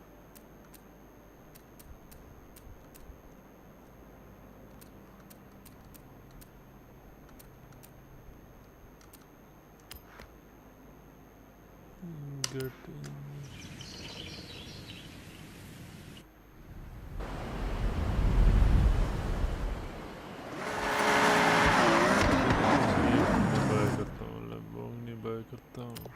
गेट करता हूँ।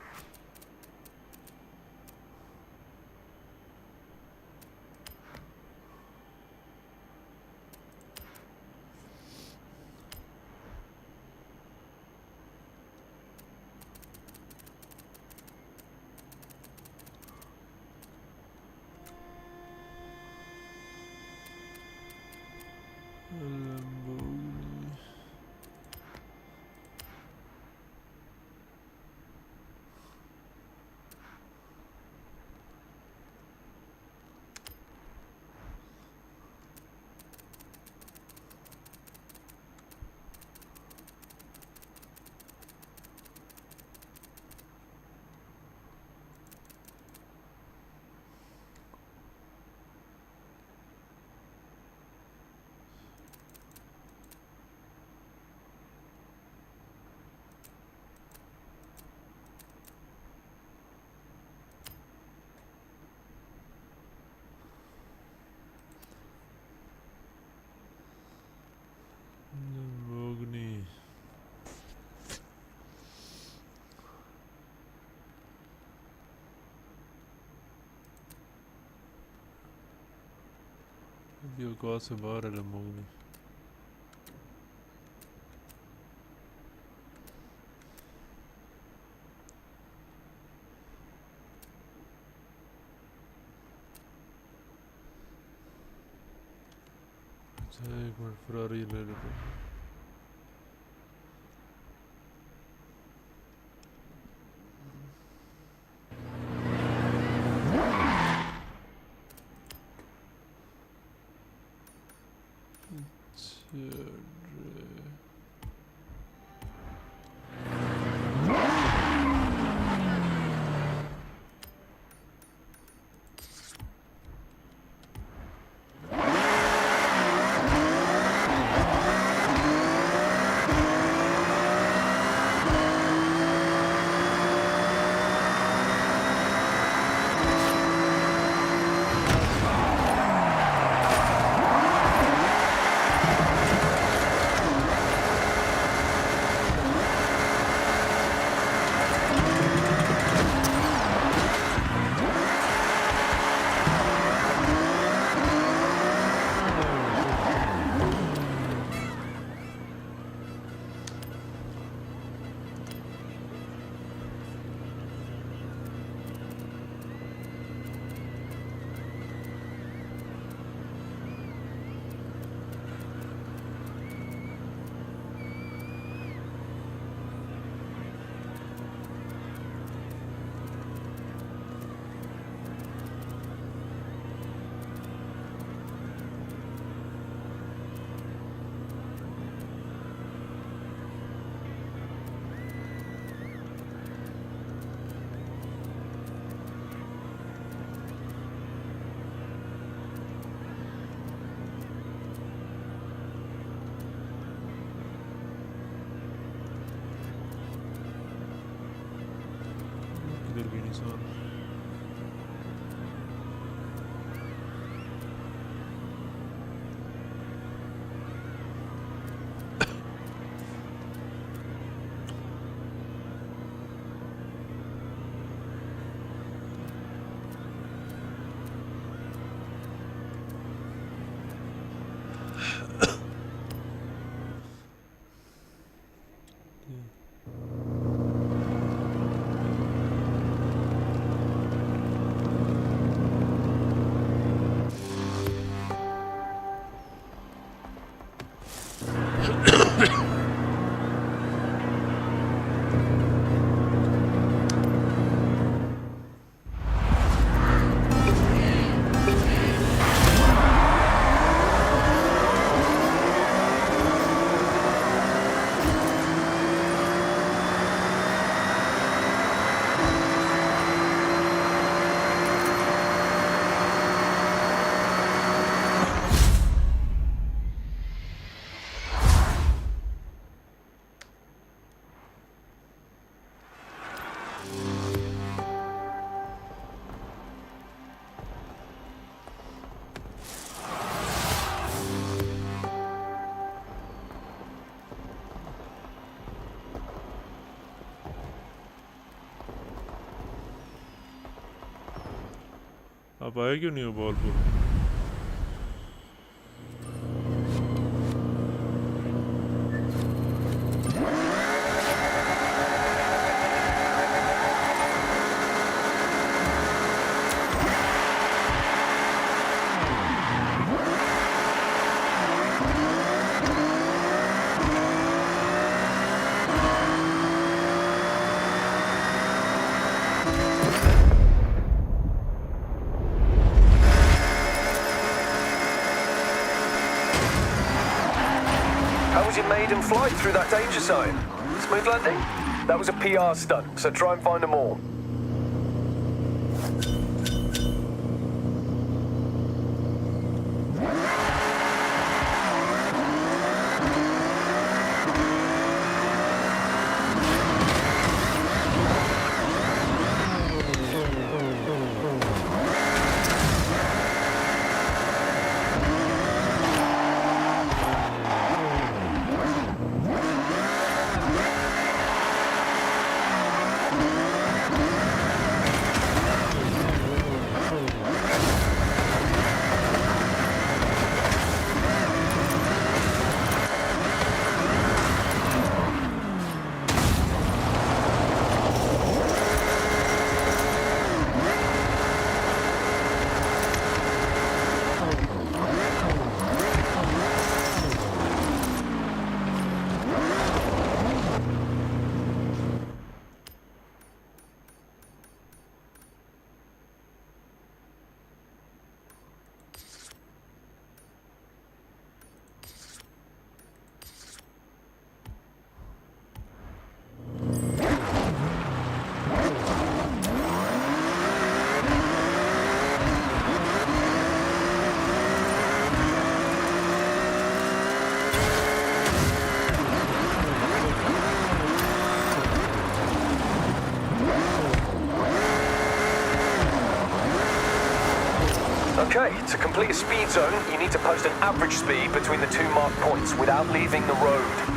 ये गाँव से बाहर है लम्बोर्गिनी अच्छा एक मिनट फरारी ले लेते हैं Son. आप आए क्यों नहीं हो बॉलपुर Your maiden flight through that danger zone. Smooth landing? That was a PR stunt, so try and find them all. Okay, to complete a speed zone, you need to post an average speed between the two marked points without leaving the road.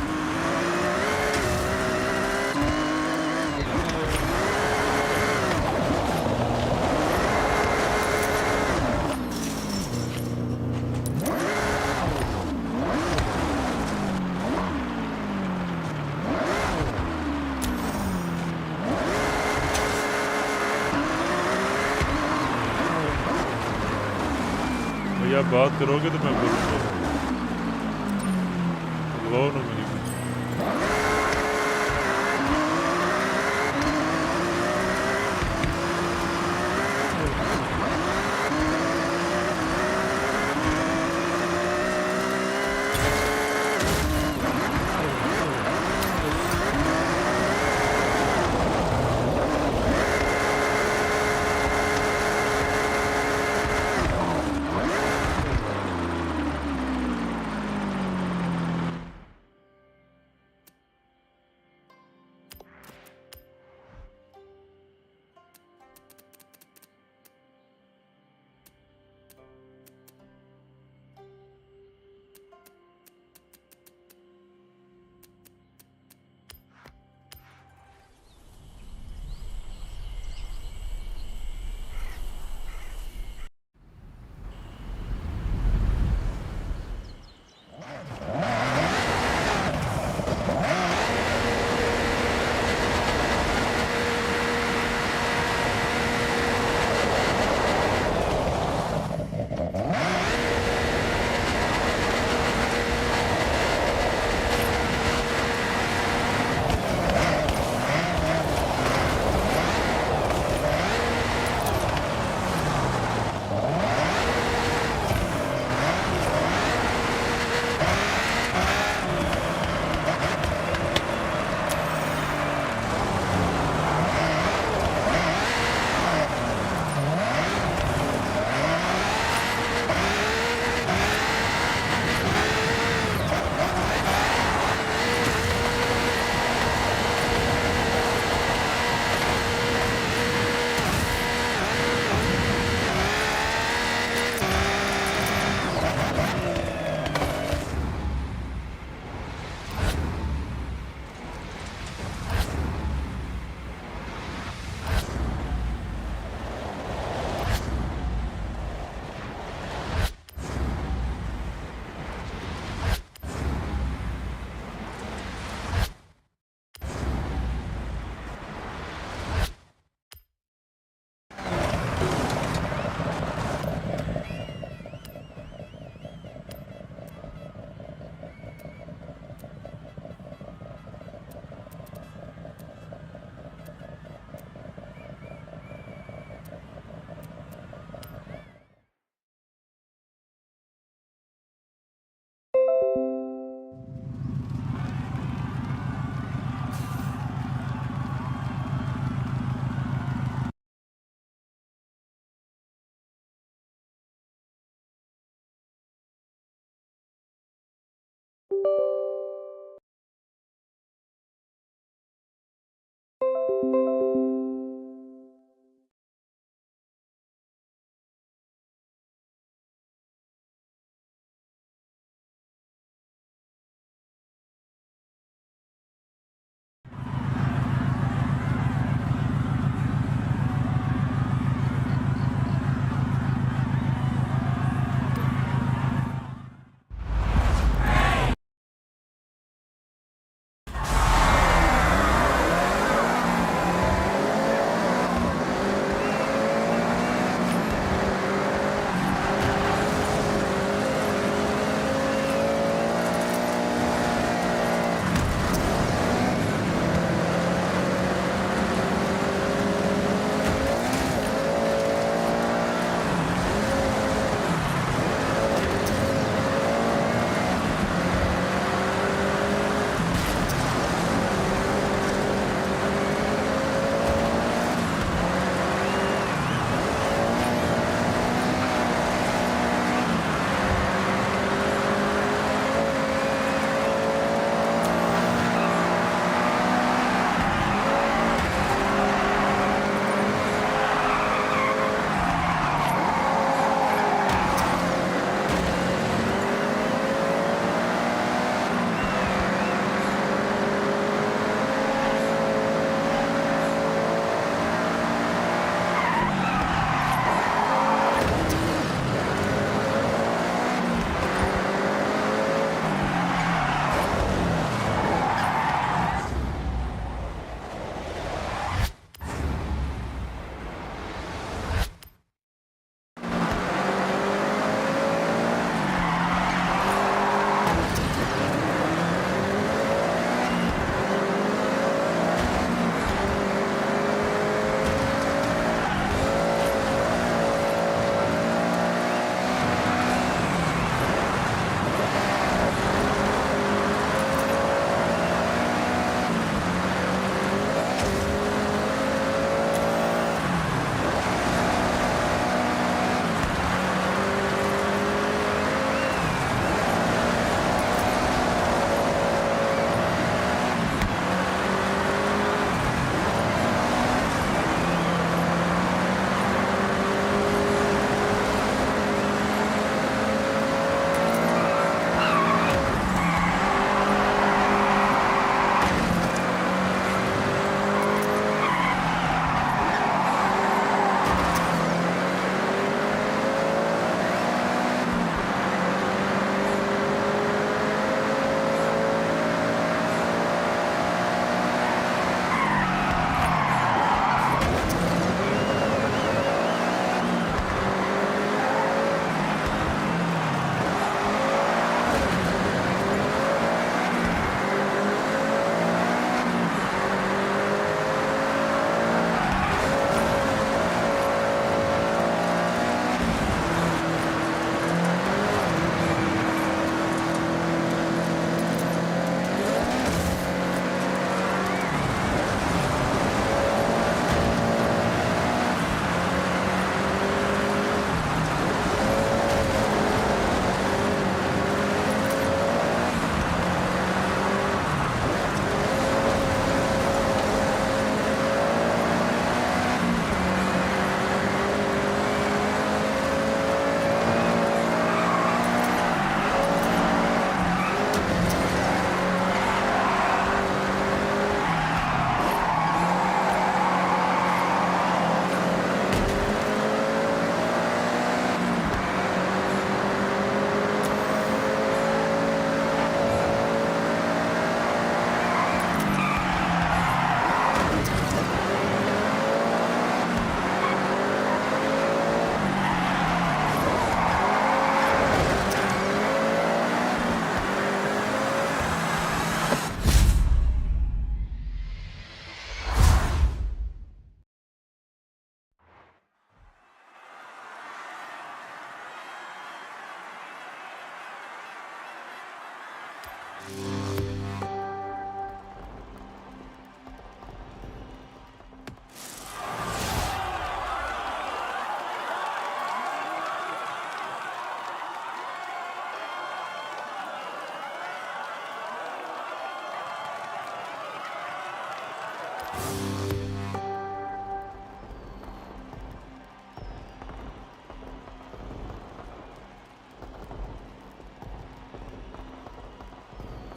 भैया बात करोगे तो मैं बोलूँगा बुलाओ ना मुझे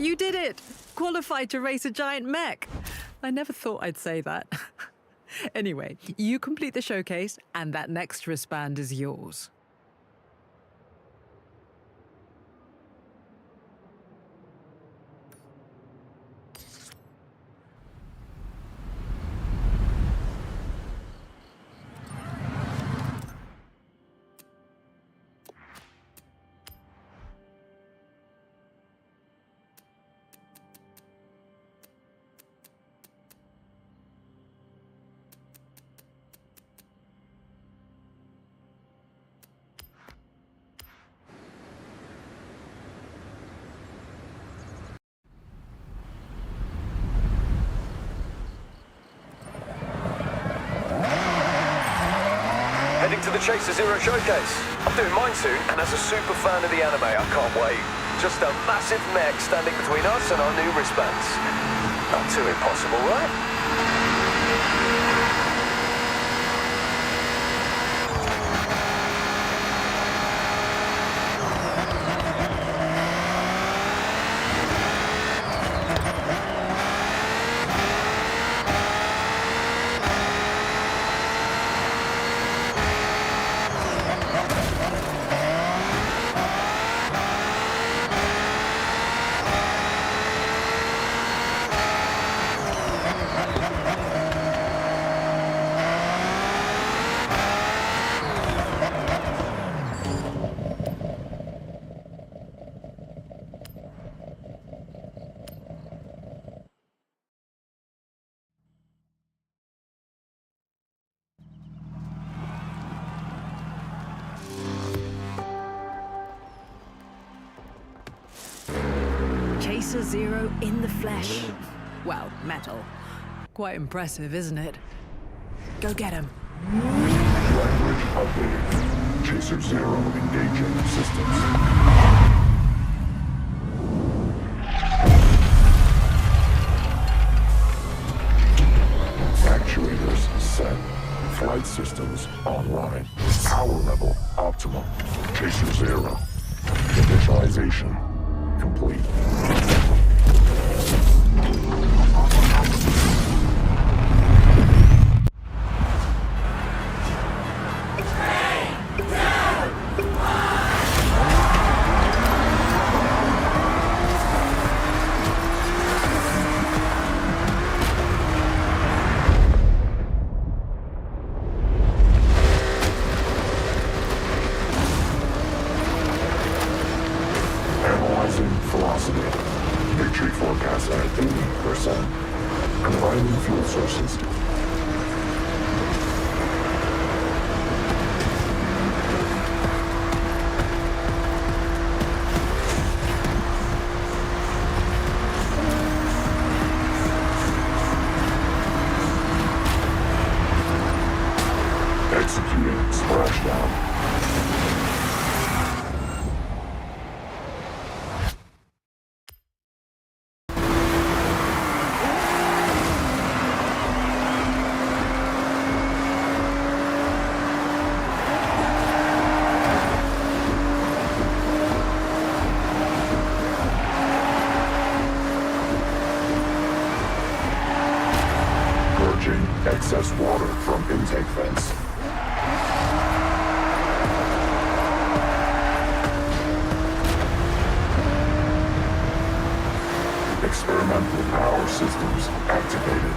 You did it! Qualified to race a giant mech. I never thought I'd say that. Anyway, you complete the showcase, and that next wristband is yours. Heading to the Chaser Zero showcase. I'm doing mine soon, and as a super fan of the anime, I can't wait. Just a massive mech standing between us and our new wristbands. Not too impossible, right? Chaser Zero in the flesh. Well, metal. Quite impressive, isn't it? Go get him. Language updated. Chaser Zero engaging systems. Actuators set. Flight systems online. Power level optimal. Chaser Zero. Initialization complete. Analyzing velocity. Victory forecast at 80%. Combining fuel sources. Executing splashdown. Purging excess water from intake vents. Experimental power systems activated.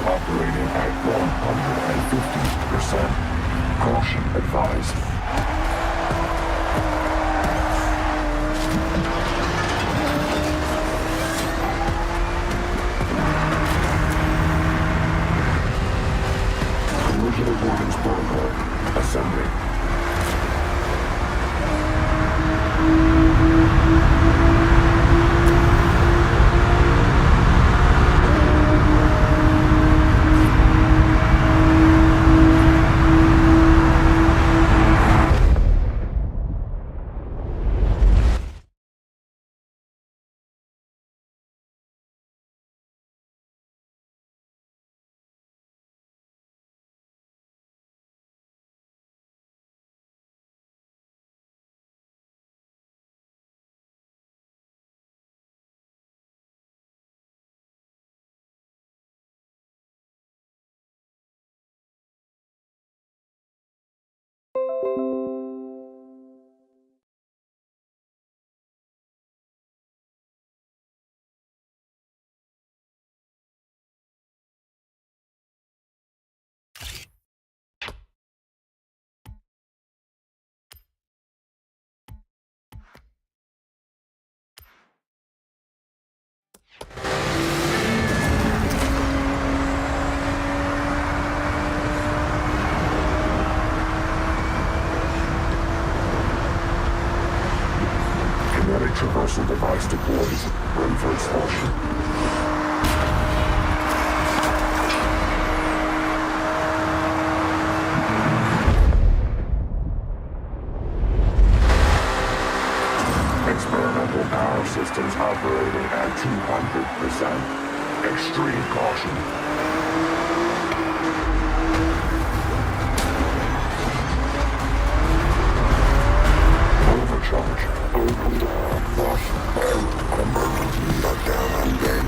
Operating at 150%. Caution advised. Collision avoidance protocol ascending. Missile device deployed. Ready for expulsion. Experimental power systems operating at 200%. Extreme caution. Overcharge. Open. Flush. Emergency shutdown on deck.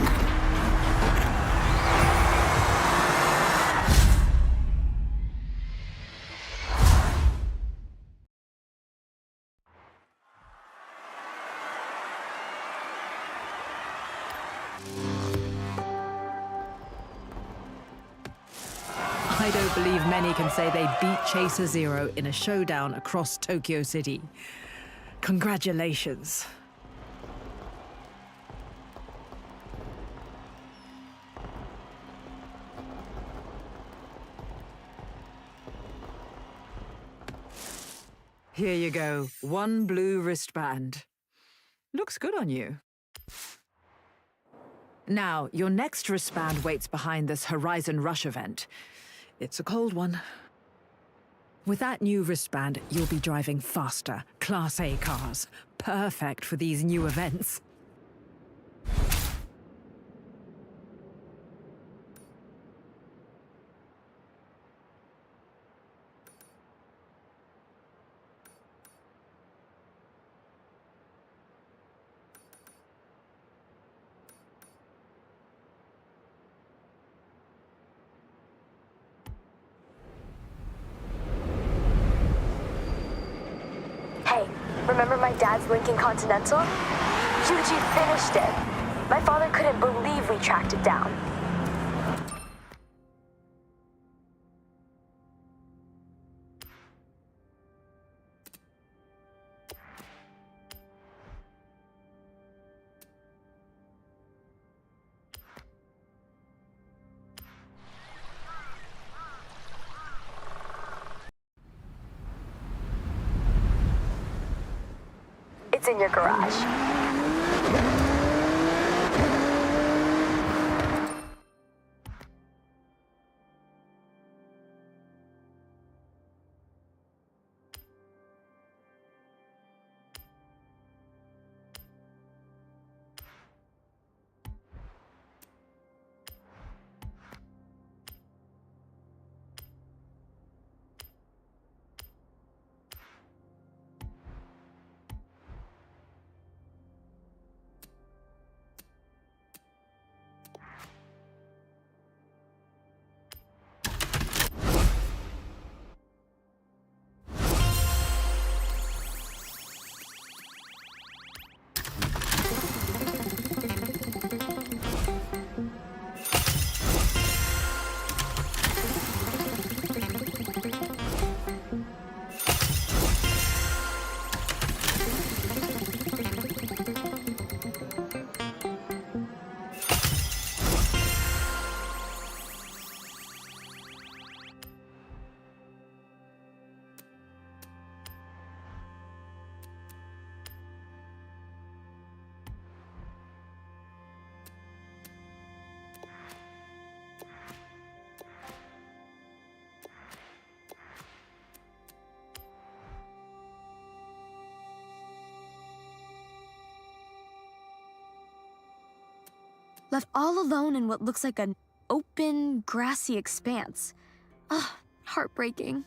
I don't believe many can say they beat Chaser Zero in a showdown across Tokyo City. Congratulations. Here you go. One blue wristband. Looks good on you. Now, your next wristband waits behind this Horizon Rush event. It's a cold one. With that new wristband, you'll be driving faster, Class A cars. Perfect for these new events. Hey, remember my dad's Lincoln Continental? Yuji finished it. My father couldn't believe we tracked it down. It's in your garage. Left all alone in what looks like an open, grassy expanse. Ah, heartbreaking.